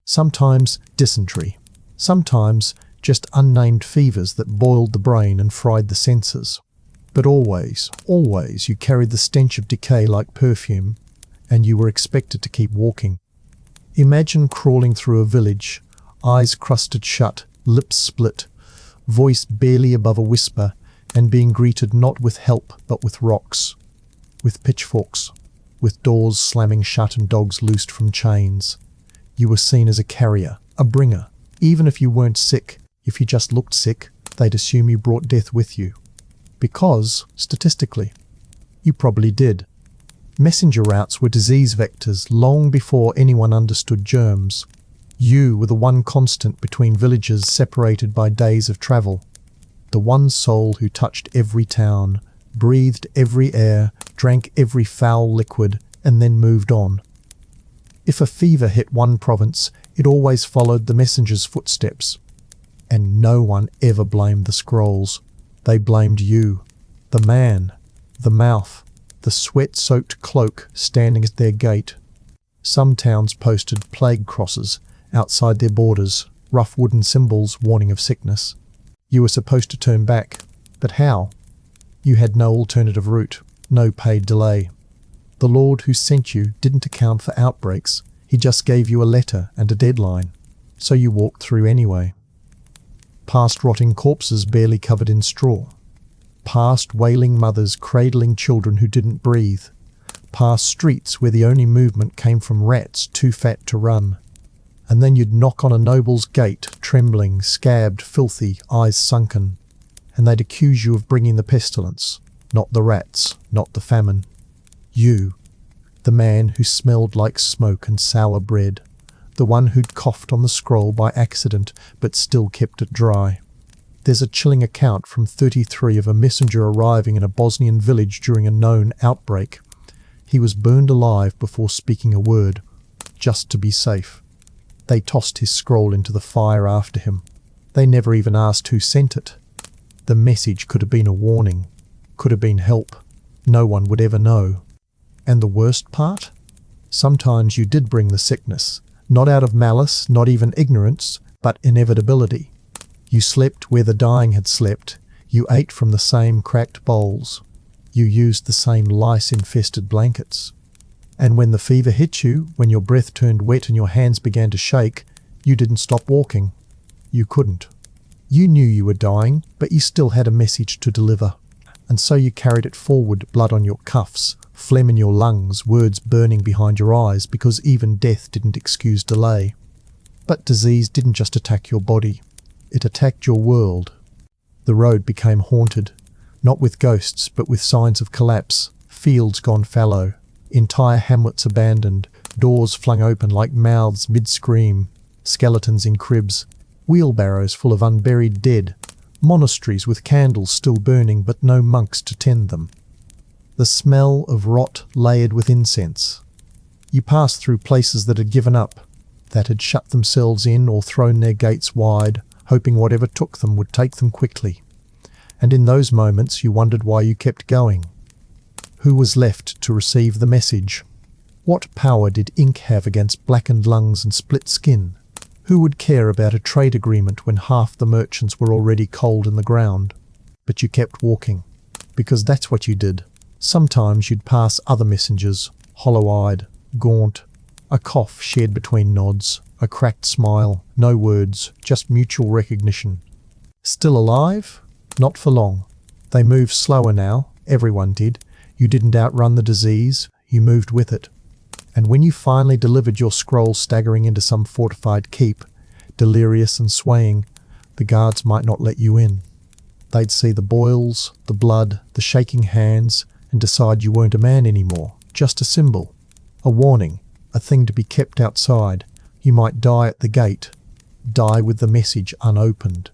Sometimes dysentery. Sometimes just unnamed fevers that boiled the brain and fried the senses. But always, always you carried the stench of decay like perfume, and you were expected to keep walking. Imagine crawling through a village, eyes crusted shut, lips split, voice barely above a whisper, and being greeted not with help but with rocks, with pitchforks, with doors slamming shut and dogs loosed from chains. You were seen as a carrier, a bringer. Even if you weren't sick, if you just looked sick, they'd assume you brought death with you. Because, statistically, you probably did. Messenger routes were disease vectors long before anyone understood germs. You were the one constant between villages separated by days of travel. The one soul who touched every town, breathed every air, drank every foul liquid, and then moved on. If a fever hit one province, it always followed the messenger's footsteps. And no one ever blamed the scrolls. They blamed you, the man, the mouth, the sweat-soaked cloak standing at their gate. Some towns posted plague crosses outside their borders, rough wooden symbols warning of sickness. You were supposed to turn back, but how? You had no alternative route, no paid delay. The Lord who sent you didn't account for outbreaks. He just gave you a letter and a deadline, so you walked through anyway. Past rotting corpses barely covered in straw. Past wailing mothers cradling children who didn't breathe. Past streets where the only movement came from rats too fat to run. And then you'd knock on a noble's gate, trembling, scabbed, filthy, eyes sunken. And they'd accuse you of bringing the pestilence, not the rats, not the famine. You, the man who smelled like smoke and sour bread, the one who'd coughed on the scroll by accident but still kept it dry. There's a chilling account from 33 of a messenger arriving in a Bosnian village during a known outbreak. He was burned alive before speaking a word, just to be safe. They tossed his scroll into the fire after him. They never even asked who sent it. The message could have been a warning, could have been help. No one would ever know. And the worst part? Sometimes you did bring the sickness, not out of malice, not even ignorance, but inevitability. You slept where the dying had slept. You ate from the same cracked bowls. You used the same lice-infested blankets. And when the fever hit you, when your breath turned wet and your hands began to shake, you didn't stop walking. You couldn't. You knew you were dying, but you still had a message to deliver. And so you carried it forward, blood on your cuffs, phlegm in your lungs, words burning behind your eyes, because even death didn't excuse delay. But disease didn't just attack your body. It attacked your world. The road became haunted, not with ghosts, but with signs of collapse, fields gone fallow, entire hamlets abandoned, doors flung open like mouths mid-scream, skeletons in cribs, wheelbarrows full of unburied dead, monasteries with candles still burning but no monks to tend them. The smell of rot layered with incense. You passed through places that had given up, that had shut themselves in or thrown their gates wide, hoping whatever took them would take them quickly. And in those moments you wondered why you kept going. Who was left to receive the message? What power did ink have against blackened lungs and split skin? Who would care about a trade agreement when half the merchants were already cold in the ground? But you kept walking, because that's what you did. Sometimes you'd pass other messengers, hollow-eyed, gaunt, a cough shared between nods, a cracked smile, no words, just mutual recognition. Still alive? Not for long. They moved slower now, everyone did. You didn't outrun the disease, you moved with it. And when you finally delivered your scroll staggering into some fortified keep, delirious and swaying, the guards might not let you in. They'd see the boils, the blood, the shaking hands, and decide you weren't a man anymore, just a symbol, a warning, a thing to be kept outside. You might die at the gate, die with the message unopened,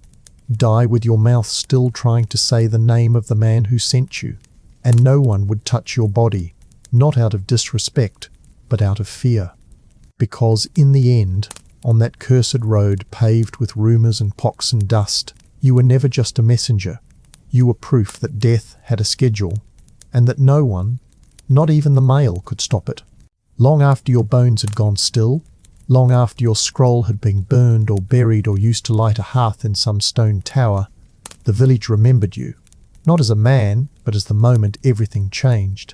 die with your mouth still trying to say the name of the man who sent you, and no one would touch your body, not out of disrespect, but out of fear. Because in the end, on that cursed road paved with rumours and pox and dust, you were never just a messenger. You were proof that death had a schedule, and that no one, not even the mail, could stop it. Long after your bones had gone still, long after your scroll had been burned or buried or used to light a hearth in some stone tower, the village remembered you, not as a man, but as the moment everything changed.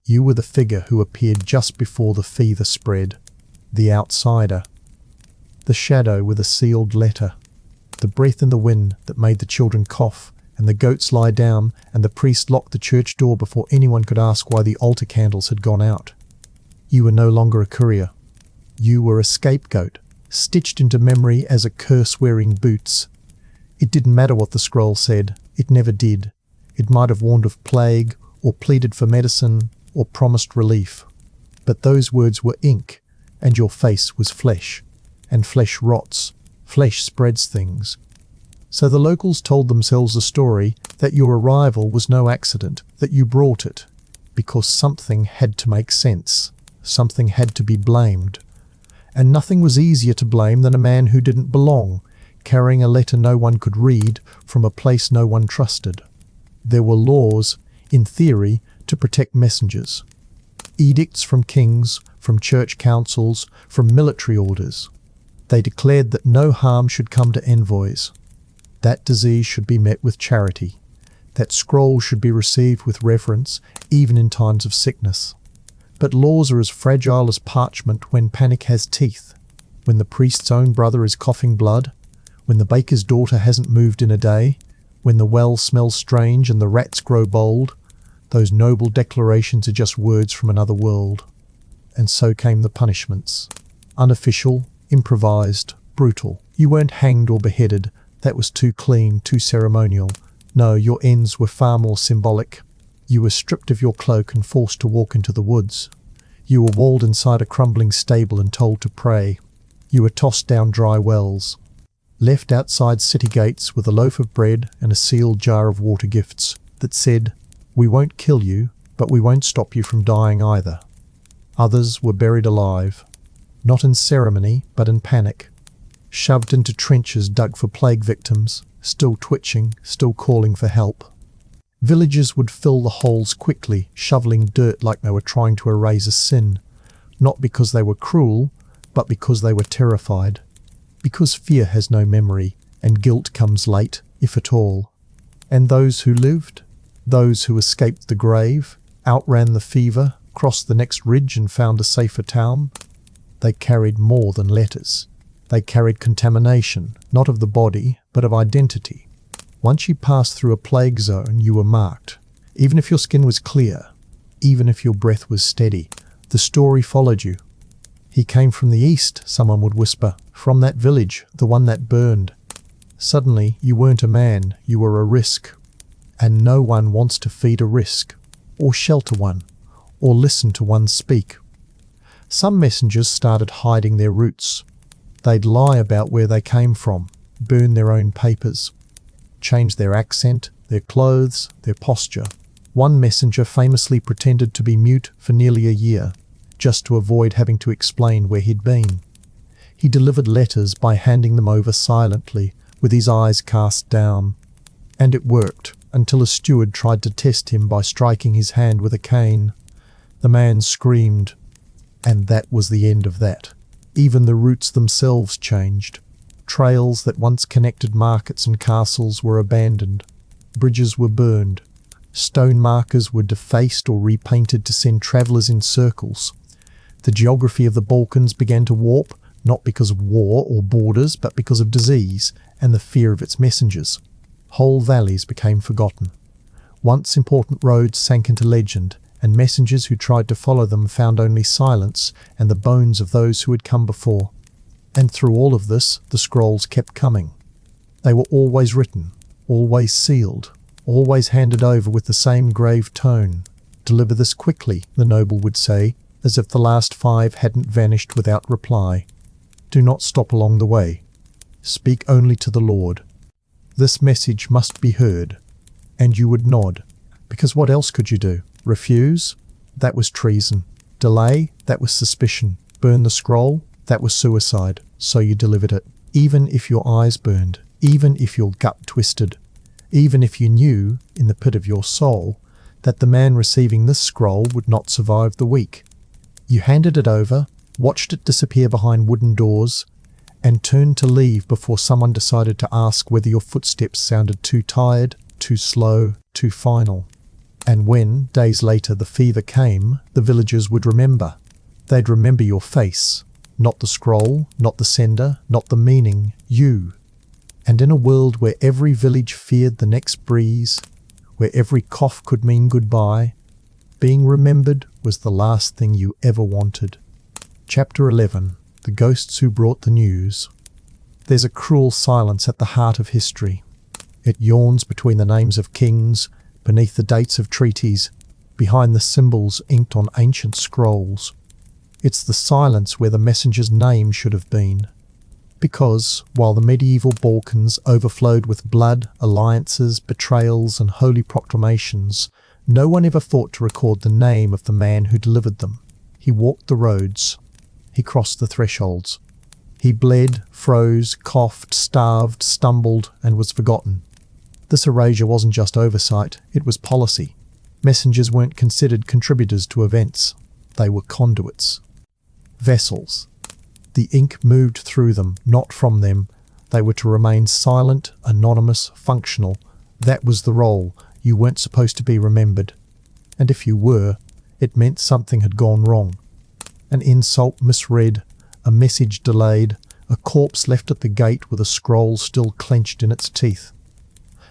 You were the figure who appeared just before the fever spread, the outsider, the shadow with a sealed letter, the breath in the wind that made the children cough and the goats lie down and the priest locked the church door before anyone could ask why the altar candles had gone out. You were no longer a courier. You were a scapegoat, stitched into memory as a curse wearing boots. It didn't matter what the scroll said, it never did. It might have warned of plague, or pleaded for medicine, or promised relief. But those words were ink, and your face was flesh. And flesh rots, flesh spreads things. So the locals told themselves a story that your arrival was no accident, that you brought it, because something had to make sense, something had to be blamed. And nothing was easier to blame than a man who didn't belong, carrying a letter no one could read from a place no one trusted. There were laws, in theory, to protect messengers. Edicts from kings, from church councils, from military orders. They declared that no harm should come to envoys. That disease should be met with charity. That scroll should be received with reverence, even in times of sickness. But laws are as fragile as parchment when panic has teeth, when the priest's own brother is coughing blood, when the baker's daughter hasn't moved in a day, when the well smells strange and the rats grow bold. Those noble declarations are just words from another world. And so came the punishments. Unofficial, improvised, brutal. You weren't hanged or beheaded. That was too clean, too ceremonial. No, your ends were far more symbolic. You were stripped of your cloak and forced to walk into the woods. You were walled inside a crumbling stable and told to pray. You were tossed down dry wells. Left outside city gates with a loaf of bread and a sealed jar of water gifts that said, "We won't kill you, but we won't stop you from dying either." Others were buried alive, not in ceremony, but in panic. Shoved into trenches dug for plague victims, still twitching, still calling for help. Villagers would fill the holes quickly, shoveling dirt like they were trying to erase a sin, not because they were cruel, but because they were terrified. Because fear has no memory, and guilt comes late, if at all. And those who lived? Those who escaped the grave, outran the fever, crossed the next ridge and found a safer town. They carried more than letters. They carried contamination, not of the body, but of identity. Once you passed through a plague zone, you were marked. Even if your skin was clear, even if your breath was steady, the story followed you. He came from the east, someone would whisper, from that village, the one that burned. Suddenly, you weren't a man, you were a risk. And no one wants to feed a risk, or shelter one, or listen to one speak. Some messengers started hiding their roots. They'd lie about where they came from, burn their own papers, change their accent, their clothes, their posture. One messenger famously pretended to be mute for nearly a year, just to avoid having to explain where he'd been. He delivered letters by handing them over silently, with his eyes cast down. And it worked, until a steward tried to test him by striking his hand with a cane. The man screamed, and that was the end of that. Even the routes themselves changed. Trails that once connected markets and castles were abandoned. Bridges were burned. Stone markers were defaced or repainted to send travellers in circles. The geography of the Balkans began to warp, not because of war or borders, but because of disease and the fear of its messengers. Whole valleys became forgotten. Once important roads sank into legend, and messengers who tried to follow them found only silence and the bones of those who had come before. And through all of this, the scrolls kept coming. They were always written, always sealed, always handed over with the same grave tone. "Deliver this quickly," the noble would say, as if the last 5 hadn't vanished without reply. "Do not stop along the way. Speak only to the Lord. This message must be heard." And you would nod, because what else could you do? Refuse? That was treason. Delay? That was suspicion. Burn the scroll? That was suicide. So you delivered it. Even if your eyes burned, even if your gut twisted, even if you knew, in the pit of your soul, that the man receiving this scroll would not survive the week. You handed it over, watched it disappear behind wooden doors, and turned to leave before someone decided to ask whether your footsteps sounded too tired, too slow, too final. And when, days later, the fever came, the villagers would remember. They'd remember your face, not the scroll, not the sender, not the meaning, you. And in a world where every village feared the next breeze, where every cough could mean goodbye, being remembered was the last thing you ever wanted. Chapter 11. The Ghosts Who Brought the News. There's a cruel silence at the heart of history. It yawns between the names of kings, beneath the dates of treaties, behind the symbols inked on ancient scrolls. It's the silence where the messenger's name should have been. Because, while the medieval Balkans overflowed with blood, alliances, betrayals, and holy proclamations, no one ever thought to record the name of the man who delivered them. He walked the roads. He crossed the thresholds. He bled, froze, coughed, starved, stumbled, and was forgotten. This erasure wasn't just oversight, it was policy. Messengers weren't considered contributors to events. They were conduits. Vessels. The ink moved through them, not from them. They were to remain silent, anonymous, functional. That was the role. You weren't supposed to be remembered. And if you were, it meant something had gone wrong. An insult misread, a message delayed, a corpse left at the gate with a scroll still clenched in its teeth.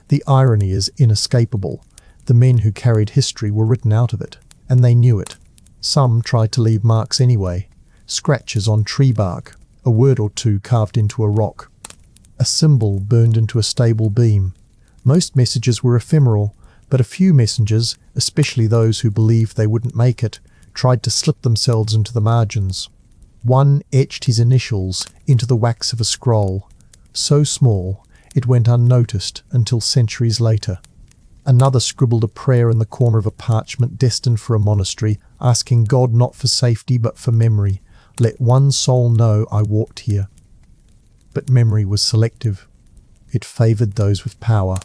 The irony is inescapable. The men who carried history were written out of it, and they knew it. Some tried to leave marks anyway. Scratches on tree bark, a word or two carved into a rock, a symbol burned into a stable beam. Most messages were ephemeral, but a few messengers, especially those who believed they wouldn't make it, tried to slip themselves into the margins. One etched his initials into the wax of a scroll, so small it went unnoticed until centuries later. Another scribbled a prayer in the corner of a parchment destined for a monastery, asking God not for safety but for memory. "Let one soul know I walked here." But memory was selective. It favoured those with power.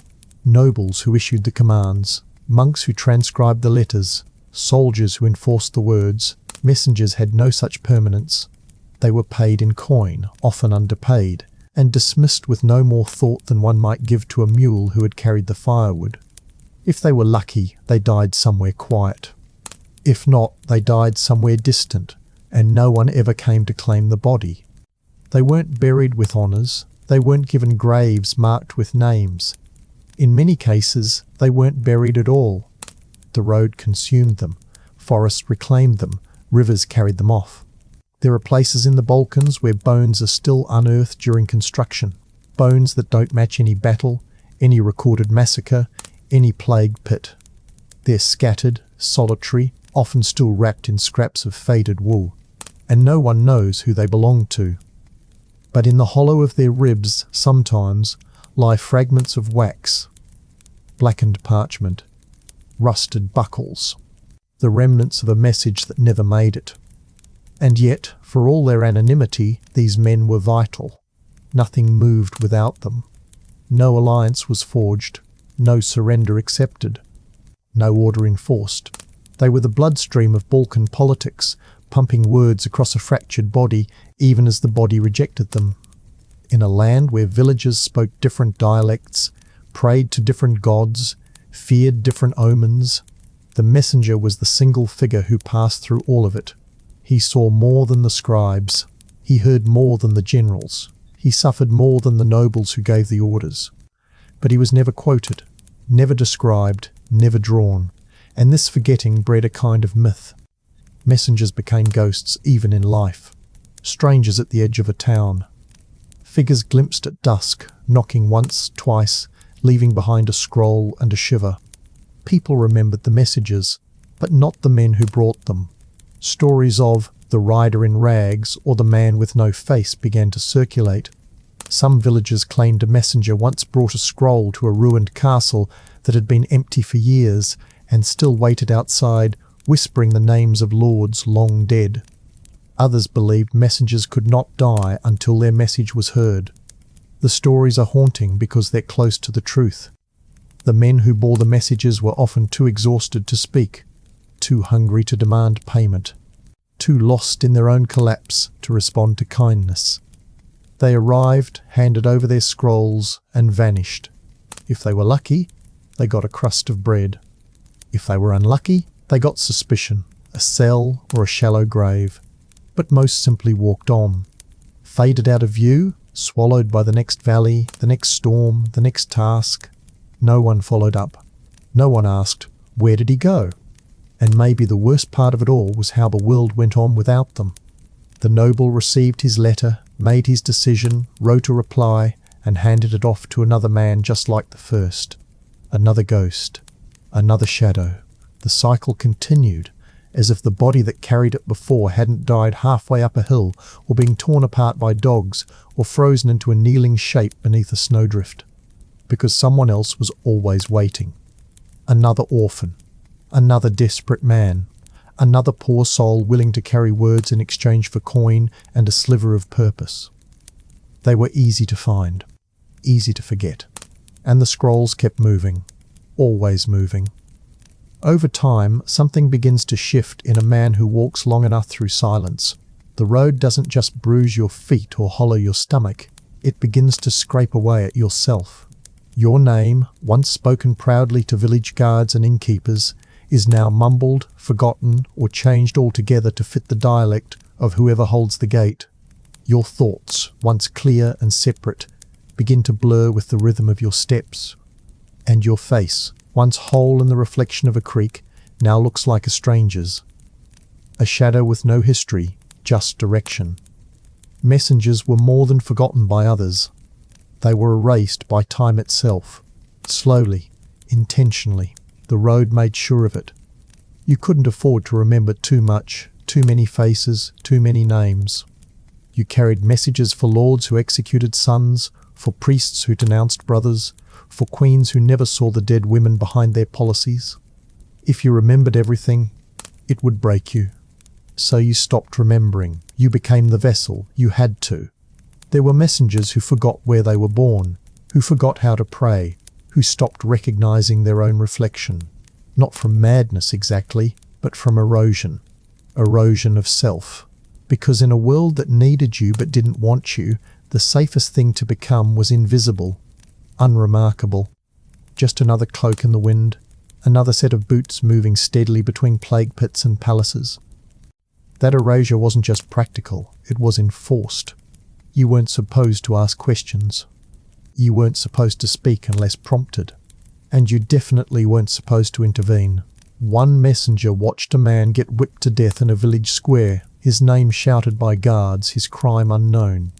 Nobles who issued the commands, monks who transcribed the letters, soldiers who enforced the words. Messengers had no such permanence. They were paid in coin, often underpaid, and dismissed with no more thought than one might give to a mule who had carried the firewood. If they were lucky, they died somewhere quiet. If not, they died somewhere distant, and no one ever came to claim the body. They weren't buried with honours, they weren't given graves marked with names. In many cases, they weren't buried at all. The road consumed them, forests reclaimed them, rivers carried them off. There are places in the Balkans where bones are still unearthed during construction, bones that don't match any battle, any recorded massacre, any plague pit. They're scattered, solitary, often still wrapped in scraps of faded wool, and no one knows who they belong to. But in the hollow of their ribs, sometimes, lie fragments of wax, blackened parchment, rusted buckles, the remnants of a message that never made it. And yet, for all their anonymity, these men were vital. Nothing moved without them. No alliance was forged, no surrender accepted, no order enforced. They were the bloodstream of Balkan politics, pumping words across a fractured body even as the body rejected them. In a land where villagers spoke different dialects, prayed to different gods, feared different omens, the messenger was the single figure who passed through all of it. He saw more than the scribes. He heard more than the generals. He suffered more than the nobles who gave the orders. But he was never quoted, never described, never drawn, and this forgetting bred a kind of myth. Messengers became ghosts even in life, strangers at the edge of a town. Figures glimpsed at dusk, knocking once, twice, leaving behind a scroll and a shiver. People remembered the messages, but not the men who brought them. Stories of the rider in rags or the man with no face began to circulate. Some villagers claimed a messenger once brought a scroll to a ruined castle that had been empty for years and still waited outside, whispering the names of lords long dead. Others believed messengers could not die until their message was heard. The stories are haunting because they're close to the truth. The men who bore the messages were often too exhausted to speak, too hungry to demand payment, too lost in their own collapse to respond to kindness. They arrived, handed over their scrolls, and vanished. If they were lucky, they got a crust of bread. If they were unlucky, they got suspicion, a cell or a shallow grave, but most simply walked on, faded out of view, swallowed by the next valley, the next storm, the next task. No one followed up. No one asked, where did he go? And maybe the worst part of it all was how the world went on without them. The noble received his letter, made his decision, wrote a reply, and handed it off to another man just like the first. Another ghost, another shadow. The cycle continued, as if the body that carried it before hadn't died halfway up a hill, or being torn apart by dogs, or frozen into a kneeling shape beneath a snowdrift. Because someone else was always waiting. Another orphan, another desperate man, another poor soul willing to carry words in exchange for coin and a sliver of purpose. They were easy to find, easy to forget, and the scrolls kept moving, always moving. Over time, something begins to shift in a man who walks long enough through silence. The road doesn't just bruise your feet or hollow your stomach, it begins to scrape away at yourself. Your name, once spoken proudly to village guards and innkeepers, is now mumbled, forgotten, or changed altogether to fit the dialect of whoever holds the gate. Your thoughts, once clear and separate, begin to blur with the rhythm of your steps. And your face, once whole in the reflection of a creek, now looks like a stranger's. A shadow with no history, just direction. Messengers were more than forgotten by others. They were erased by time itself. Slowly, intentionally, the road made sure of it. You couldn't afford to remember too much, too many faces, too many names. You carried messages for lords who executed sons, for priests who denounced brothers, for queens who never saw the dead women behind their policies. If you remembered everything, it would break you. So you stopped remembering. You became the vessel. You had to. There were messengers who forgot where they were born, who forgot how to pray, who stopped recognizing their own reflection. Not from madness exactly, but from erosion. Erosion of self. Because in a world that needed you but didn't want you, the safest thing to become was invisible, unremarkable. Just another cloak in the wind, another set of boots moving steadily between plague pits and palaces. That erasure wasn't just practical, it was enforced. You weren't supposed to ask questions. You weren't supposed to speak unless prompted. And you definitely weren't supposed to intervene. One messenger watched a man get whipped to death in a village square, his name shouted by guards, his crime unknown.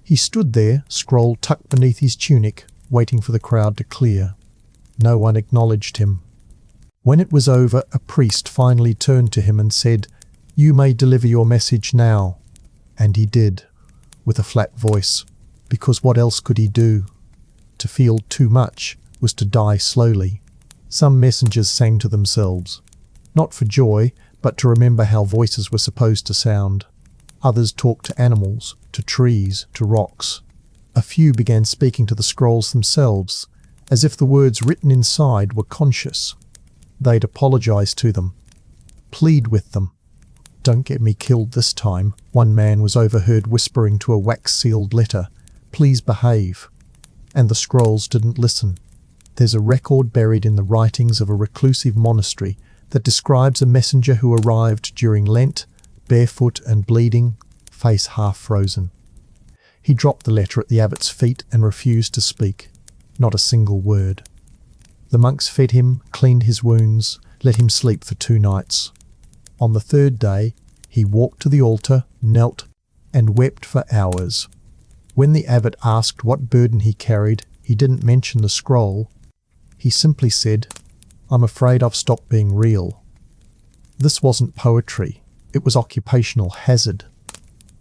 He stood there, scroll tucked beneath his tunic, waiting for the crowd to clear. No one acknowledged him. When it was over, a priest finally turned to him and said, "You may deliver your message now." And he did, with a flat voice, because what else could he do? To feel too much was to die slowly. Some messengers sang to themselves, not for joy, but to remember how voices were supposed to sound. Others talked to animals, to trees, to rocks. A few began speaking to the scrolls themselves, as if the words written inside were conscious. They'd apologize to them, plead with them. "Don't get me killed this time," one man was overheard whispering to a wax-sealed letter. "Please behave." And the scrolls didn't listen. There's a record buried in the writings of a reclusive monastery that describes a messenger who arrived during Lent, barefoot and bleeding, face half frozen. He dropped the letter at the abbot's feet and refused to speak, not a single word. The monks fed him, cleaned his wounds, let him sleep for 2 nights. On the 3rd day, he walked to the altar, knelt, and wept for hours. When the abbot asked what burden he carried, he didn't mention the scroll. He simply said, "I'm afraid I've stopped being real." This wasn't poetry, it was occupational hazard.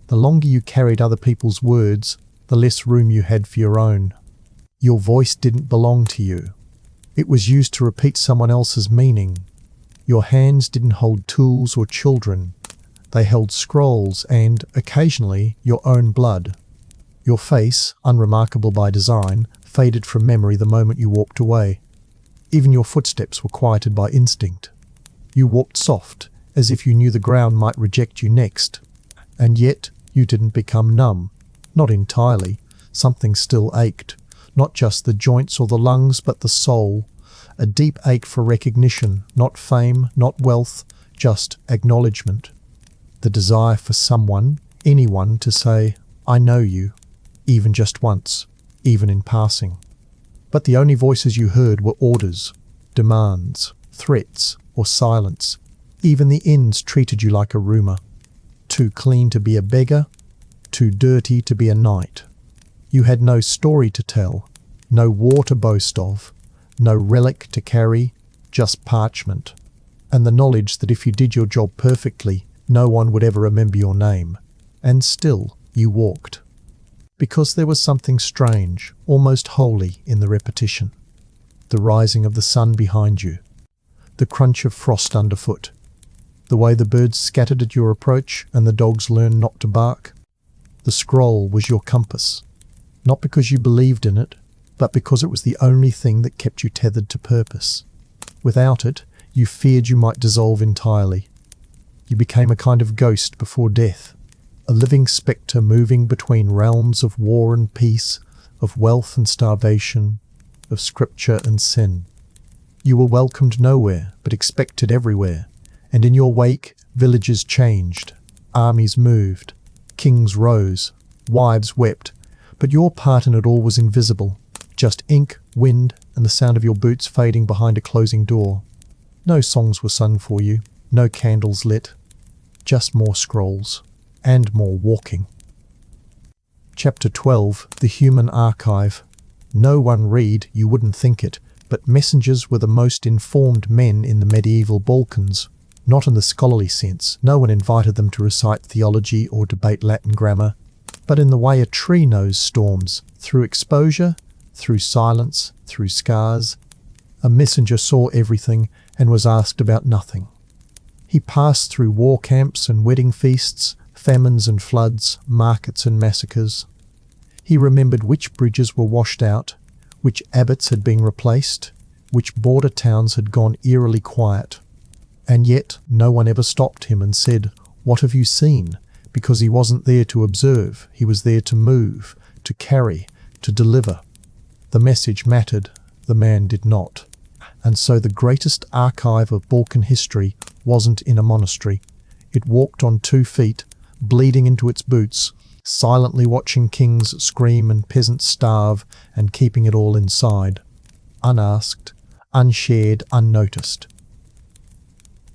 The longer you carried other people's words, the less room you had for your own. Your voice didn't belong to you. It was used to repeat someone else's meaning. Your hands didn't hold tools or children. They held scrolls and, occasionally, your own blood. Your face, unremarkable by design, faded from memory the moment you walked away. Even your footsteps were quieted by instinct. You walked soft, as if you knew the ground might reject you next. And yet, you didn't become numb. Not entirely. Something still ached. Not just the joints or the lungs, but the soul. A deep ache for recognition, not fame, not wealth, just acknowledgement. The desire for someone, anyone, to say, "I know you," even just once, even in passing. But the only voices you heard were orders, demands, threats, or silence. Even the inns treated you like a rumour. Too clean to be a beggar, too dirty to be a knight. You had no story to tell, no war to boast of, no relic to carry, just parchment. And the knowledge that if you did your job perfectly, no one would ever remember your name. And still, you walked. Because there was something strange, almost holy, in the repetition. The rising of the sun behind you. The crunch of frost underfoot. The way the birds scattered at your approach and the dogs learned not to bark. The scroll was your compass. Not because you believed in it, but because it was the only thing that kept you tethered to purpose. Without it, you feared you might dissolve entirely. You became a kind of ghost before death. A living spectre moving between realms of war and peace, of wealth and starvation, of scripture and sin. You were welcomed nowhere, but expected everywhere, and in your wake, villages changed, armies moved, kings rose, wives wept, but your part in it all was invisible, just ink, wind, and the sound of your boots fading behind a closing door. No songs were sung for you, no candles lit, just more scrolls. And more walking. Chapter 12, The Human Archive. No one read, you wouldn't think it, but messengers were the most informed men in the medieval Balkans. Not in the scholarly sense, no one invited them to recite theology or debate Latin grammar, but in the way a tree knows storms, through exposure, through silence, through scars. A messenger saw everything and was asked about nothing. He passed through war camps and wedding feasts, famines and floods, markets and massacres. He remembered which bridges were washed out, which abbots had been replaced, which border towns had gone eerily quiet. And yet no one ever stopped him and said, "What have you seen?" Because he wasn't there to observe, he was there to move, to carry, to deliver. The message mattered, the man did not. And so the greatest archive of Balkan history wasn't in a monastery. It walked on 2 feet, bleeding into its boots, silently watching kings scream and peasants starve, and keeping it all inside, unasked, unshared, unnoticed.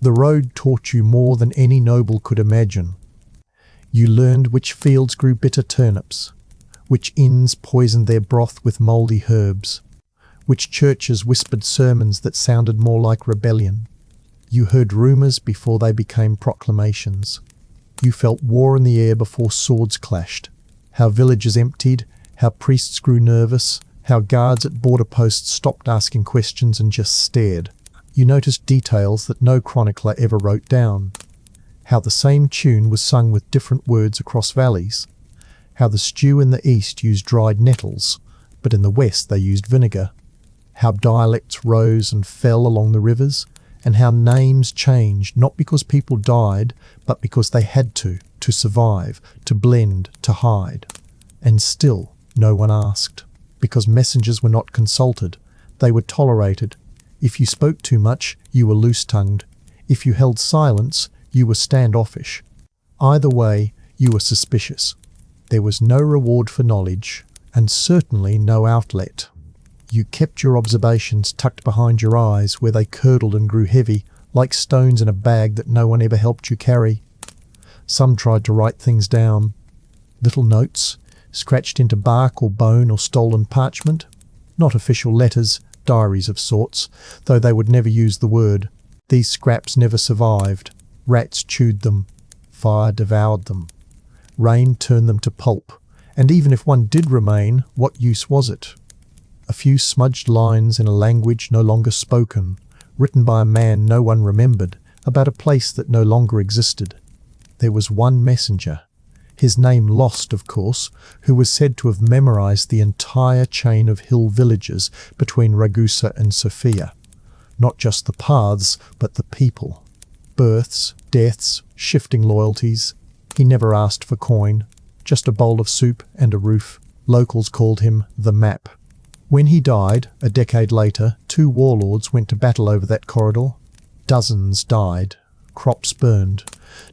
The road taught you more than any noble could imagine. You learned which fields grew bitter turnips, which inns poisoned their broth with mouldy herbs, which churches whispered sermons that sounded more like rebellion. You heard rumours before they became proclamations. You felt war in the air before swords clashed, how villages emptied, how priests grew nervous, how guards at border posts stopped asking questions and just stared. You noticed details that no chronicler ever wrote down. How the same tune was sung with different words across valleys. How the stew in the east used dried nettles, but in the west they used vinegar. How dialects rose and fell along the rivers, and how names changed not because people died, but because they had to survive, to blend, to hide. And still no one asked, because messengers were not consulted. They were tolerated. If you spoke too much, you were loose-tongued. If you held silence, you were standoffish. Either way, you were suspicious. There was no reward for knowledge, and certainly no outlet. You kept your observations tucked behind your eyes, where they curdled and grew heavy, like stones in a bag that no one ever helped you carry. Some tried to write things down. Little notes, scratched into bark or bone or stolen parchment. Not official letters, diaries of sorts, though they would never use the word. These scraps never survived. Rats chewed them. Fire devoured them. Rain turned them to pulp. And even if one did remain, what use was it? A few smudged lines in a language no longer spoken, written by a man no one remembered, about a place that no longer existed. There was one messenger, his name lost, of course, who was said to have memorized the entire chain of hill villages between Ragusa and Sofia. Not just the paths, but the people. Births, deaths, shifting loyalties. He never asked for coin, just a bowl of soup and a roof. Locals called him the Map. When he died, a decade later, 2 warlords went to battle over that corridor. Dozens died. Crops burned.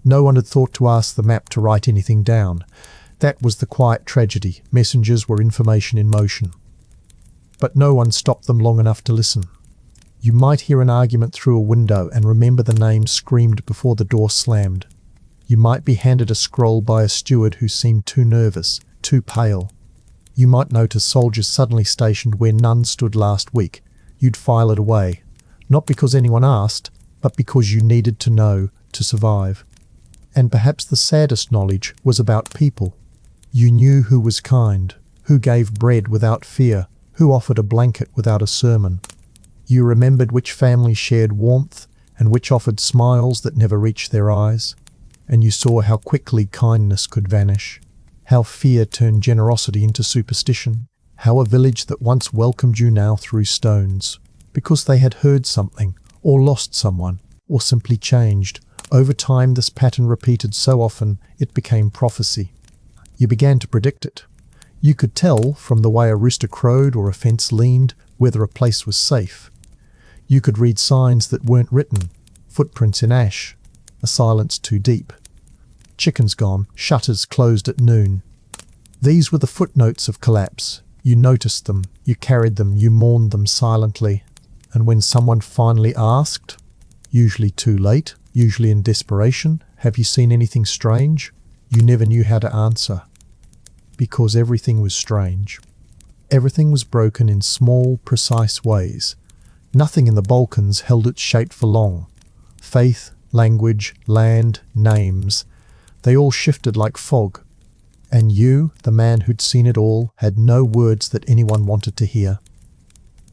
No one had thought to ask the Map to write anything down. That was the quiet tragedy. Messengers were information in motion. But no one stopped them long enough to listen. You might hear an argument through a window and remember the name screamed before the door slammed. You might be handed a scroll by a steward who seemed too nervous, too pale. You might notice soldiers suddenly stationed where none stood last week. You'd file it away, not because anyone asked, but because you needed to know to survive. And perhaps the saddest knowledge was about people. You knew who was kind, who gave bread without fear, who offered a blanket without a sermon. You remembered which families shared warmth and which offered smiles that never reached their eyes. And you saw how quickly kindness could vanish, how fear turned generosity into superstition, how a village that once welcomed you now threw stones, because they had heard something, or lost someone, or simply changed. Over time this pattern repeated so often it became prophecy. You began to predict it. You could tell from the way a rooster crowed or a fence leaned whether a place was safe. You could read signs that weren't written, footprints in ash, a silence too deep. Chickens gone, shutters closed at noon. These were the footnotes of collapse. You noticed them, you carried them, you mourned them silently. And when someone finally asked, usually too late, usually in desperation, "Have you seen anything strange?" you never knew how to answer. Because everything was strange. Everything was broken in small, precise ways. Nothing in the Balkans held its shape for long. Faith, language, land, names. They all shifted like fog. And you, the man who'd seen it all, had no words that anyone wanted to hear.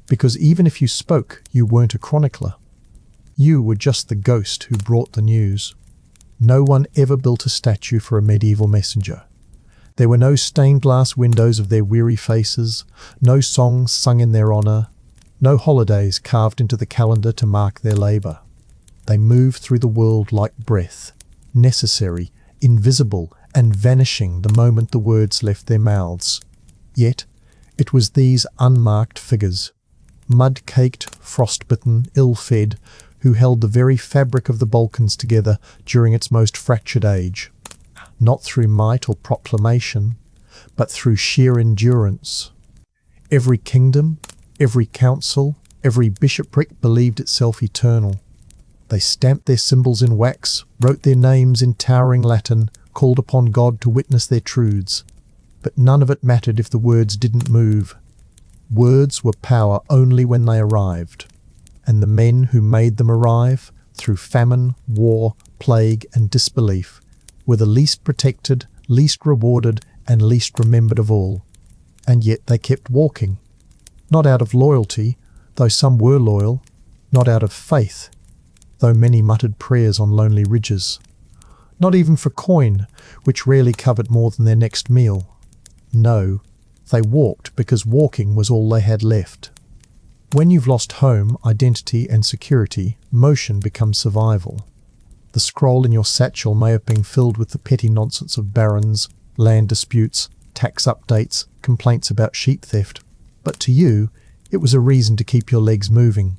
Because even if you spoke, you weren't a chronicler. You were just the ghost who brought the news. No one ever built a statue for a medieval messenger. There were no stained glass windows of their weary faces, no songs sung in their honour, no holidays carved into the calendar to mark their labour. They moved through the world like breath, necessary, invisible, and vanishing the moment the words left their mouths. Yet, it was these unmarked figures, mud-caked, frostbitten, ill-fed, who held the very fabric of the Balkans together during its most fractured age, not through might or proclamation, but through sheer endurance. Every kingdom, every council, every bishopric believed itself eternal. They stamped their symbols in wax, wrote their names in towering Latin, called upon God to witness their truths. But none of it mattered if the words didn't move. Words were power only when they arrived. And the men who made them arrive, through famine, war, plague, and disbelief, were the least protected, least rewarded, and least remembered of all. And yet they kept walking. Not out of loyalty, though some were loyal, not out of faith, though many muttered prayers on lonely ridges. Not even for coin, which rarely covered more than their next meal. No, they walked because walking was all they had left. When you've lost home, identity and security, motion becomes survival. The scroll in your satchel may have been filled with the petty nonsense of barons, land disputes, tax updates, complaints about sheep theft, but to you, it was a reason to keep your legs moving,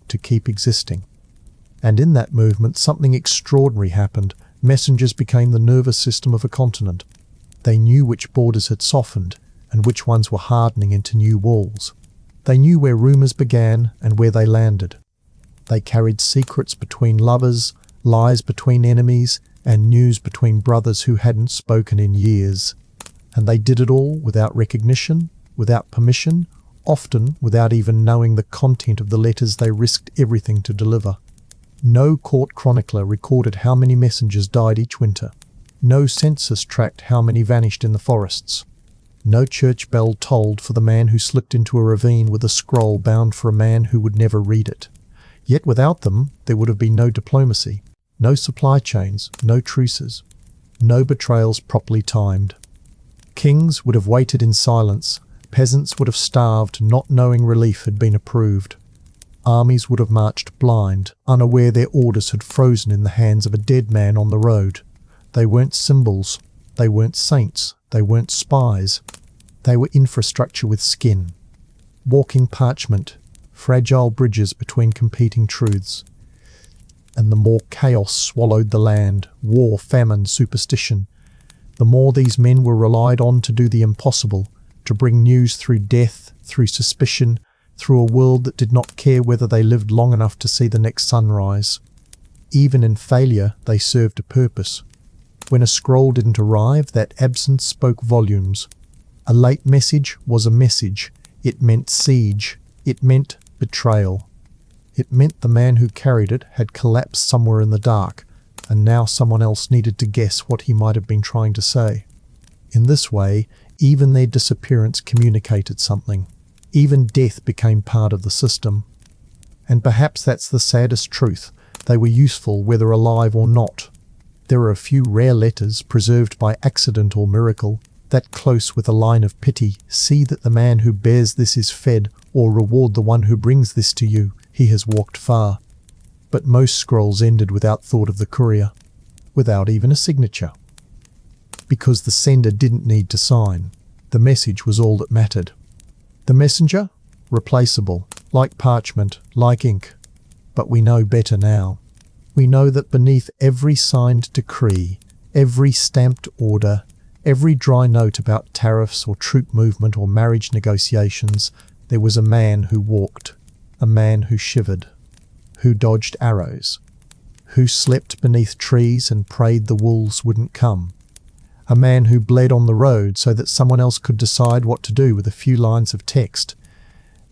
to keep existing. And in that movement, something extraordinary happened. Messengers became the nervous system of a continent. They knew which borders had softened and which ones were hardening into new walls. They knew where rumours began and where they landed. They carried secrets between lovers, lies between enemies, and news between brothers who hadn't spoken in years. And they did it all without recognition, without permission, often without even knowing the content of the letters they risked everything to deliver. No court chronicler recorded how many messengers died each winter. No census tracked how many vanished in the forests. No church bell tolled for the man who slipped into a ravine with a scroll bound for a man who would never read it. Yet without them, there would have been no diplomacy, no supply chains, no truces, no betrayals properly timed. Kings would have waited in silence. Peasants would have starved, not knowing relief had been approved. Armies would have marched blind, unaware their orders had frozen in the hands of a dead man on the road. They weren't symbols. They weren't saints. They weren't spies. They were infrastructure with skin. Walking parchment, fragile bridges between competing truths. And the more chaos swallowed the land, war, famine, superstition, the more these men were relied on to do the impossible, to bring news through death, through suspicion, through a world that did not care whether they lived long enough to see the next sunrise. Even in failure, they served a purpose. When a scroll didn't arrive, that absence spoke volumes. A late message was a message. It meant siege. It meant betrayal. It meant the man who carried it had collapsed somewhere in the dark, and now someone else needed to guess what he might have been trying to say. In this way, even their disappearance communicated something. Even death became part of the system. And perhaps that's the saddest truth. They were useful whether alive or not. There are a few rare letters preserved by accident or miracle, that close with a line of pity, see that the man who bears this is fed, or reward the one who brings this to you, he has walked far. But most scrolls ended without thought of the courier, without even a signature. Because the sender didn't need to sign. The message was all that mattered. The messenger? Replaceable, like parchment, like ink. But we know better now. We know that beneath every signed decree, every stamped order, every dry note about tariffs or troop movement or marriage negotiations, there was a man who walked, a man who shivered, who dodged arrows, who slept beneath trees and prayed the wolves wouldn't come, a man who bled on the road so that someone else could decide what to do with a few lines of text.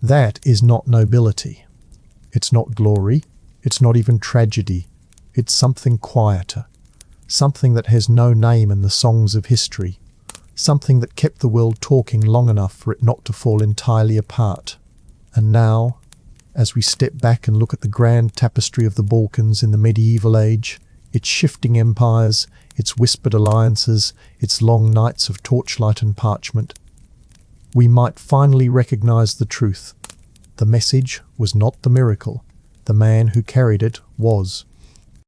That is not nobility. It's not glory. It's not even tragedy. It's something quieter, something that has no name in the songs of history, something that kept the world talking long enough for it not to fall entirely apart. And now, as we step back and look at the grand tapestry of the Balkans in the medieval age, its shifting empires, its whispered alliances, its long nights of torchlight and parchment, we might finally recognize the truth. The message was not the miracle. The man who carried it was.